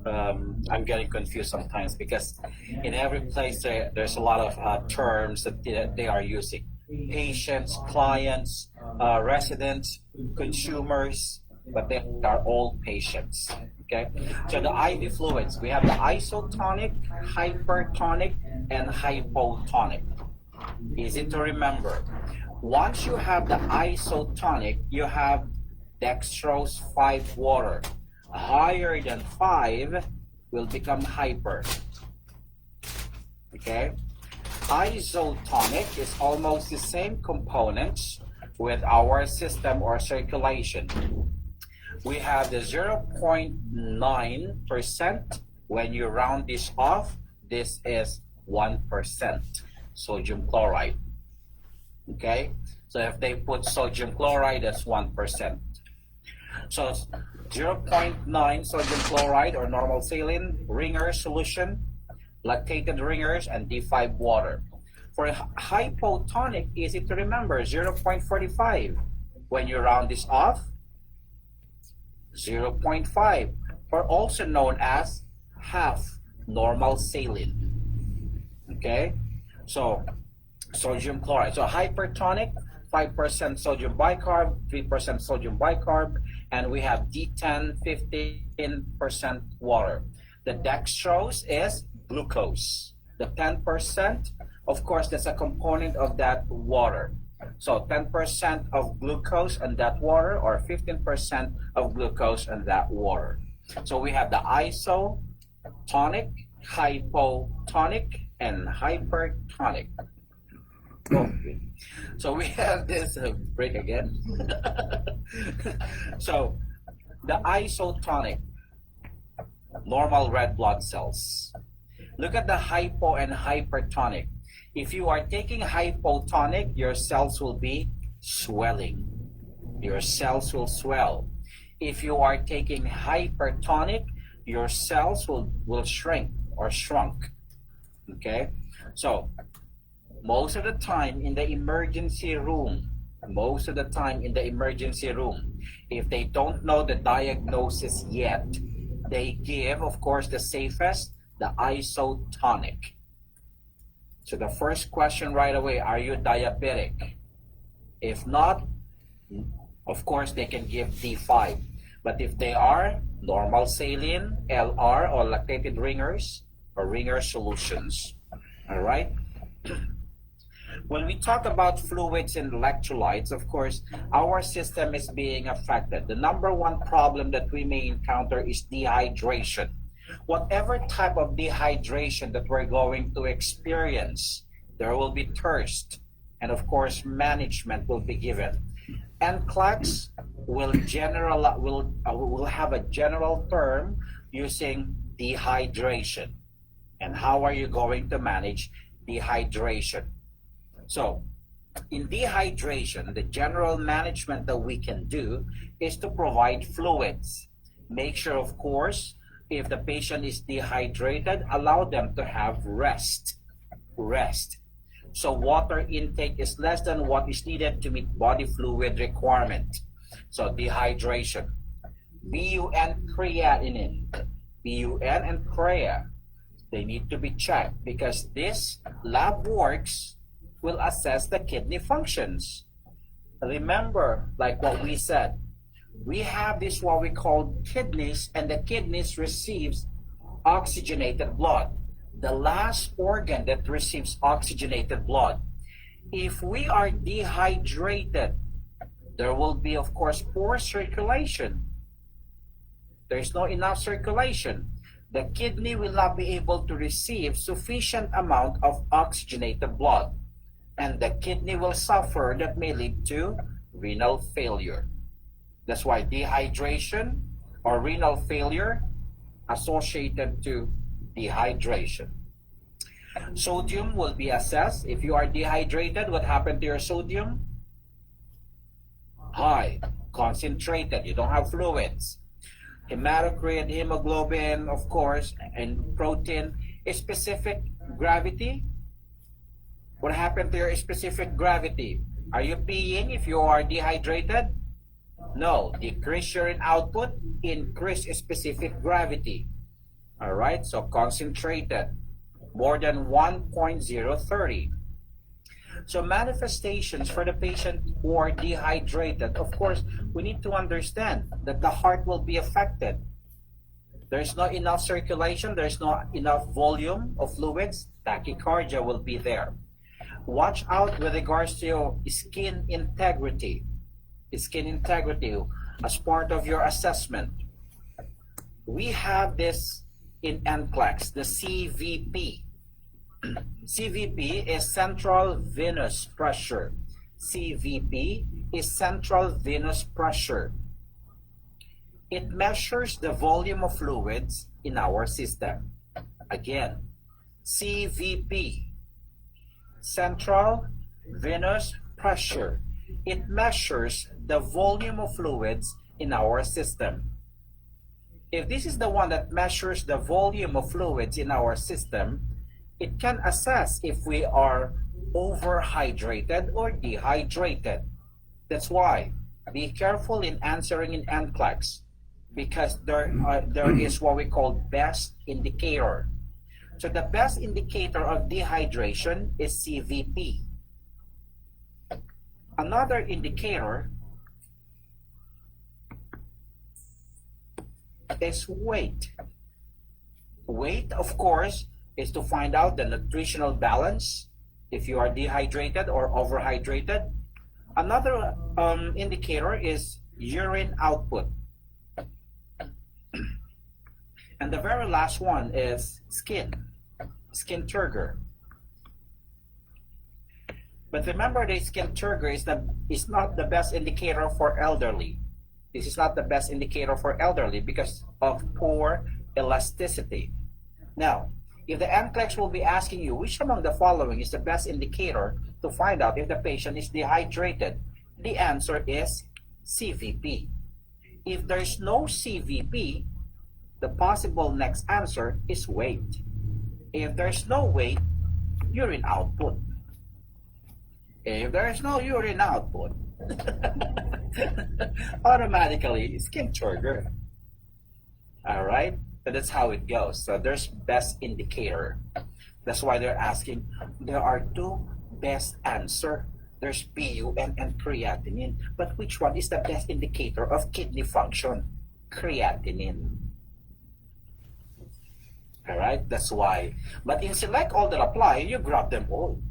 I'm getting confused sometimes because in every place there's a lot of terms that they are using. Patients, clients, residents, consumers, but they are all patients. Okay, so the IV fluids, we have the isotonic, hypertonic, and hypotonic. Easy to remember. Once you have the isotonic, you have dextrose 5 water. Higher than 5 will become hyper. Okay? Isotonic is almost the same components with our system or circulation. We have the 0.9%. When you round this off, this is 1% sodium chloride. Okay, so if they put sodium chloride, that's 1%. So 0.9 sodium chloride or normal saline, ringer solution, lactated ringers, and D5 water. For hypotonic, easy to remember, 0.45. When you round this off, 0.5, or also known as half normal saline. Okay, so sodium chloride. So hypertonic, 5% sodium bicarb, 3% sodium bicarb, and we have D10, 15% water. The dextrose is glucose. The 10%, of course, that's a component of that water. So 10% of glucose and that water, or 15% of glucose and that water. So we have the isotonic, hypotonic, and hypertonic. Okay. So we have this break again. So the isotonic, normal red blood cells. Look at the hypo and hypertonic. If you are taking hypotonic, your cells will be swelling. Your cells will swell. If you are taking hypertonic, your cells will shrink or shrunk. Okay? So, most of the time in the emergency room, if they don't know the diagnosis yet, they give, of course, the safest, the isotonic. So the first question right away, are you diabetic? If not, of course, they can give D5. But if they are, normal saline, LR, or lactated ringers, or ringer solutions. All right? When we talk about fluids and electrolytes, of course, our system is being affected. The number one problem that we may encounter is dehydration. Whatever type of dehydration that we're going to experience, there will be thirst, and of course, management will be given. NCLEX will have a general term using dehydration. And how are you going to manage dehydration? So, in dehydration, the general management that we can do is to provide fluids. Make sure, of course, if the patient is dehydrated, allow them to have rest. So water intake is less than what is needed to meet body fluid requirement. So dehydration. BUN creatinine. BUN and crea, they need to be checked because this lab works will assess the kidney functions. Remember, like what we said, we have this what we call kidneys, and the kidneys receives oxygenated blood, the last organ that receives oxygenated blood. If we are dehydrated, there will be, of course, poor circulation. There's not enough circulation. The kidney will not be able to receive sufficient amount of oxygenated blood, and the kidney will suffer. That may lead to renal failure. That's why dehydration or renal failure associated to dehydration. Sodium will be assessed. If you are dehydrated, what happened to your sodium? High, concentrated, you don't have fluids. Hematocrit, hemoglobin, of course, and protein. A specific gravity. What happened to your specific gravity? Are you peeing if you are dehydrated? No, decrease urine output, increase specific gravity. All right, so concentrated, more than 1.030. So manifestations for the patient who are dehydrated, of course, we need to understand that the heart will be affected. There's not enough circulation, there's not enough volume of fluids, tachycardia will be there. Watch out with regards to skin integrity. Skin integrity as part of your assessment. We have this in NCLEX, the CVP. CVP is central venous pressure. CVP is central venous pressure. It measures the volume of fluids in our system. Again, CVP, central venous pressure. It measures the volume of fluids in our system. If this is the one that measures the volume of fluids in our system, it can assess if we are overhydrated or dehydrated. That's why be careful in answering in NCLEX, because there is what we call best indicator. So the best indicator of dehydration is CVP. Another indicator is weight. Weight, of course, is to find out the nutritional balance, if you are dehydrated or overhydrated. Another indicator is urine output. And the very last one is skin turgor. But remember, the skin turgor is not the best indicator for elderly. This is not the best indicator for elderly because of poor elasticity. Now, if the NCLEX will be asking you which among the following is the best indicator to find out if the patient is dehydrated, the answer is CVP. If there's no CVP, the possible next answer is weight. If there's no weight, urine output. If there's no urine output, automatically skin turgor. All right, so that's how it goes. So there's best indicator. That's why they're asking. There are two best answer. There's PUN and creatinine. But which one is the best indicator of kidney function? Creatinine. All right, that's why. But in select all that apply, you grab them all.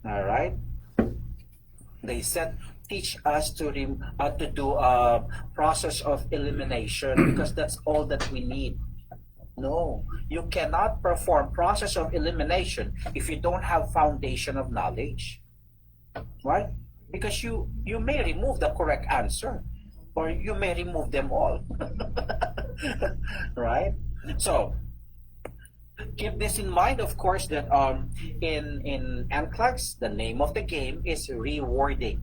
All right. They said teach us to do a process of elimination because that's all that we need. No, you cannot perform process of elimination if you don't have foundation of knowledge, right? Because you may remove the correct answer, or you may remove them all, right? So keep this in mind, of course, that in NCLEX, the name of the game is rewarding.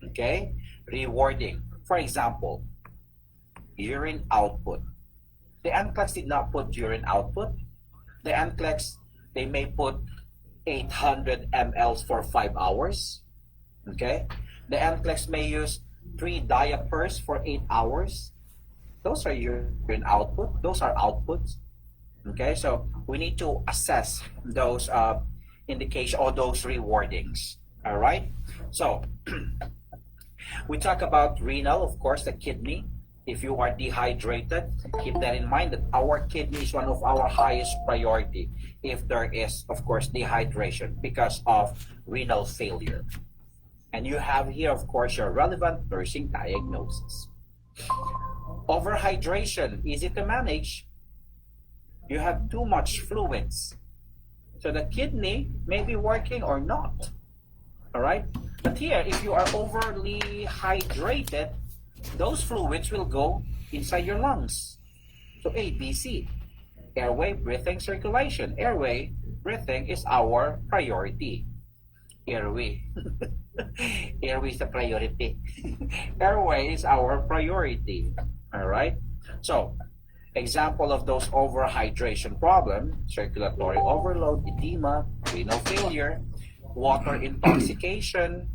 Okay? Rewarding. For example, urine output. The NCLEX did not put urine output. The NCLEX, they may put 800 mLs for 5 hours. Okay? The NCLEX may use 3 diapers for 8 hours. Those are urine output. Those are outputs. Okay, so we need to assess those indication or those rewardings. All right. So we talk about renal, of course, the kidney. If you are dehydrated, keep that in mind that our kidney is one of our highest priority if there is, of course, dehydration because of renal failure. And you have here, of course, your relevant nursing diagnosis. Overhydration, easy to manage. You have too much fluids. So the kidney may be working or not. All right? But here, if you are overly hydrated, those fluids will go inside your lungs. So A, B, C. Airway, breathing, circulation. Airway, breathing is our priority. Airway. Airway is the priority. Airway is our priority. All right? So, example of those overhydration problem, circulatory overload, edema, renal failure, water intoxication.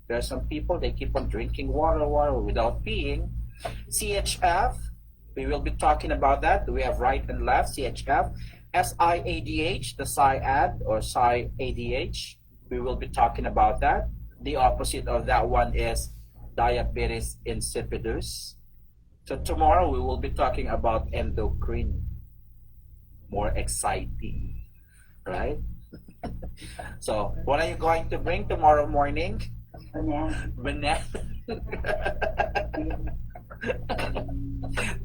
There are some people, they keep on drinking water without peeing. CHF, we will be talking about that. We have right and left, CHF. SIADH, the SIAD or SIADH, we will be talking about that. The opposite of that one is diabetes insipidus. So tomorrow we will be talking about endocrine. More exciting, right? So what are you going to bring tomorrow morning? Banana.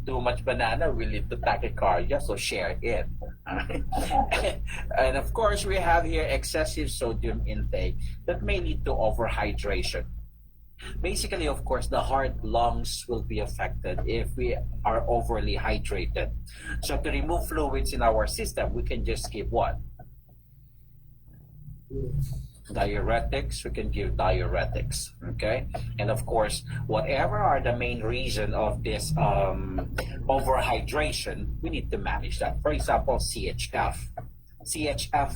Too much banana will lead to tachycardia, so share it. And of course, we have here excessive sodium intake that may lead to overhydration. Basically, of course, the heart, lungs will be affected if we are overly hydrated. So to remove fluids in our system, we can just skip what? Diuretics, we can give diuretics, okay? And of course, whatever are the main reason of this overhydration, we need to manage that. For example, CHF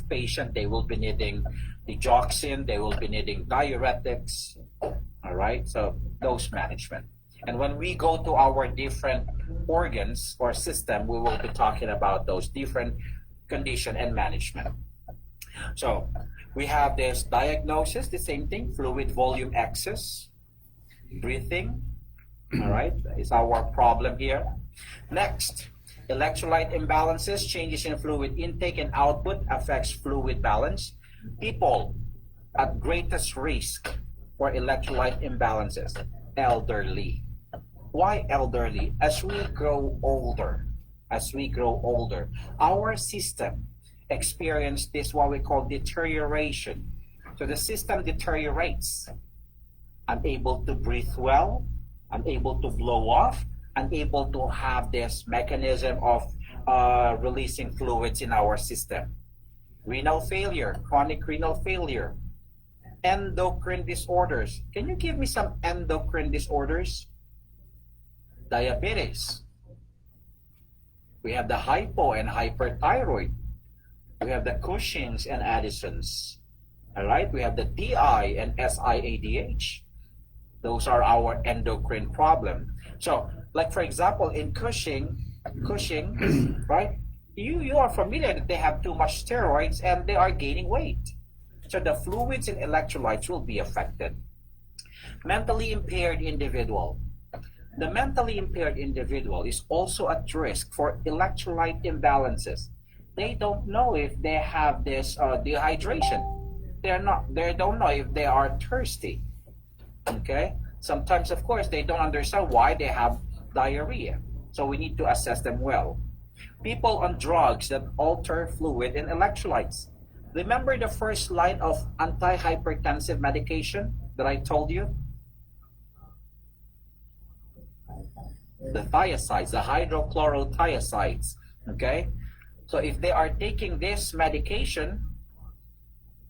patient, they will be needing digoxin, they will be needing diuretics, all right? So those management. And when we go to our different organs or system, we will be talking about those different condition and management. So we have this diagnosis, the same thing, fluid volume excess, breathing, all right, is our problem here. Next, electrolyte imbalances, changes in fluid intake and output affects fluid balance. People at greatest risk for electrolyte imbalances, elderly. Why elderly? As we grow older, our system experience this what we call deterioration. So the system deteriorates. Unable to breathe well, unable to blow off, unable to have this mechanism of releasing fluids in our system. Renal failure, chronic renal failure, endocrine disorders. Can you give me some endocrine disorders? Diabetes. We have the hypo and hyperthyroid. We have the Cushing's and Addison's. All right, we have the DI and SIADH. Those are our endocrine problem. So, like for example, in Cushing, right? You are familiar that they have too much steroids and they are gaining weight. So the fluids and electrolytes will be affected. Mentally impaired individual. The mentally impaired individual is also at risk for electrolyte imbalances. They don't know if they have this dehydration. They don't know if they are thirsty. Okay? Sometimes, of course, they don't understand why they have diarrhea. So we need to assess them well. People on drugs that alter fluid and electrolytes. Remember the first line of antihypertensive medication that I told you? The thiazides, the hydrochlorothiazides. Okay? So if they are taking this medication,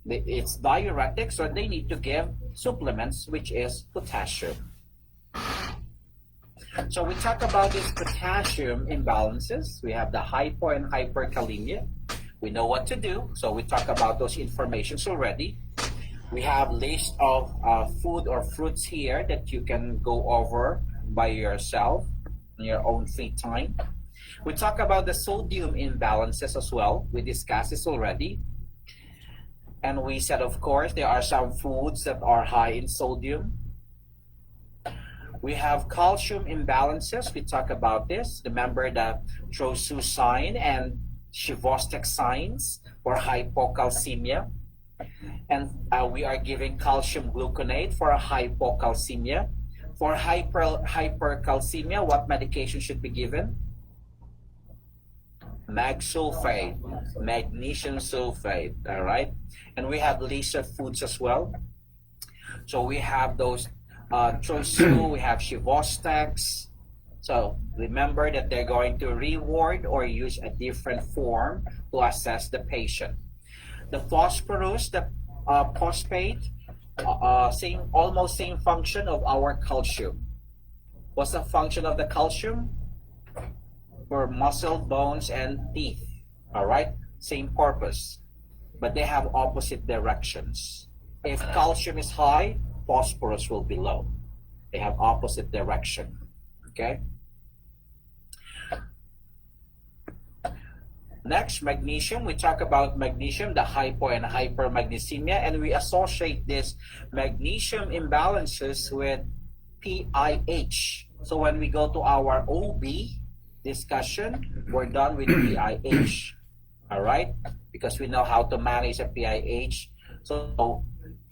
it's diuretic, so they need to give supplements, which is potassium. So we talk about these potassium imbalances. We have the hypo and hyperkalemia. We know what to do, so we talk about those informations already. We have list of food or fruits here that you can go over by yourself in your own free time. We talk about the sodium imbalances as well. We discussed this already. And we said, of course, there are some foods that are high in sodium. We have calcium imbalances. We talk about this. Remember the trosusine and Chivostek signs for hypocalcemia. And we are giving calcium gluconate for hypocalcemia. For hypercalcemia, what medication should be given? Mag sulfate, magnesium sulfate, all right? And we have list of foods as well. So we have those trosu, we have Chivosteks. So remember that they're going to reward or use a different form to assess the patient. The phosphorus, the phosphate, almost same function of our calcium. What's the function of the calcium? For muscle, bones, and teeth. All right, same purpose, but they have opposite directions. If calcium is high, phosphorus will be low. They have opposite direction. Okay. Next, magnesium. We talk about magnesium, the hypo and hypermagnesemia, and we associate this magnesium imbalances with PIH. So when we go to our OB discussion, we're done with PIH. All right, because we know how to manage a PIH. So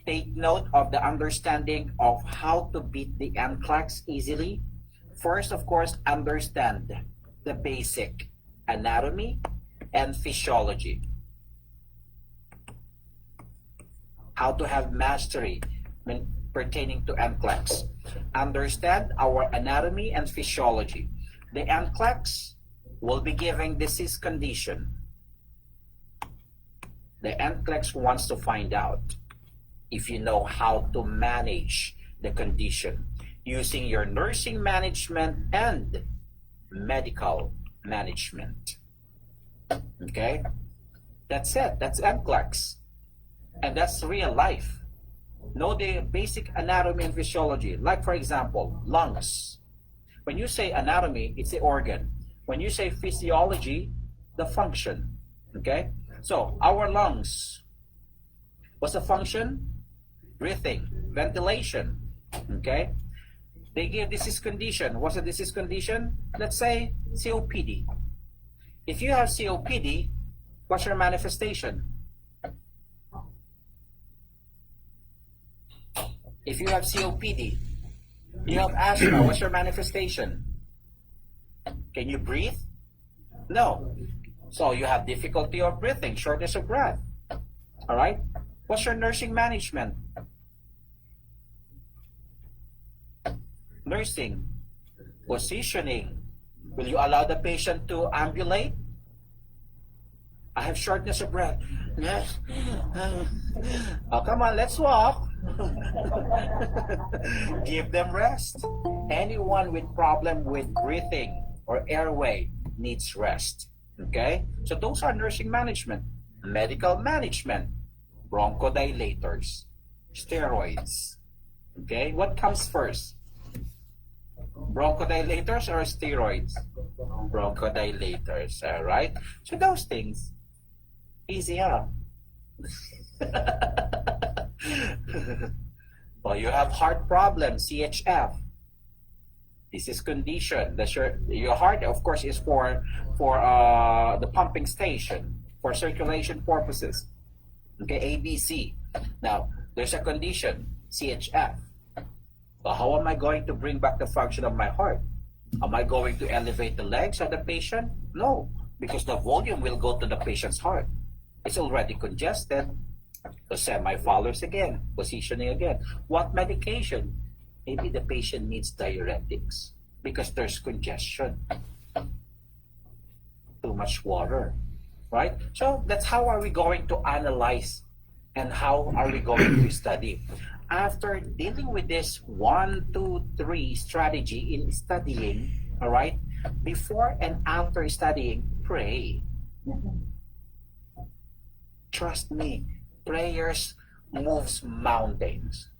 take note of the understanding of how to beat the NCLEX easily. First, of course, understand the basic anatomy and physiology. How to have mastery pertaining to NCLEX. Understand our anatomy and physiology. The NCLEX will be giving disease condition. The NCLEX wants to find out if you know how to manage the condition using your nursing management and medical management. Okay? That's it. That's NCLEX. And that's real life. Know the basic anatomy and physiology. Like, for example, lungs. When you say anatomy, it's the organ. When you say physiology, the function. Okay? So, our lungs. What's the function? Breathing, ventilation. Okay? They give disease condition. What's a disease condition? Let's say COPD. If you have COPD, what's your manifestation? If you have COPD, you have asthma, what's your manifestation? Can you breathe? No. So you have difficulty of breathing, shortness of breath. All right? What's your nursing management? Nursing, positioning. Will you allow the patient to ambulate? I have shortness of breath. Yes. Oh, come on, let's walk. Give them rest. Anyone with problem with breathing or airway needs rest. Okay? So those are nursing management. Medical management. Bronchodilators. Steroids. Okay? What comes first? Bronchodilators or steroids? Bronchodilators. Alright? So those things. Easy, huh? Well, you have heart problems, CHF. This is condition. Your heart, of course, is for the pumping station, for circulation purposes. Okay, ABC. Now, there's a condition, CHF. Well, how am I going to bring back the function of my heart? Am I going to elevate the legs of the patient? No, because the volume will go to the patient's heart. It's already congested. So semi-followers again, positioning again. What medication? Maybe the patient needs diuretics because there's congestion. Too much water, right? So that's how are we going to analyze and how are we going to study. After dealing with this 1, 2, 3 strategy in studying, all right, before and after studying, pray. Trust me, prayers moves mountains.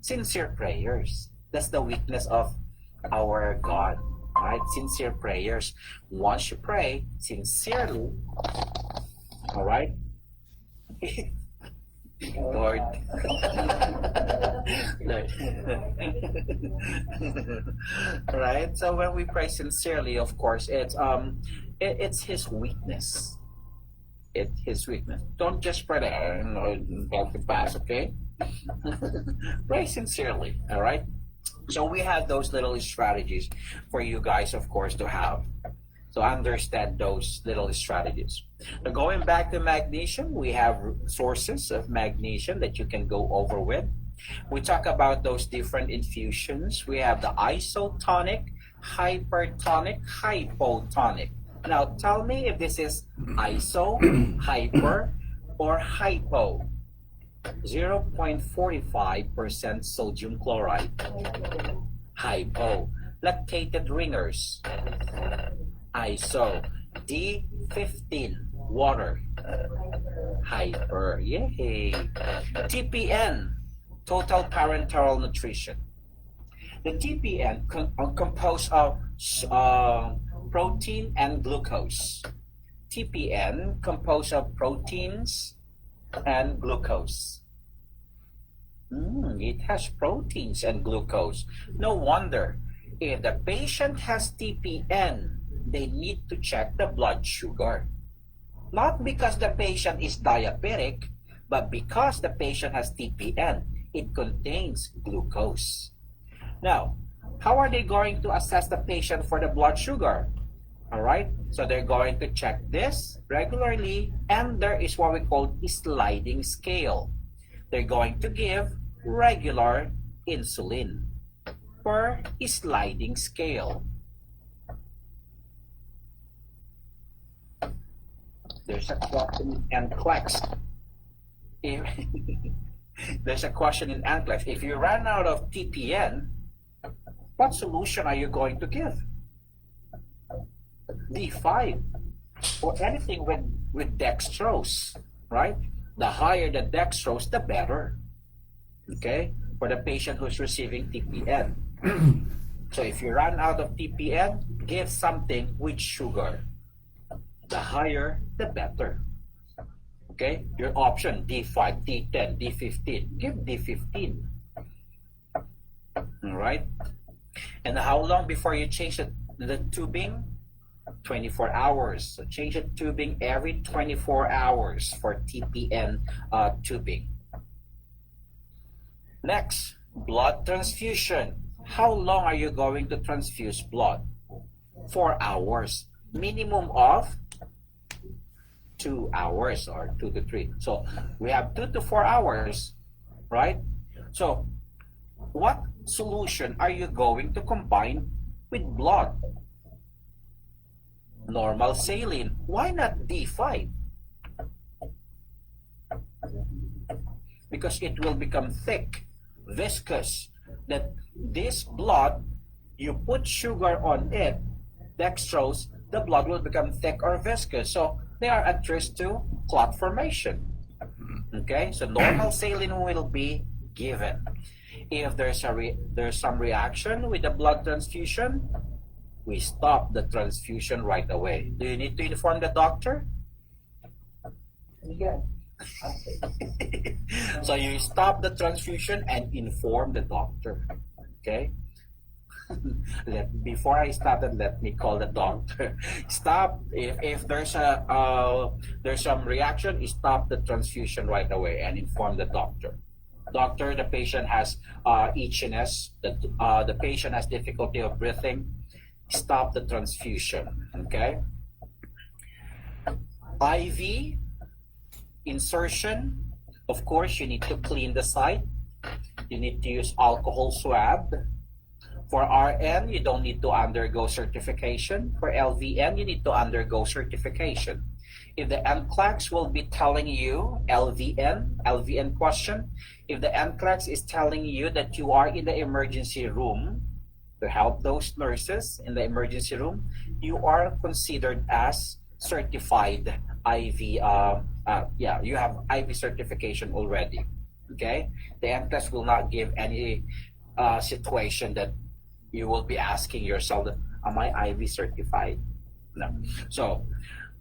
Sincere prayers. That's the weakness of our God. Right? Sincere prayers. Once you pray sincerely, all right? Lord. Lord. Right? So when we pray sincerely, of course, it's His weakness. It's His weakness. Don't just pray there and go to pass, okay? Pray sincerely, all right? So we have those little strategies for you guys, of course, to have. So understand those little strategies. Now, going back to magnesium, we have sources of magnesium that you can go over with. We talk about those different infusions. We have the isotonic, hypertonic, hypotonic. Now, tell me if this is iso, hyper, or hypo. 0.45% sodium chloride. Hypo. Lactated ringers. Iso. D15. Water. Hyper. Yay. TPN. Total parenteral nutrition. The TPN composed of protein and glucose. TPN composed of proteins and glucose. It has proteins and glucose. No wonder. If the patient has TPN, they need to check the blood sugar. Not because the patient is diabetic, but because the patient has TPN. It contains glucose. Now, how are they going to assess the patient for the blood sugar? All right, so they're going to check this regularly, and there is what we call a sliding scale. They're going to give regular insulin per sliding scale. There's a clock and NCLEX. If there's a question in NCLEX, if you run out of TPN, what solution are you going to give? D5 or anything with dextrose, right? The higher the dextrose, the better. Okay, for the patient who's receiving TPN. So if you run out of TPN, give something with sugar. The higher, the better. Okay, your option D5, D10, D15. Give D15. All right. And how long before you change the tubing? 24 hours. So change the tubing every 24 hours for TPN tubing. Next, blood transfusion. How long are you going to transfuse blood? 4 hours. Minimum of 2 hours or 2 to 3. So we have 2 to 4 hours, right? So what solution are you going to combine with blood? Normal saline. Why not D5? Because it will become thick, viscous. That this blood, you put sugar on it, dextrose, the blood will become thick or viscous. So they are at risk to clot formation. Okay, so normal saline will be given. If there's some reaction with the blood transfusion, we stop the transfusion right away. Do you need to inform the doctor? Yeah. So you stop the transfusion and inform the doctor. Okay. Before I started, let me call the doctor. Stop. If there's some reaction, stop the transfusion right away and inform the doctor. Doctor, the patient has itchiness. The patient has difficulty of breathing. Stop the transfusion. Okay. IV insertion. Of course, you need to clean the site. You need to use alcohol swab. For RN, you don't need to undergo certification. For LVN, you need to undergo certification. If the NCLEX will be telling you, LVN question, if the NCLEX is telling you that you are in the emergency room to help those nurses in the emergency room, you are considered as certified IV. You have IV certification already. Okay, the NCLEX will not give any situation that you will be asking yourself, am I IV certified? No. So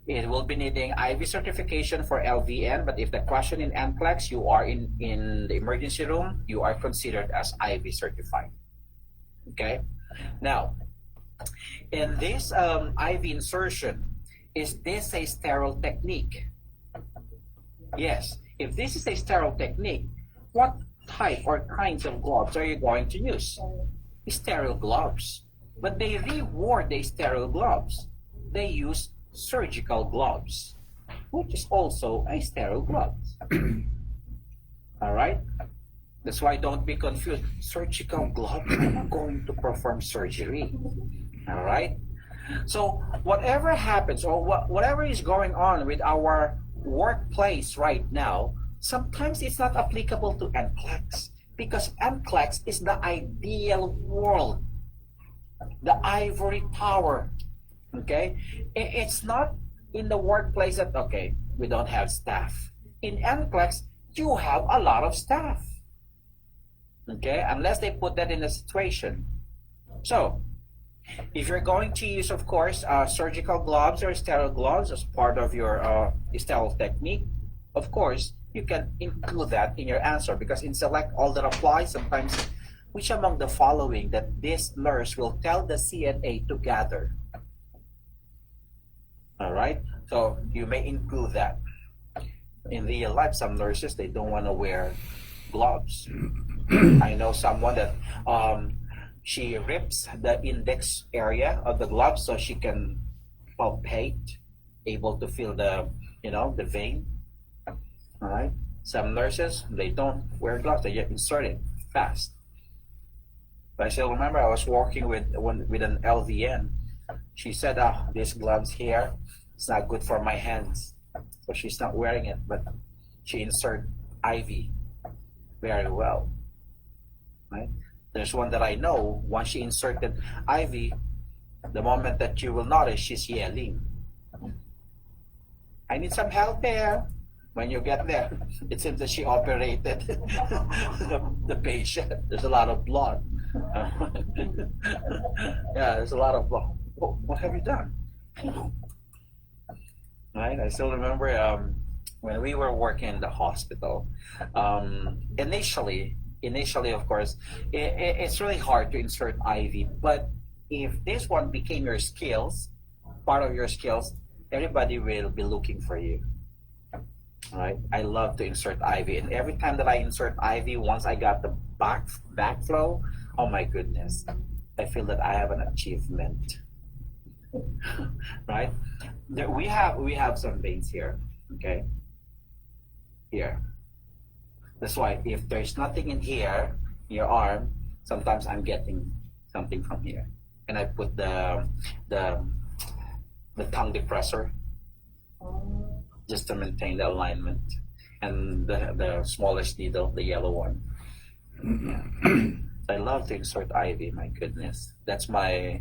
it will be needing IV certification for LVN, but if the question in NCLEX, you are in the emergency room, you are considered as IV certified. Okay. Now, in this IV insertion, is this a sterile technique? Yes. If this is a sterile technique, what type or kinds of gloves are you going to use? Sterile gloves. But they reward the sterile gloves. They use surgical gloves, which is also a sterile glove. All right? That's why don't be confused. Surgical gloves are not going to perform surgery. All right? So whatever happens or whatever is going on with our workplace right now, sometimes it's not applicable to NCLEX because NCLEX is the ideal world, the ivory tower. Okay? It's not in the workplace that, okay, we don't have staff. In NCLEX, you have a lot of staff. Okay? Unless they put that in a situation. So, if you're going to use, of course, surgical gloves or sterile gloves as part of your sterile technique, of course, you can include that in your answer because in select all that applies, sometimes which among the following that this nurse will tell the CNA to gather. All right, so you may include that. In real life, some nurses, they don't want to wear gloves. I know someone that she rips the index area of the glove so she can palpate, able to feel the vein. All right. Some nurses, they don't wear gloves; they just insert it fast. But I still remember I was working with an LVN. She said, "These gloves here, it's not good for my hands," so she's not wearing it. But she insert IV very well, right? There's one that I know, once she inserted IV, the moment that you will notice she's yelling, I need some help there. When you get there, it seems that she operated the patient. There's a lot of blood. Yeah, there's a lot of blood. Oh, what have you done? Right? I still remember when we were working in the hospital. Initially, of course, it's really hard to insert IV. But if this one became your skills, part of your skills, everybody will be looking for you. Right? I love to insert IV, and every time that I insert IV, once I got the backflow, oh my goodness, I feel that I have an achievement. Right? We have some veins here. Okay, here. That's why if there's nothing in here, your arm, sometimes I'm getting something from here, and I put the tongue depressor just to maintain the alignment, and the smallest needle, the yellow one. I love to insert IV. My goodness, that's my.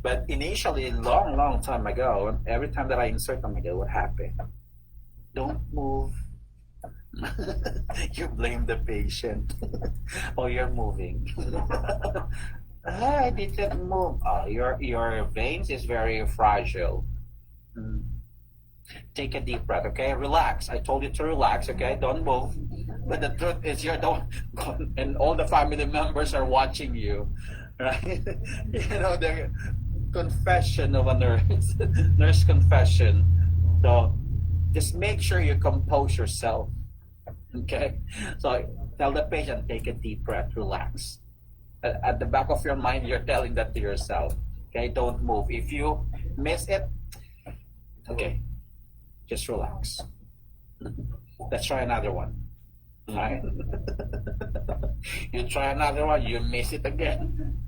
But initially, long time ago, every time that I insert, I'm like, what happened? Don't move. You blame the patient. Oh, you're moving. I didn't move. Oh, your veins is very fragile. Take a deep breath, okay? Relax. I told you to relax, okay? Don't move. But the truth is, and all the family members are watching you, right? You know, the confession of a nurse, nurse confession. So just make sure you compose yourself, okay? So tell the patient, take a deep breath, relax. At the back of your mind, you're telling that to yourself, okay? Don't move. If you miss it, okay, just relax. Let's try another one. All right? You try another one, you miss it again.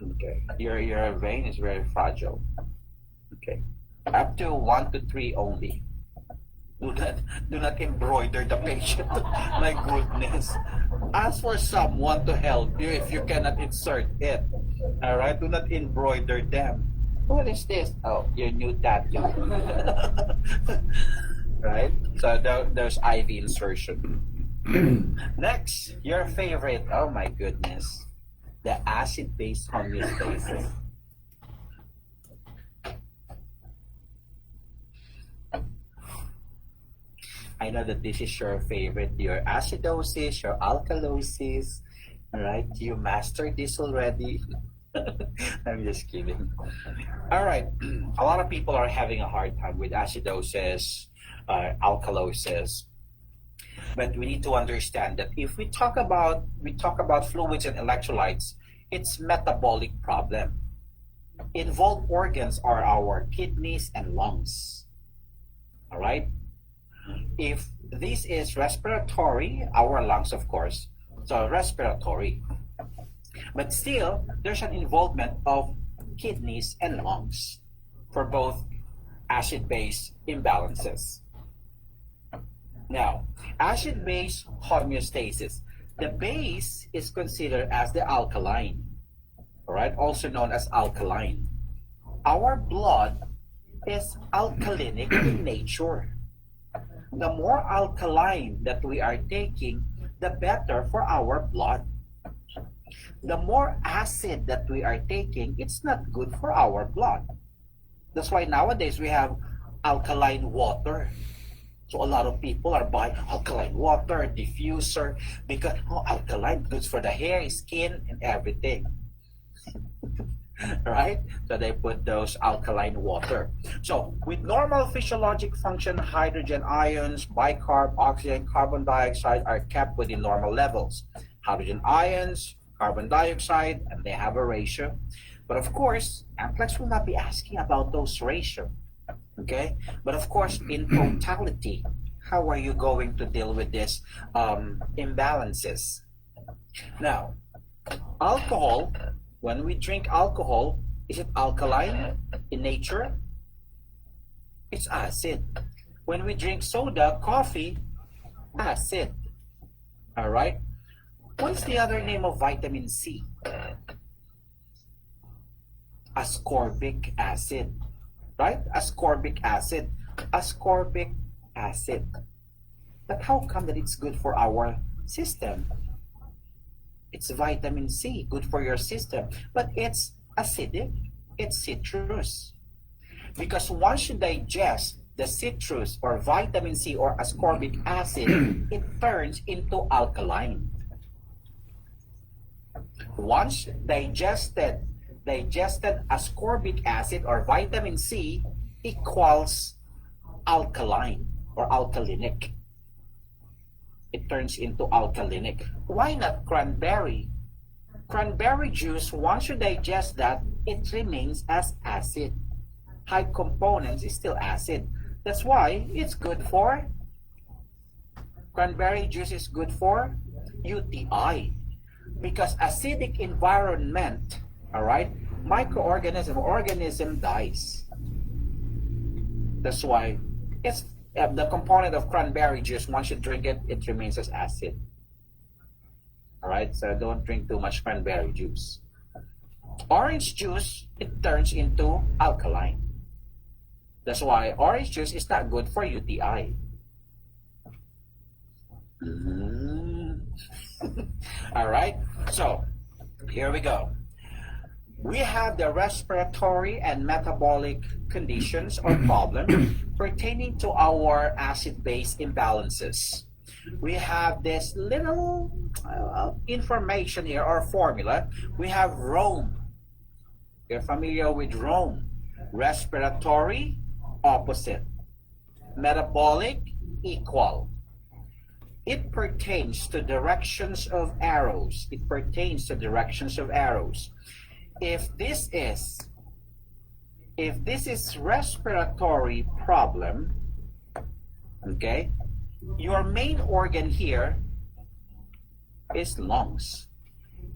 Okay, your vein is very fragile. Okay, up to 1 to 3 only. Do not embroider the patient. My goodness. Ask for someone to help you if you cannot insert it. All right, do not embroider them. What is this? Oh, your new tattoo. Right? So there's IV insertion. Next, your favorite. Oh my goodness. The acid-base homeostasis. I know that this is your favorite. Your acidosis, your alkalosis. All right? You mastered this already. I'm just kidding. All right. A lot of people are having a hard time with acidosis, alkalosis. But we need to understand that if we talk about fluids and electrolytes, it's metabolic problem. Involved organs are our kidneys and lungs. All right? If this is respiratory, our lungs, of course, so respiratory. But still, there's an involvement of kidneys and lungs for both acid-base imbalances. Now, acid-base homeostasis. The base is considered as the alkaline, all right, also known as alkaline. Our blood is alkalinic in nature. The more alkaline that we are taking, the better for our blood. The more acid that we are taking, it's not good for our blood. That's why nowadays we have alkaline water. So a lot of people are buying alkaline water, diffuser, because alkaline, good for the hair, skin, and everything. Right? So they put those alkaline water. So with normal physiologic function, hydrogen ions, bicarb, oxygen, carbon dioxide are kept within normal levels. Hydrogen ions, carbon dioxide, and they have a ratio. But of course, Amplex will not be asking about those ratio. Okay? But of course, in totality, how are you going to deal with this imbalances? Now, alcohol, when we drink alcohol, is it alkaline in nature? It's acid. When we drink soda, coffee, acid. All right. What's the other name of vitamin C? Ascorbic acid. Right? Ascorbic acid. Ascorbic acid. But how come that it's good for our system? It's vitamin C, good for your system, but it's acidic, it's citrus. Because once you digest the citrus or vitamin C or ascorbic acid, it turns into alkaline. Once digested ascorbic acid or vitamin C equals alkaline or alkalinic. It turns into alkalinic. Why not cranberry? Cranberry juice, once you digest that, it remains as acid. High components is still acid. That's why it's good for, cranberry juice is good for UTI. Because acidic environment, all right, organism dies. That's why it's the component of cranberry juice, once you drink it, it remains as acid. All right, so don't drink too much cranberry juice. Orange juice, it turns into alkaline. That's why orange juice is not good for UTI. All right, so here we go. We have the respiratory and metabolic conditions or problems pertaining to our acid-base imbalances. We have this little information here or formula. We have Rome. You're familiar with Rome. Respiratory, opposite. Metabolic, equal. It pertains to directions of arrows. It pertains to directions of arrows. If this is respiratory problem, okay, your main organ here is lungs.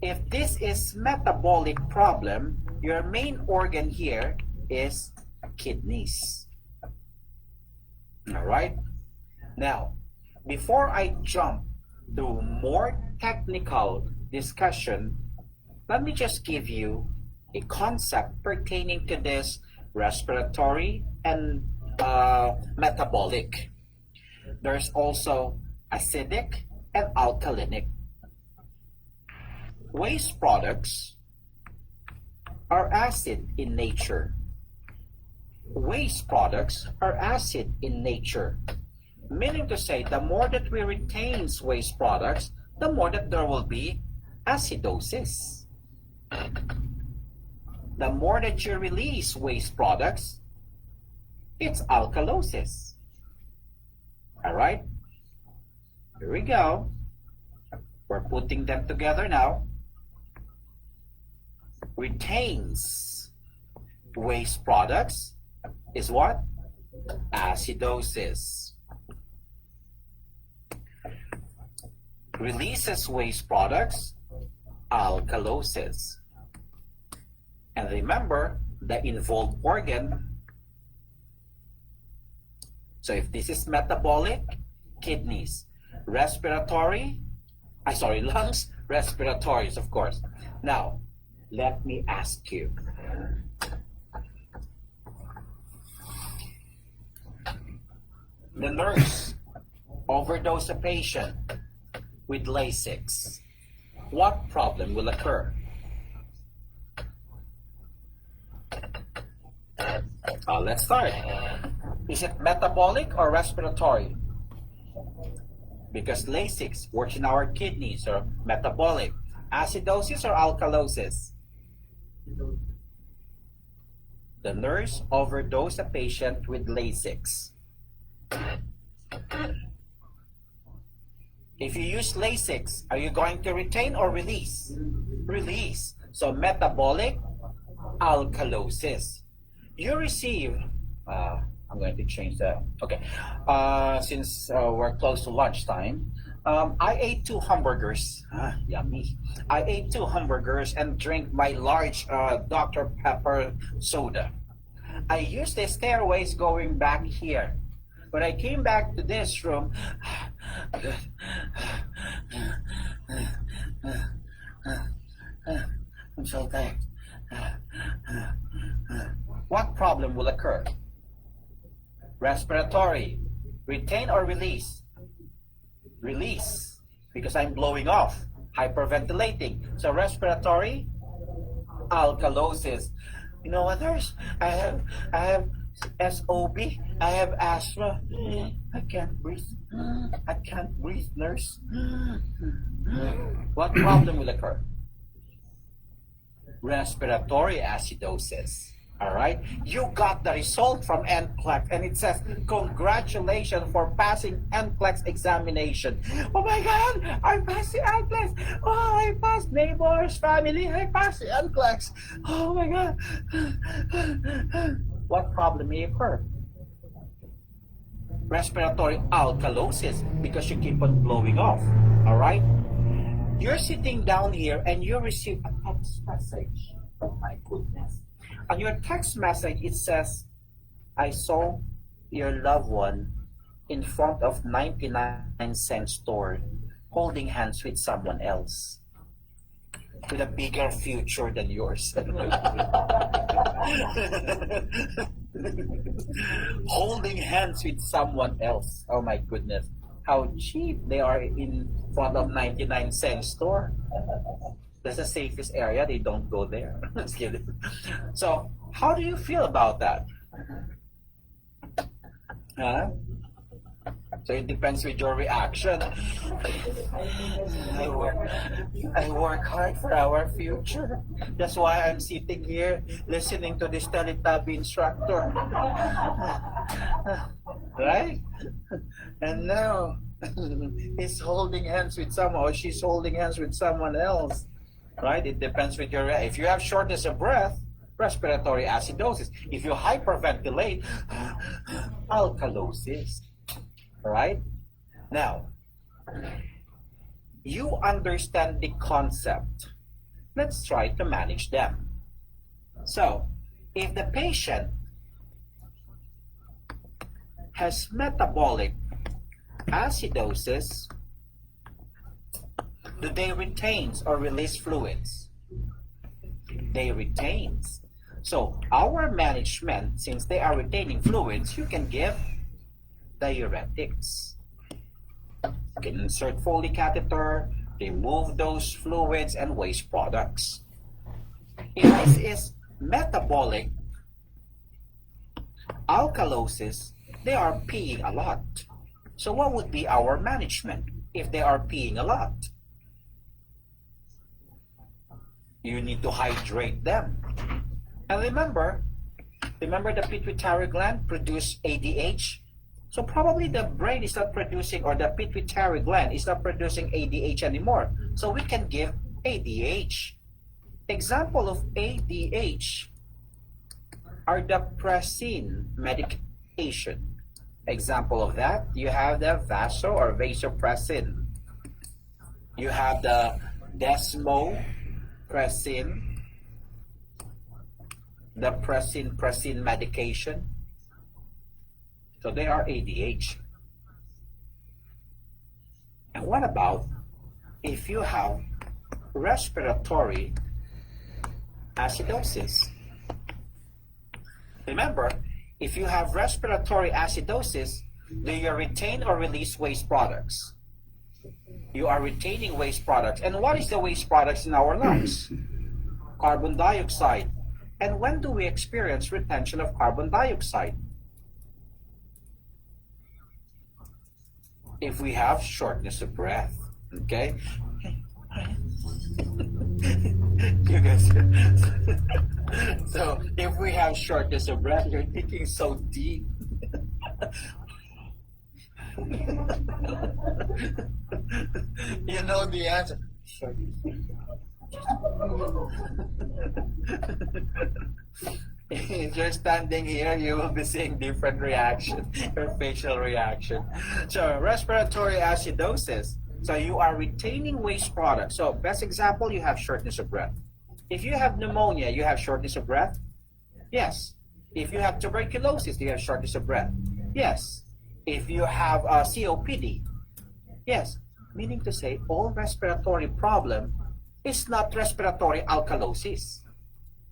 If this is metabolic problem, your main organ here is kidneys. All right. Now, before I jump to more technical discussion, let me just give you a concept pertaining to this respiratory and metabolic. There's also acidic and alkalinic. Waste products are acid in nature. Waste products are acid in nature. Meaning to say, the more that we retain waste products, the more that there will be acidosis. The more that you release waste products, it's alkalosis. All right? Here we go. We're putting them together now. Retains waste products is what? Acidosis. Releases waste products, alkalosis. And remember, the involved organ. So if this is metabolic, kidneys. Respiratory, lungs, respiratories, of course. Now, let me ask you. The nurse overdose a patient with Lasix. What problem will occur? Let's start. Is it metabolic or respiratory? Because Lasix works in our kidneys, or metabolic. Acidosis or alkalosis? The nurse overdosed a patient with Lasix. If you use Lasix, are you going to retain or release? Release. So metabolic alkalosis. You receive, I'm going to change that. Okay. Since we're close to lunchtime, I ate 2 hamburgers. Yummy. I ate 2 hamburgers and drank my large Dr. Pepper soda. I used the stairways going back here. When I came back to this room, I'm so tired. What problem will occur? Respiratory, retain or release? Release, because I'm blowing off, hyperventilating. So respiratory alkalosis. You know what, nurse? I have SOB. I have asthma. I can't breathe. I can't breathe, nurse. What problem will occur? Respiratory acidosis. All right, you got the result from NCLEX, and it says, congratulations for passing NCLEX examination. Oh my God, I passed the NCLEX. Oh, I passed neighbors, family, I passed the NCLEX. Oh my God. What problem may occur? Respiratory alkalosis, because you keep on blowing off. All right, you're sitting down here and you receive a text message. Oh my goodness. On your text message, it says, I saw your loved one in front of 99-cent store holding hands with someone else with a bigger future than yours. Holding hands with someone else. Oh my goodness. How cheap they are in front of 99-cent store. That's the safest area. They don't go there. Just kidding. So, how do you feel about that? Huh? So it depends with your reaction. I work hard for our future. That's why I'm sitting here listening to this Teletubby instructor. Right? And now he's holding hands with someone, or she's holding hands with someone else. Right? It depends with your, if you have shortness of breath, respiratory acidosis. If you hyperventilate, alkalosis. Right? Now, you understand the concept. Let's try to manage them. So, if the patient has metabolic acidosis, do they retain or release fluids? They retain. So our management, since they are retaining fluids, you can give diuretics. You can insert Foley catheter, remove those fluids and waste products. If this is metabolic alkalosis, they are peeing a lot. So what would be our management if they are peeing a lot? You need to hydrate them. And remember the pituitary gland produce ADH. So probably the brain is not producing, or the pituitary gland is not producing ADH anymore. So we can give ADH. Example of ADH are the Pressin medication. Example of that, you have the vaso or vasopressin. You have the desmopressin, the pressin medication. So they are ADH. And what about if you have respiratory acidosis? Remember, if you have respiratory acidosis, do you retain or release waste products? You are retaining waste products. And what is the waste products in our lungs? Carbon dioxide. And when do we experience retention of carbon dioxide? If we have shortness of breath. Okay? You guys. So if we have shortness of breath, you're thinking so deep. You know the answer. If you're standing here, you will be seeing different reaction, your facial reaction. So respiratory acidosis. So you are retaining waste products. So best example, you have shortness of breath. If you have pneumonia, you have shortness of breath? Yes. If you have tuberculosis, do you have shortness of breath? Yes. If you have a COPD, yes, meaning to say all respiratory problem is not respiratory alkalosis.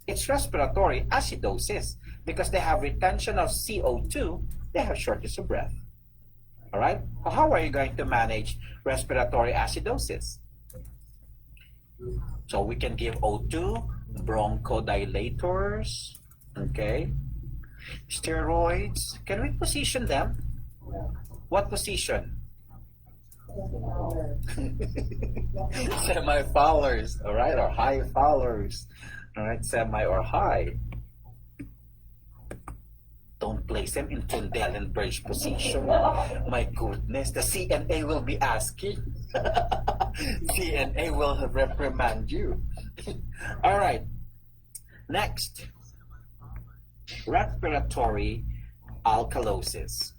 It's respiratory acidosis because they have retention of CO2, they have shortness of breath. All right? How are you going to manage respiratory acidosis? So we can give O2, bronchodilators, okay? Steroids. Can we position them? What position? Semi-foulers, all right, or high foulers, all right, semi or high. Don't place them in Trendelenburg position. My goodness, the CNA will be asking. CNA will reprimand you. All right, next, respiratory alkalosis.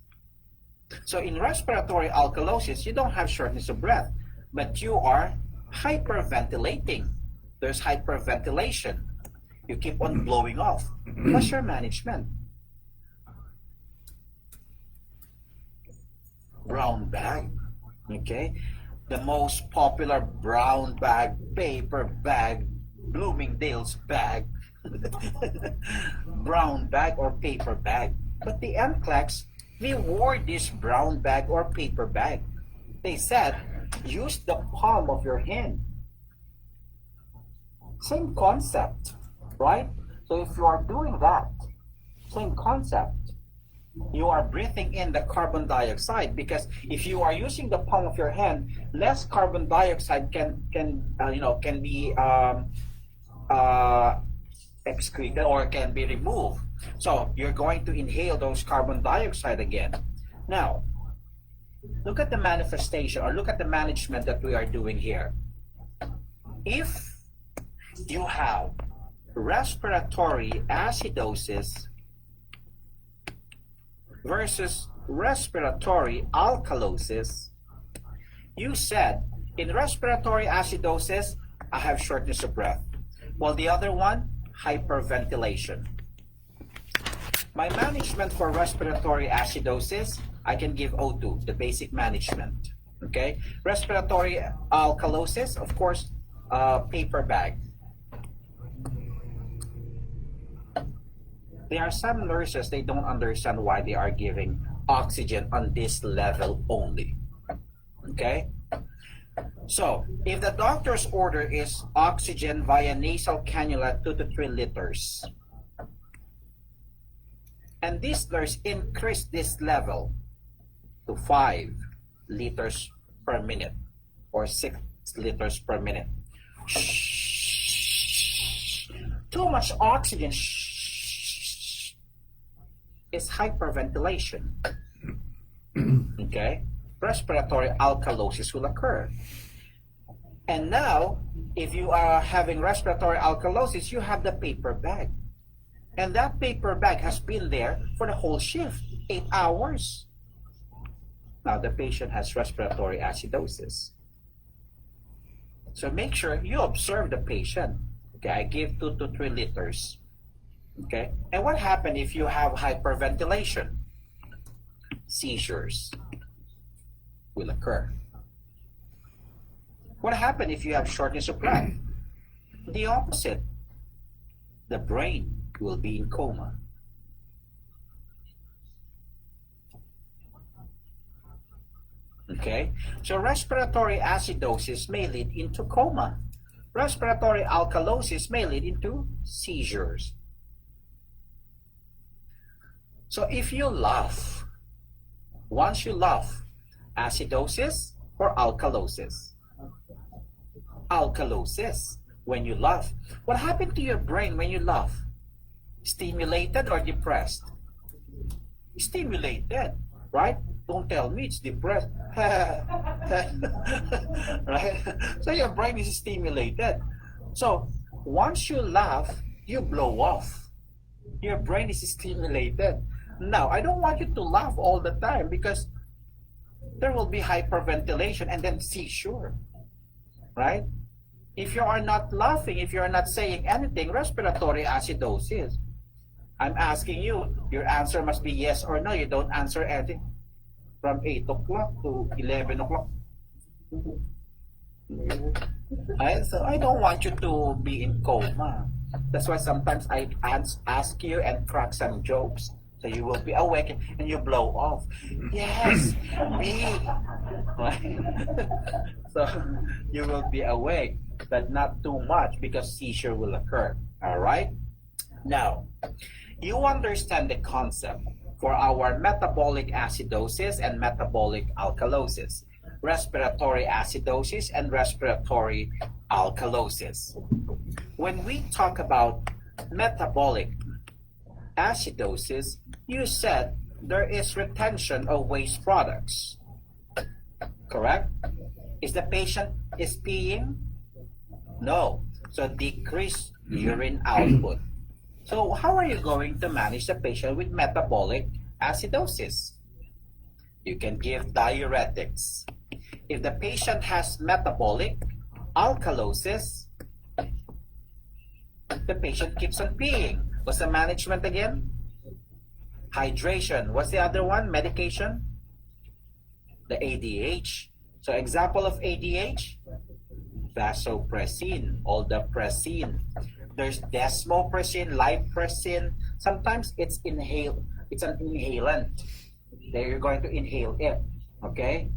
So in respiratory alkalosis, you don't have shortness of breath, but you are hyperventilating. There's hyperventilation. You keep on blowing off. What's your management? Brown bag, okay? The most popular brown bag, paper bag, Bloomingdale's bag, brown bag or paper bag. But the NCLEX, we wore this brown bag or paper bag. They said, use the palm of your hand. Same concept, right? So if you are doing that, same concept. You are breathing in the carbon dioxide because if you are using the palm of your hand, less carbon dioxide can be excreted or can be removed. So you're going to inhale those carbon dioxide again. Now, look at the manifestation or look at the management that we are doing here. If you have respiratory acidosis versus respiratory alkalosis, you said in respiratory acidosis, I have shortness of breath. While the other one, hyperventilation. My management for respiratory acidosis, I can give O2, the basic management. Okay? Respiratory alkalosis, of course, paper bag. There are some nurses, they don't understand why they are giving oxygen on this level only. Okay? So, if the doctor's order is oxygen via nasal cannula 2 to 3 liters, and this nurse increased this level to 5 liters per minute or 6 liters per minute. Too much oxygen is hyperventilation. Okay? Respiratory alkalosis will occur. And now, if you are having respiratory alkalosis, you have the paper bag. And that paper bag has been there for the whole shift, 8 hours. Now the patient has respiratory acidosis. So make sure you observe the patient. Okay, I give 2 to 3 liters. Okay, and what happens if you have hyperventilation? Seizures will occur. What happens if you have shortness of breath? The opposite. The brain will be in coma. Okay, so respiratory acidosis may lead into coma. Respiratory alkalosis may lead into seizures. So if you laugh, once you laugh, acidosis or alkalosis? Alkalosis. When you laugh, what happened to your brain when you laugh? Stimulated or depressed? Stimulated, right? Don't tell me it's depressed. Right? So your brain is stimulated. So once you laugh, you blow off. Your brain is stimulated. Now, I don't want you to laugh all the time because there will be hyperventilation and then seizure, right? If you are not laughing, if you are not saying anything, respiratory acidosis. I'm asking you, your answer must be yes or no. You don't answer anything. from 8 o'clock to 11 o'clock. So I don't want you to be in coma. That's why sometimes I ask you and crack some jokes. So you will be awake and you blow off. Yes, me. So you will be awake, but not too much because seizure will occur. All right? Now, you understand the concept for our metabolic acidosis and metabolic alkalosis, respiratory acidosis and respiratory alkalosis. When we talk about metabolic acidosis, you said there is retention of waste products. Correct? Is the patient is peeing? No. So decreased urine output. So how are you going to manage the patient with metabolic acidosis? You can give diuretics. If the patient has metabolic alkalosis, the patient keeps on peeing. What's the management again? Hydration. What's the other one? Medication? The ADH. So example of ADH? Vasopressin, aldosterone. There's desmopressin, lipressin. Sometimes it's inhaled. It's an inhalant. There you're going to inhale it. Okay?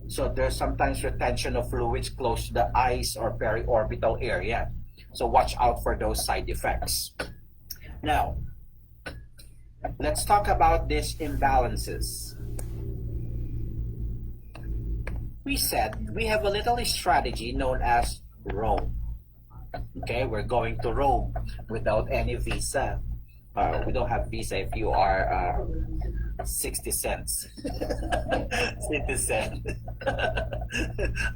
So there's sometimes retention of fluids close to the eyes or periorbital area. So watch out for those side effects. Now, let's talk about these imbalances. We said we have a little strategy known as roam. Okay, we're going to roam without any visa. We don't have visa if you are 60 cents. 60 cents.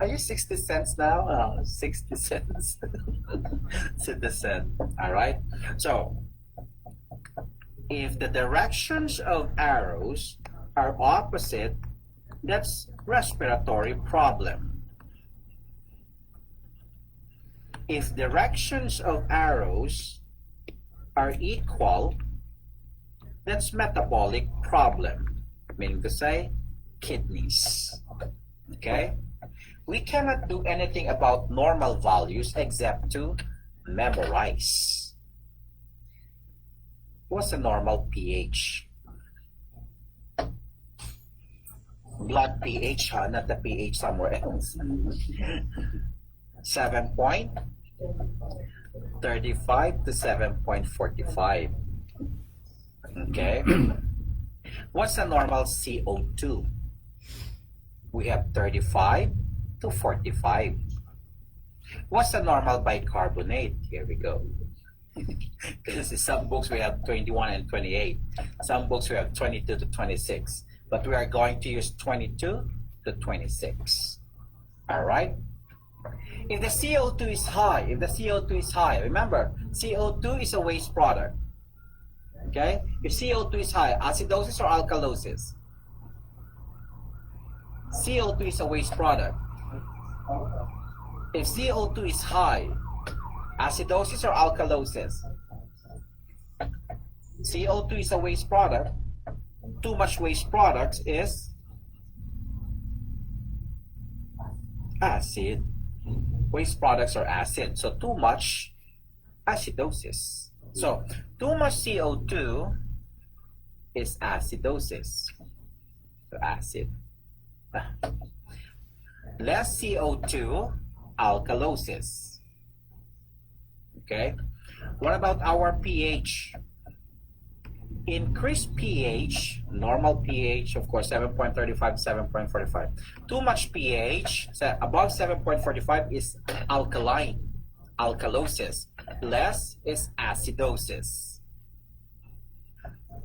Are you 60 cents now? 60 cents. 60 cents. All right. So, if the directions of arrows are opposite, that's respiratory problem. If directions of arrows are equal, that's metabolic problem, meaning to say kidneys. Okay? We cannot do anything about normal values except to memorize. What's the normal pH? Blood pH, huh? Not the pH somewhere else. 7.35 to 7.45. Okay. What's the normal CO2? We have 35 to 45. What's the normal bicarbonate? Here we go. Because in some books we have 21 and 28. Some books we have 22 to 26. But we are going to use 22 to 26. All right? If the CO2 is high, remember, CO2 is a waste product. Okay? If CO2 is high, acidosis or alkalosis? CO2 is a waste product. If CO2 is high, acidosis or alkalosis? CO2 is a waste product. Too much waste products is acid. Waste products are acid. So too much acidosis. So too much CO2 is acidosis. So acid. Less CO2, alkalosis. Okay. What about our pH? Increased pH, normal pH, of course, 7.35, 7.45. Too much pH, so above 7.45 is alkaline, alkalosis. Less is acidosis.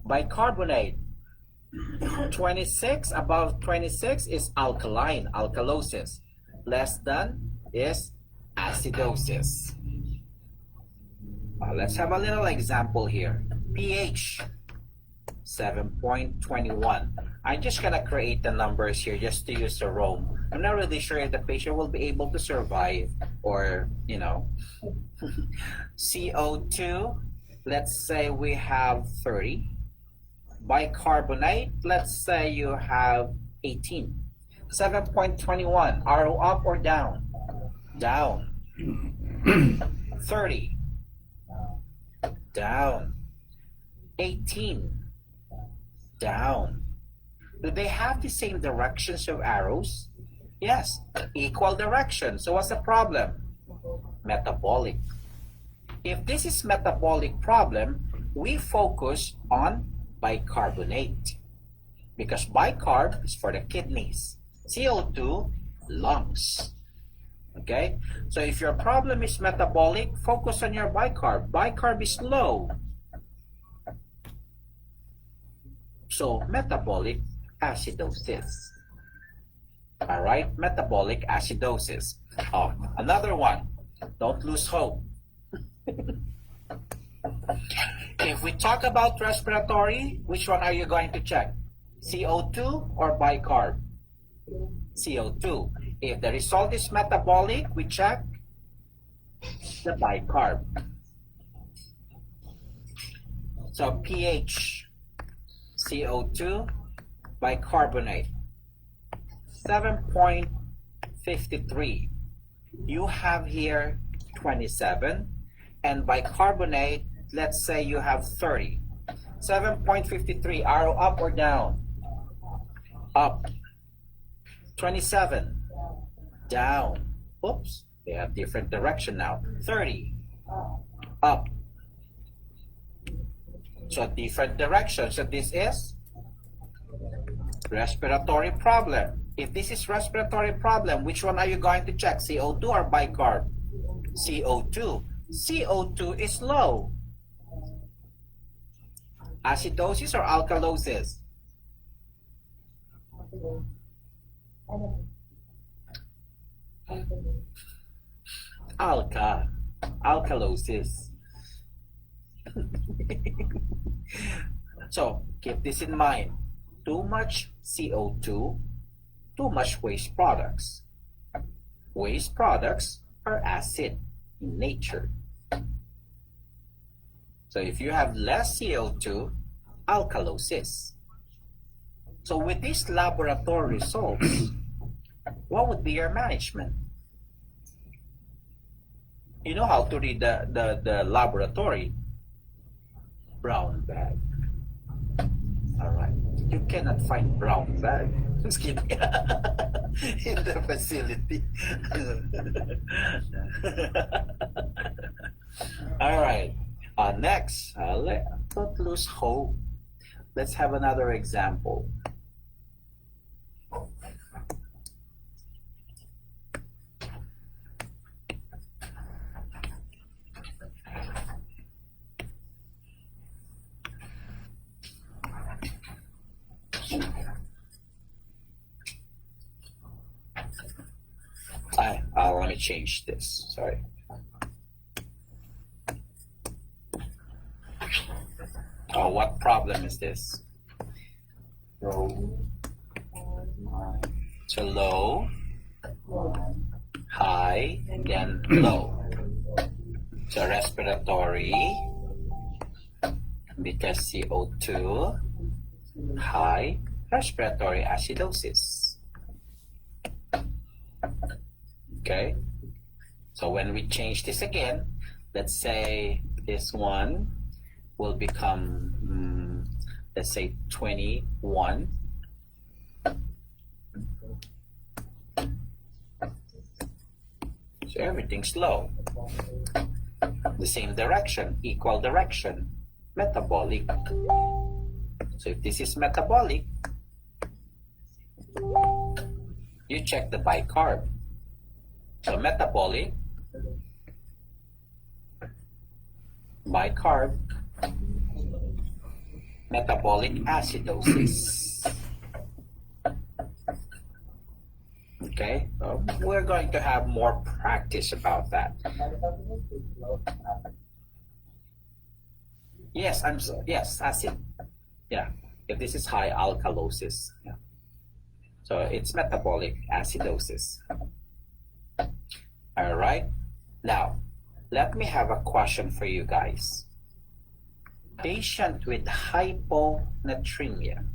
Bicarbonate, 26, above 26 is alkaline, alkalosis. Less than is acidosis. Let's have a little example here. pH. 7.21. I'm just gonna create the numbers here just to use the roam. I'm not really sure if the patient will be able to survive or, you know. CO2, let's say we have 30. Bicarbonate, let's say you have 18. 7.21, arrow up or down? Down. 30. Down. 18. Down. Do they have the same directions of arrows? Yes, equal direction. So what's the problem? Metabolic. If this is metabolic problem, we focus on bicarbonate, because bicarb is for the kidneys, CO2, lungs. Okay, so if your problem is metabolic, focus on your bicarb. Bicarb is low. So metabolic acidosis. All right, metabolic acidosis. Oh, another one. Don't lose hope. If we talk about respiratory, which one are you going to check? CO2 or bicarb? CO2. If the result is metabolic, we check the bicarb. So pH, CO2, bicarbonate, 7.53. You have here 27, and bicarbonate, let's say you have 30. 7.53, arrow up or down? Up. 27, down. Oops, they have different direction now. 30, up. So different direction. So this is respiratory problem. If this is respiratory problem, which one are you going to check? CO2 or bicarb? CO2. CO2 is low. Acidosis or alkalosis? Alkalosis. So keep this in mind. Too much CO2, too much waste products. Waste products are acid in nature. So if you have less CO2, alkalosis. So with these laboratory results, what would be your management? You know how to read the laboratory. Brown bag. All right. You cannot find brown bag. Just kidding. In the facility. All right. Next, don't lose hope. Let's have another example. Let me change this. Sorry. Oh, what problem is this? So low, high, and then low. So respiratory, because CO2, high, respiratory acidosis. Okay, so when we change this again, let's say this one will become, let's say 21. So everything's low. The same direction, equal direction, metabolic. So if this is metabolic, you check the bicarb. So metabolic, bicarb, metabolic acidosis. Okay, we're going to have more practice about that. Yes, yes, acid. Yeah, if this is high alkalosis. Yeah. So it's metabolic acidosis. All right. Now, let me have a question for you guys. Patient with hyponatremia.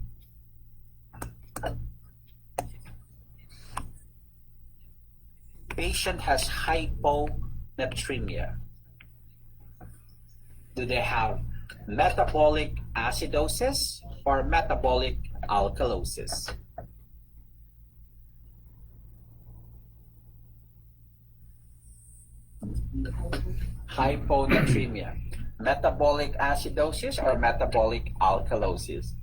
patient has hyponatremia, do they have metabolic acidosis or metabolic alkalosis? Hyponatremia, metabolic acidosis or metabolic alkalosis?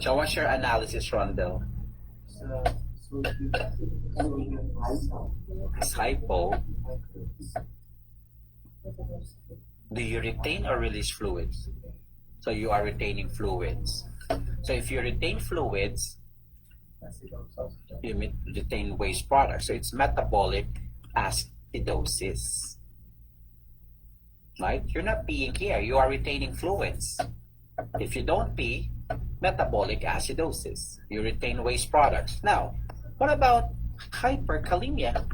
So what's your analysis, Rondell? It's hypo. Do you retain or release fluids? So you are retaining fluids. So if you retain fluids, you retain waste products. So it's metabolic acidosis. Right? You're not peeing here. You are retaining fluids. If you don't pee, metabolic acidosis. You retain waste products. Now, what about hypercalcemia?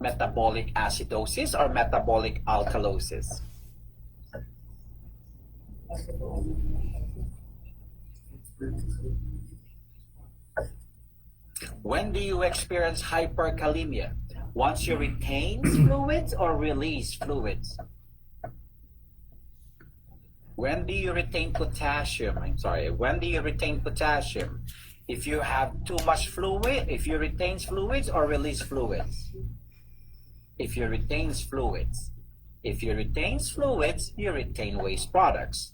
Metabolic acidosis or metabolic alkalosis? When do you experience hypercalcemia? Once you retain fluids or release fluids? When do you retain potassium? When do you retain potassium? If you have too much fluid, if you retain fluids or release fluids? If you retain fluids. If you retain fluids, you retain waste products.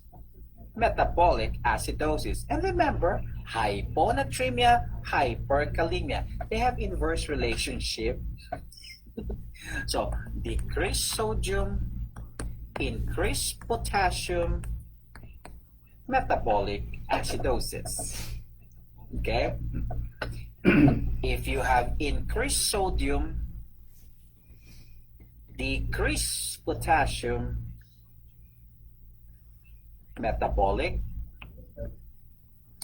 Metabolic acidosis. And remember, hyponatremia, hyperkalemia. They have inverse relationship. So, decreased sodium, increased potassium, metabolic acidosis. Okay? If you have increased sodium, decreased potassium, metabolic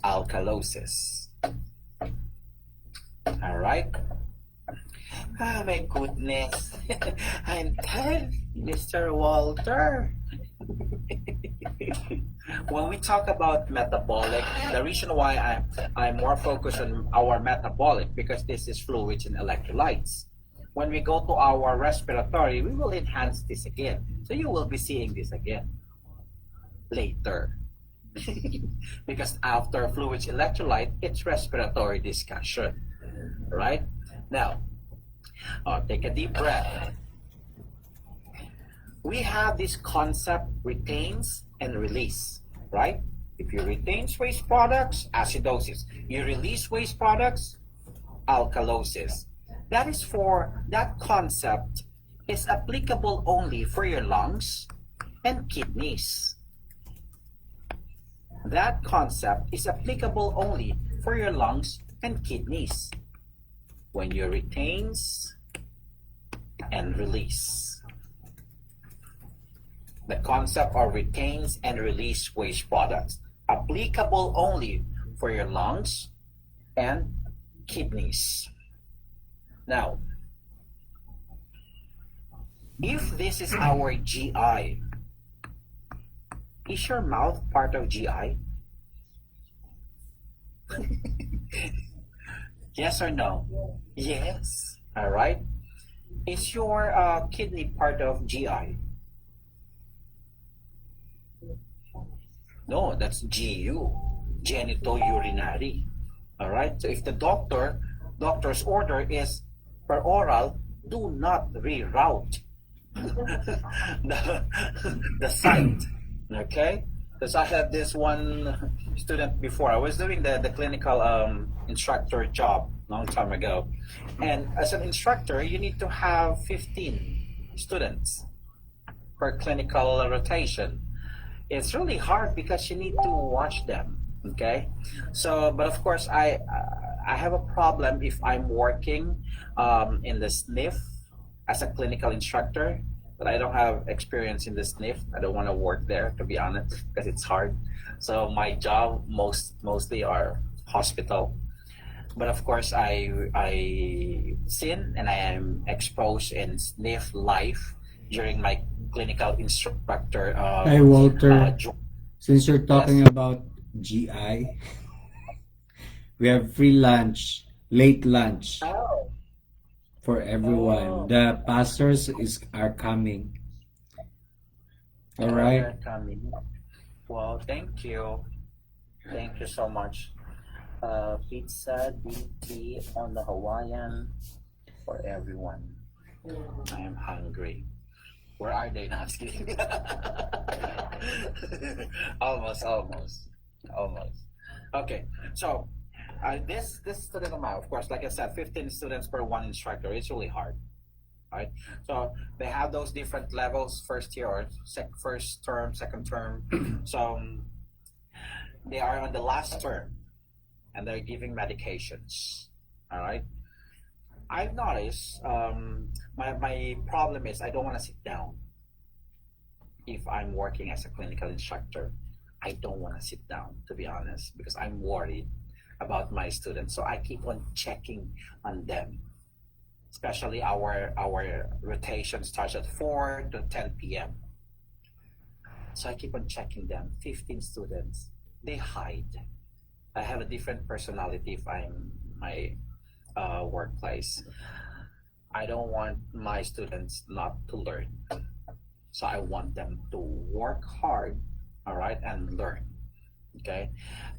alkalosis. All right? Ah, my goodness. I'm tired, Mr. Walter. When we talk about metabolic, the reason why I'm more focused on our metabolic, because this is fluids and electrolytes. When we go to our respiratory, we will enhance this again. So you will be seeing this again later. Because after fluids electrolyte, it's respiratory discussion. Right? Now, take a deep breath. We have this concept, retains and release, right? If you retain waste products, acidosis. You release waste products, alkalosis. That concept is applicable only for your lungs and kidneys. That concept is applicable only for your lungs and kidneys. When you retains and release. The concept of retains and release waste products, applicable only for your lungs and kidneys. Now, if this is our GI, is your mouth part of GI? Yes or no? Yes. All right. Is your kidney part of GI? No, that's GU, genitourinary. All right. So if the doctor's order is per oral, do not reroute the site. Okay. Because I had this one student before. I was doing the clinical instructor job long time ago, and as an instructor, you need to have 15 students per clinical rotation. It's really hard because you need to watch them. Okay, so but of course I have a problem if I'm working in the SNF as a clinical instructor. But I don't have experience in the SNF. I don't want to work there, to be honest, because it's hard. So my job mostly are hospital. But of course, I seen and I am exposed and live life during my clinical instructor. Hey Walter, Jo- since you're talking yes. about GI, we have free lunch, late lunch Oh, for everyone. oh, The pastors are coming. All oh, right. they're coming. Well, thank you so much. Pizza, DT on the Hawaiian for everyone. I am hungry. Where are they now? Just kidding. Almost, almost. Okay, so this student amount, of course, like I said, 15 students per one instructor. It's really hard, right? So they have those different levels, first year or first term, second term. So they are on the last term, and they're giving medications. All right. I've noticed my problem is I don't want to sit down if I'm working as a clinical instructor. I don't want to sit down, to be honest, because I'm worried about my students. So I keep on checking on them, especially our rotation starts at 4 to 10 p.m. So I keep on checking them. 15 students, they hide. I have a different personality if I'm my workplace. I don't want my students not to learn. So I want them to work hard, all right, and learn. Okay.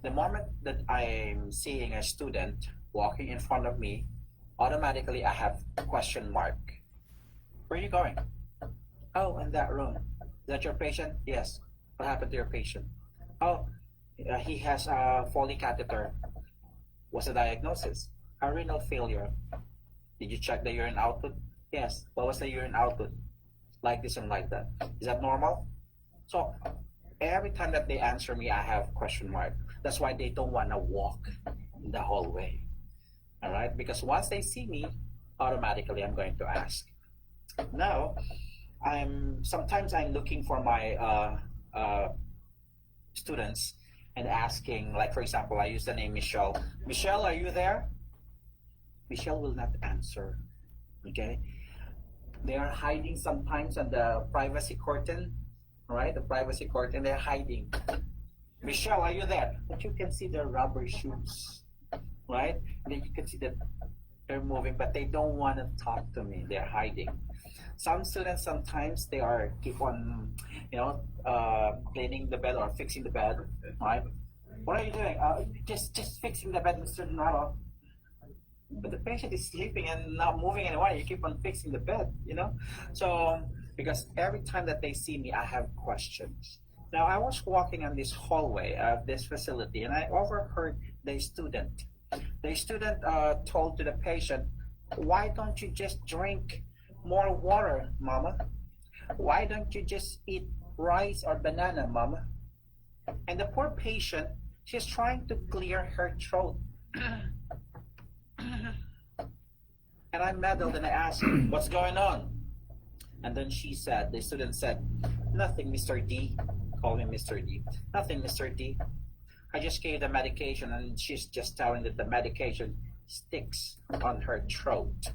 The moment that I'm seeing a student walking in front of me, automatically I have a question mark. Where are you going? Oh, in that room. Is that your patient? Yes. What happened to your patient? Oh, he has a Foley catheter. What's the diagnosis? A renal failure. Did you check the urine output? Yes. What was the urine output? Like this and like that. Is that normal? So every time that they answer me, I have question mark. That's why they don't want to walk in the hallway. All right? Because once they see me, automatically I'm going to ask. Now, sometimes I'm looking for my students and asking, like for example, I use the name Michelle. Michelle, are you there? Michelle will not answer. Okay? They are hiding sometimes on the privacy curtain, right? The privacy curtain, they're hiding. Michelle, are you there? But you can see their rubber shoes, right? And then you can see that they're moving, but they don't want to talk to me. They're hiding. Some students sometimes they are keep on, cleaning the bed or fixing the bed, right? What are you doing? Just fixing the bed, Mr. Donato. But the patient is sleeping and not moving anymore. You keep on fixing the bed, So because every time that they see me, I have questions. Now I was walking on this hallway of this facility, and I overheard the student. The student told to the patient, "Why don't you just drink more water, Mama? Why don't you just eat rice or banana, Mama?" And the poor patient, she's trying to clear her throat. And I meddled and I asked, "What's going on?" And then the student said, "Nothing, Mr. D." Call me Mr. D. "Nothing, Mr. D. I just gave the medication," and she's just telling that the medication sticks on her throat.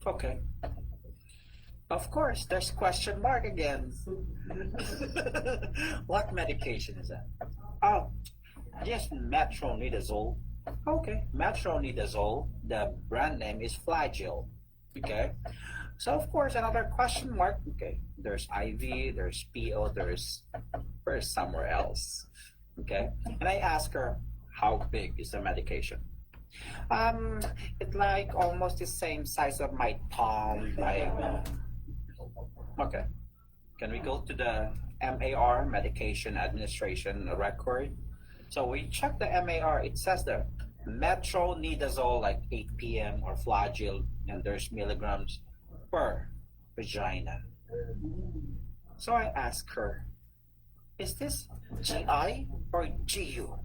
Okay. Of course, there's question mark again. What medication is that? Oh, just metronidazole. Okay, metronidazole, the brand name is Flagyl. Okay, so of course another question mark. Okay, there's IV, there's PO, there's somewhere else. Okay, and I ask her, how big is the medication? It's like almost the same size of my palm. Okay, can we go to the MAR, medication administration record? So we check the MAR. It says the metronidazole, like 8 p.m. or Flagyl, and there's milligrams per vagina. So I asked her, "Is this GI or GU?"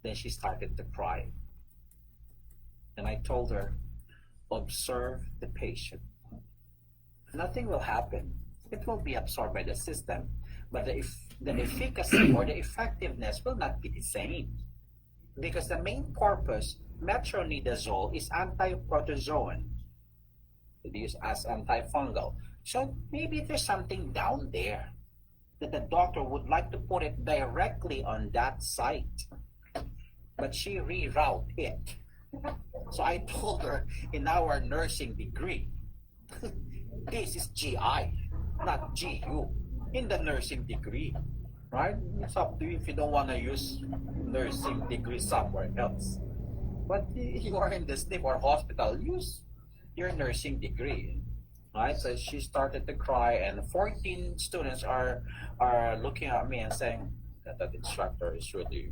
Then she started to cry. And I told her, "Observe the patient. Nothing will happen. It will be absorbed by the system, but the efficacy or the effectiveness will not be the same." because the main purpose, metronidazole is anti-protozoan. It is as antifungal. So maybe there's something down there that the doctor would like to put it directly on that site, but she rerouted it. So I told her, in our nursing degree, this is GI, not GU, in the nursing degree, right? It's up to you if you don't want to use nursing degree somewhere else. But if you are in the SNF or hospital, use your nursing degree, right? So she started to cry, and 14 students are looking at me and saying that the instructor is really.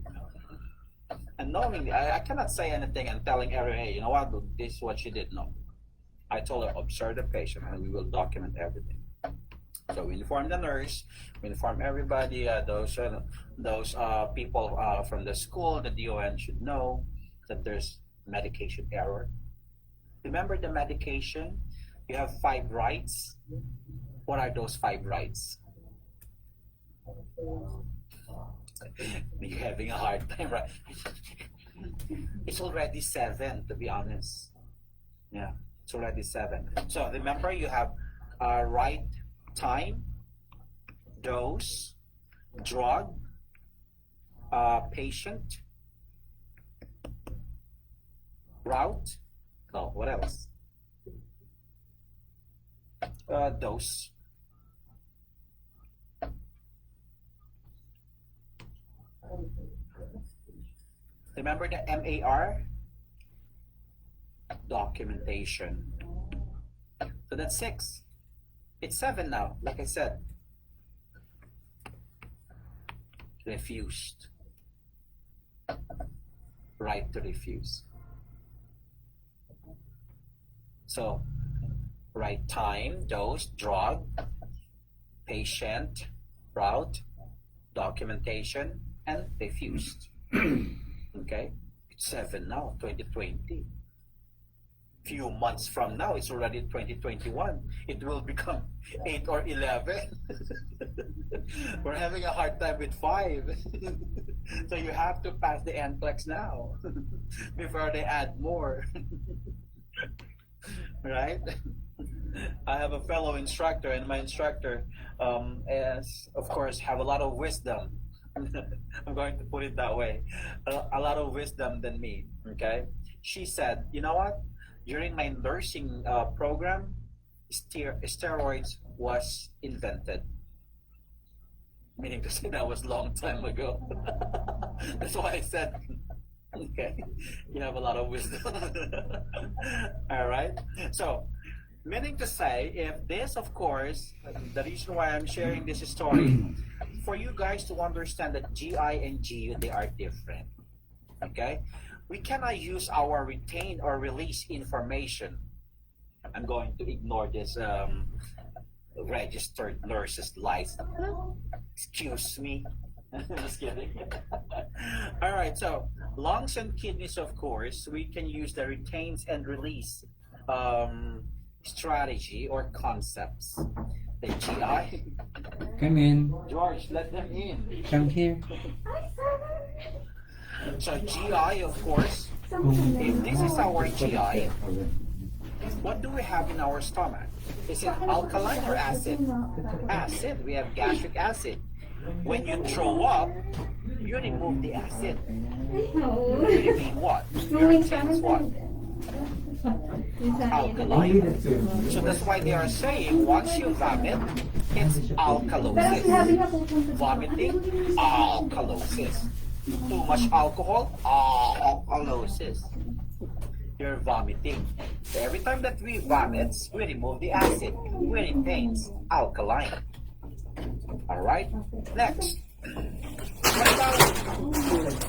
And knowing, I cannot say anything and telling everyone, hey, you know what, this is what she did. No. I told her, observe the patient and we will document everything. So we inform the nurse, we inform everybody, those people from the school, the DON should know that there's medication error. Remember the medication? You have 5 rights. What are those 5 rights? You're having a hard time, right? It's already 7, to be honest. Yeah, it's already 7. So remember, you have right time, dose, drug, patient, route. No, what else? Dose. Remember the MAR? Documentation. So that's 6. It's 7 now, like I said. Refused. Right to refuse. So, right time, dose, drug, patient, route, documentation, and refused. Okay, it's 7 now, 2020. Few months from now, it's already 2021. It will become 8 or 11. We're having a hard time with 5. So you have to pass the NCLEX now before they add more. Right? I have a fellow instructor, and my instructor is, of course, have a lot of wisdom. I'm going to put it that way. A lot of wisdom than me. Okay? She said, you know what? During my nursing program, steroids was invented. Meaning to say that was a long time ago. That's why I said, okay, you have a lot of wisdom. All right. So, meaning to say, if this, of course, the reason why I'm sharing this story, for you guys to understand that GI and GU, they are different. Okay? We cannot use our retain or release information. I'm going to ignore this registered nurse's license. Excuse me. Just kidding. All right, so lungs and kidneys, of course, we can use the retains and release strategy or concepts. The GI. Come in. George, let them in. Come here. So GI, of course, if this is our GI, what do we have in our stomach? Is it alkaline or acid? Acid. We have gastric acid. When you throw up, you remove the acid. You remain what? You retain what? Alkaline. So that's why they are saying once you vomit, it's alkalosis. Vomiting, alkalosis. Too much alcohol, alkalosis. You're vomiting. So every time that we vomit, we remove the acid. We retain alkaline. Alright? Next. What about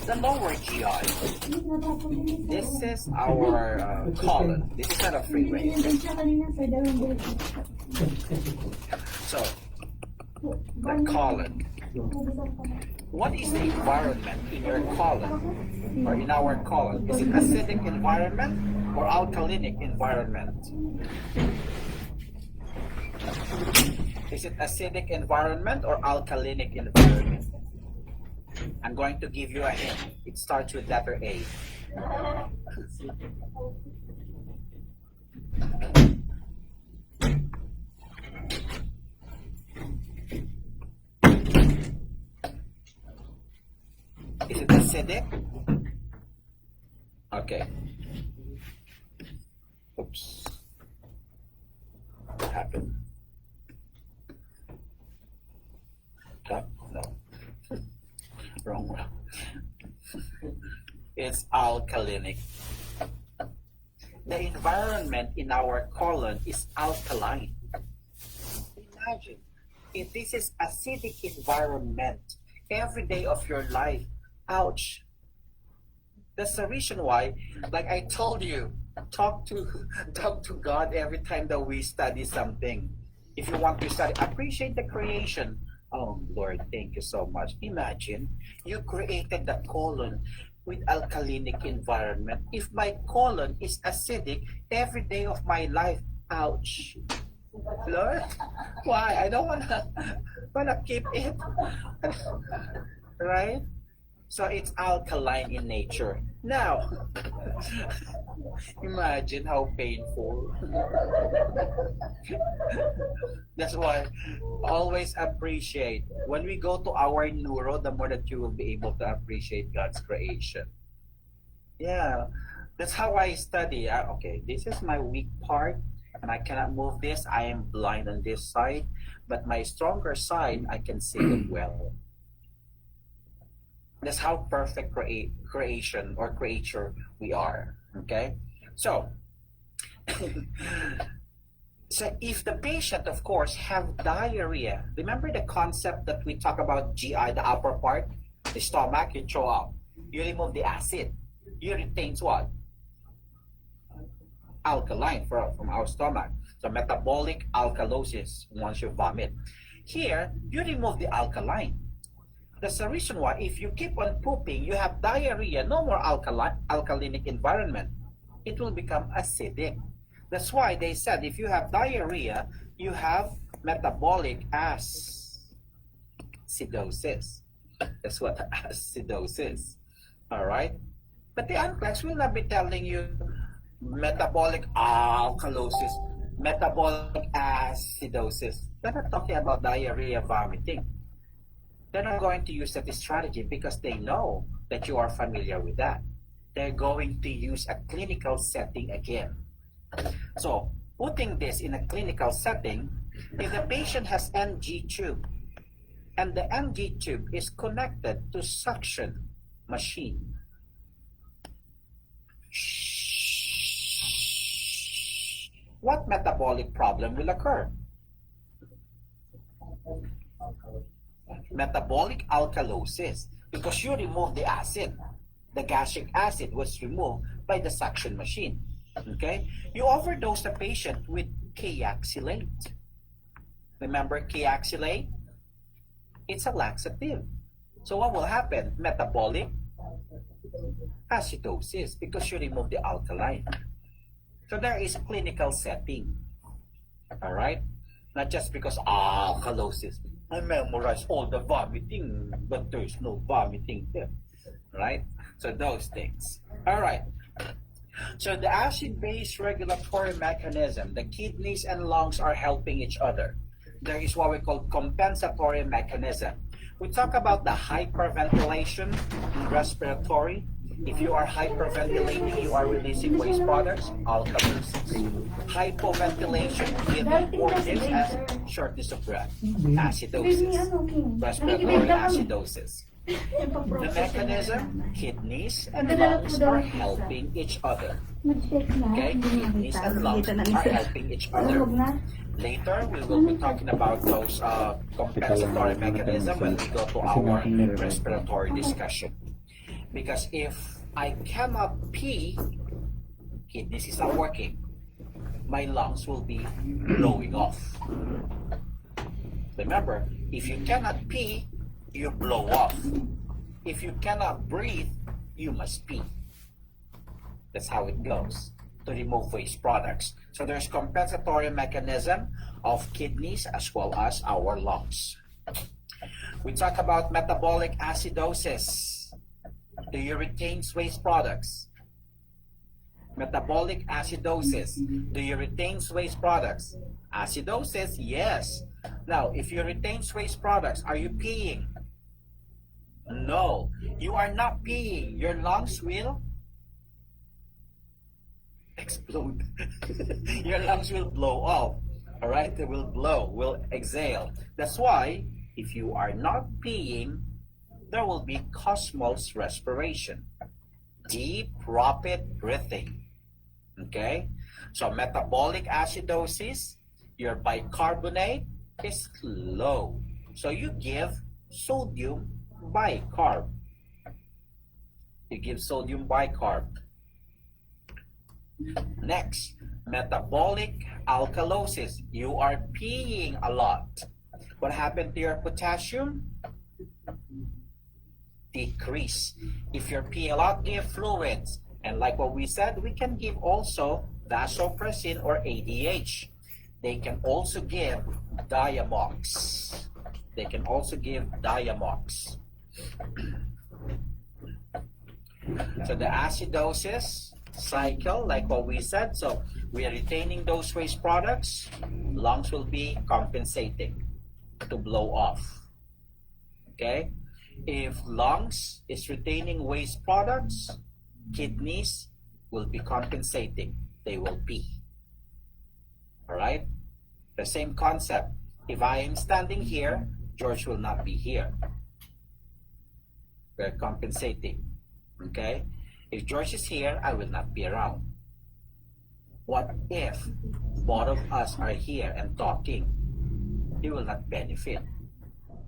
the lower GI? This is our colon. This is not a freeway. So, the colon. What is the environment in your colon or in our colon? Is it acidic environment or alkalinic environment? Is it acidic environment or alkalinic environment? I'm going to give you a hint. It starts with letter A. Is it acidic? Okay. Oops. What happened? Oh, no. Wrong one. It's alkalinic. The environment in our colon is alkaline. Imagine if this is acidic environment every day of your life. Ouch. That's the reason why, like I told you, talk to God every time that we study something. If you want to study, appreciate the creation. Oh Lord, thank you so much. Imagine you created the colon with alkalinic environment. If my colon is acidic every day of my life, ouch. Lord, why? I don't wanna keep it. Right? So it's alkaline in nature. Now, imagine how painful. That's why always appreciate. When we go to our neuro, the more that you will be able to appreciate God's creation. Yeah, that's how I study. Okay, this is my weak part, and I cannot move this. I am blind on this side, but my stronger side, I can see it well. That's how perfect creation or creature we are. Okay, so so if the patient, of course, have diarrhea, remember the concept that we talk about GI, the upper part, the stomach, you throw out, you remove the acid, you retain what? Alkaline from our stomach. So metabolic alkalosis once you vomit. Here, you remove the alkaline. That's the reason why if you keep on pooping, you have diarrhea, no more alkalinic environment. It will become acidic. That's why they said if you have diarrhea, you have metabolic acidosis. That's what acidosis. All right? But the NCLEX will not be telling you metabolic alkalosis, metabolic acidosis. They're not talking about diarrhea, vomiting. They're not going to use that strategy because they know that you are familiar with that. They're going to use a clinical setting again. So, putting this in a clinical setting, if the patient has NG tube, and the NG tube is connected to suction machine, what metabolic problem will occur? Metabolic alkalosis, because you remove the acid. The gastric acid was removed by the suction machine. Okay? You overdose the patient with Chaoxilate. Remember Chaoxilate? It's a laxative. So what will happen? Metabolic acidosis, because you remove the alkaline. So there is clinical setting. All right? Not just because alkalosis. I memorize all the vomiting, but there's no vomiting there. Right? So those things. All right. So the acid-base regulatory mechanism, the kidneys and lungs are helping each other. There is what we call compensatory mechanism. We talk about the hyperventilation in respiratory. If you are hyperventilating, you are releasing waste products, alkalosis. Hypoventilation, breathing organs as shortness of breath, acidosis, respiratory acidosis. The mechanism, kidneys and lungs are helping each other. Okay, kidneys and lungs are helping each other. Later, we will be talking about those compensatory mechanism when we go to our respiratory discussion. Because if I cannot pee, kidneys is not working, my lungs will be blowing off. Remember, if you cannot pee, you blow off. If you cannot breathe, you must pee. That's how it goes to remove waste products. So there's compensatory mechanism of kidneys as well as our lungs. We talk about metabolic acidosis. Do you retain waste products? Metabolic acidosis. Do you retain waste products? Acidosis, yes. Now, if you retain waste products, are you peeing? No, you are not peeing. Your lungs will explode. Your lungs will blow off. All right, they will blow, will exhale. That's why if you are not peeing, there will be osmosis respiration, deep, rapid breathing. Okay, so metabolic acidosis, your bicarbonate is low. So you give sodium bicarb. You give sodium bicarb. Next, metabolic alkalosis. You are peeing a lot. What happened to your potassium? Decrease. If you're peeing a lot, give fluids. And like what we said, we can give also vasopressin or ADH. They can also give Diamox. They can also give Diamox. So the acidosis cycle, like what we said, so we are retaining those waste products, lungs will be compensating to blow off. Okay? If lungs is retaining waste products, kidneys will be compensating. They will pee. Alright? The same concept. If I am standing here, George will not be here. We're compensating. Okay? If George is here, I will not be around. What if both of us are here and talking? You will not benefit.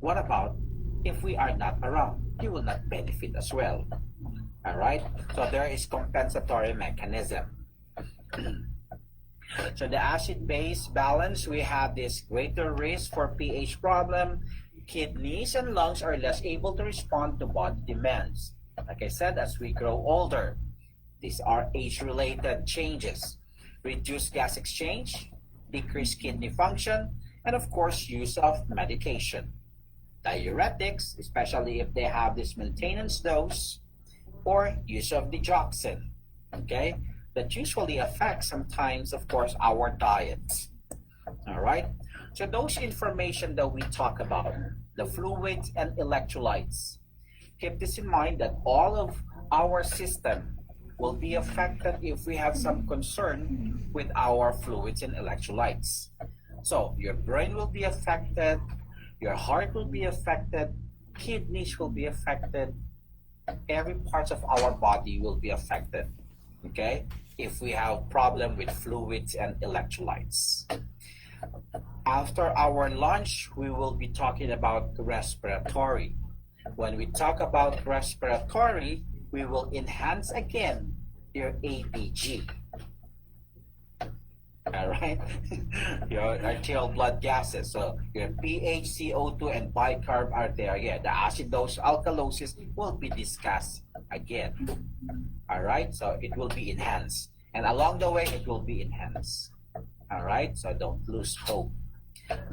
What about if we are not around? You will not benefit as well. Alright? So there is compensatory mechanism. So the acid-base balance, we have this greater risk for pH problem. Kidneys and lungs are less able to respond to body demands. Like I said, as we grow older, these are age-related changes. Reduced gas exchange, decreased kidney function, and of course, use of medication. Diuretics, especially if they have this maintenance dose, or use of digoxin, okay? That usually affects sometimes, of course, our diet. All right? So those information that we talk about, the fluids and electrolytes, keep this in mind that all of our system will be affected if we have some concern with our fluids and electrolytes. So your brain will be affected, your heart will be affected, kidneys will be affected, every part of our body will be affected, okay, if we have problem with fluids and electrolytes. After our lunch, we will be talking about respiratory. When we talk about respiratory, we will enhance again your ABG. All right, your arterial blood gases. So your pH, CO2, and bicarb are there. Yeah, the acidosis, alkalosis will be discussed again. All right, so it will be enhanced, and along the way it will be enhanced. All right, so don't lose hope.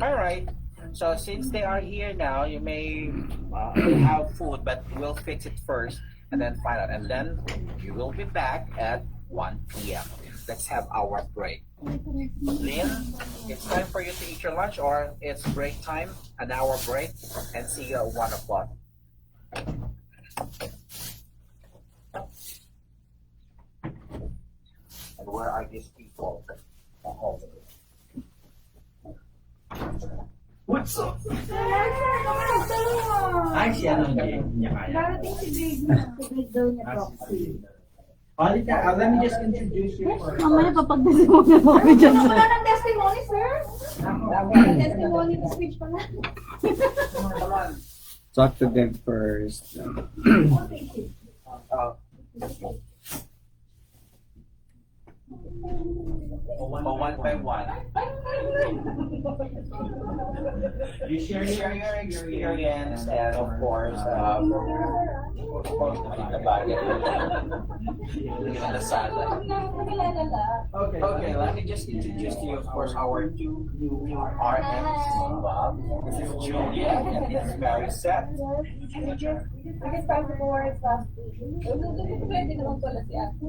All right, so since they are here now, you may have food, but we'll fix it first and then find out, and then you will be back at 1 p.m. Let's have our break. Lynn, it's time for you to eat your lunch, or it's break time, an hour break, and see you at 1 o'clock. And where are these people? What's up? Ay, siya nang niya kaya. darating si Greg na. Si Greg daw niya toxic. Let me just introduce you for Mamaya papag-testimony mo kami dyan, sir. Wala ng testimony, sir. Wala testimony to speech pa na. Talk to them first. One by one. You share your experience, and of course, Okay, let me just introduce to you, of course, our two new RMs. This is Julia and this is Maricette. We just found the boards last week. Pwede naman pala si Ate.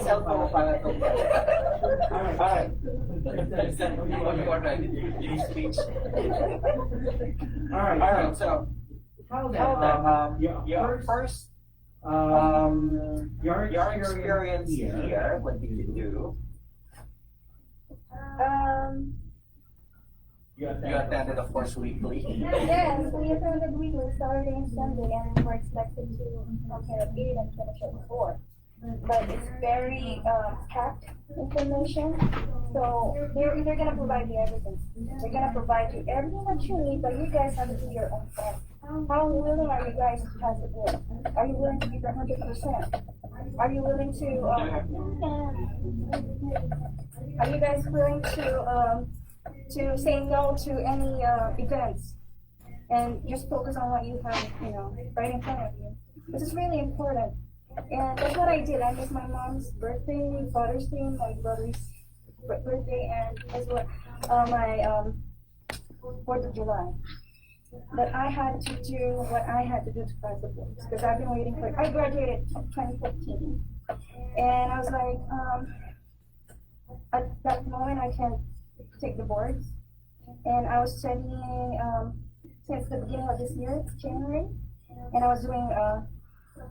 Cellphone para to. Alright. Alright, so your first your experience here, what did you do? You attended, of course, weekly. Yes, we attended weekly, Saturday and Sunday, and we're expected to compare 8 and finish at 4. But it's very packed information, so they're gonna provide you everything. They're gonna provide you everything that you need, but you guys have to do your own thing. How willing are you guys to pass the board? Are you willing to give 100%? Are you willing to? Are you guys willing to say no to any events and just focus on what you have, right in front of you? This is really important. And that's what I did. I made my mom's birthday, Father's Day, my brother's birthday, and as well my 4th of July. But I had to do what I had to do to pass the boards because I've been waiting for it. I graduated in 2015, and I was like, at that moment I can't take the boards, and I was studying since the beginning of this year, January, and I was doing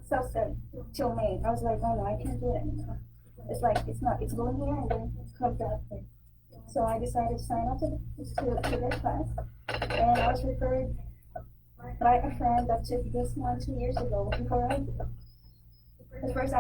self-study till May. I was like, oh no, I can't do it anymore. It's like, it's going here and then it comes back there. So I decided to sign up to this class, and I was referred by a friend that took this one 2 years ago before I did. At first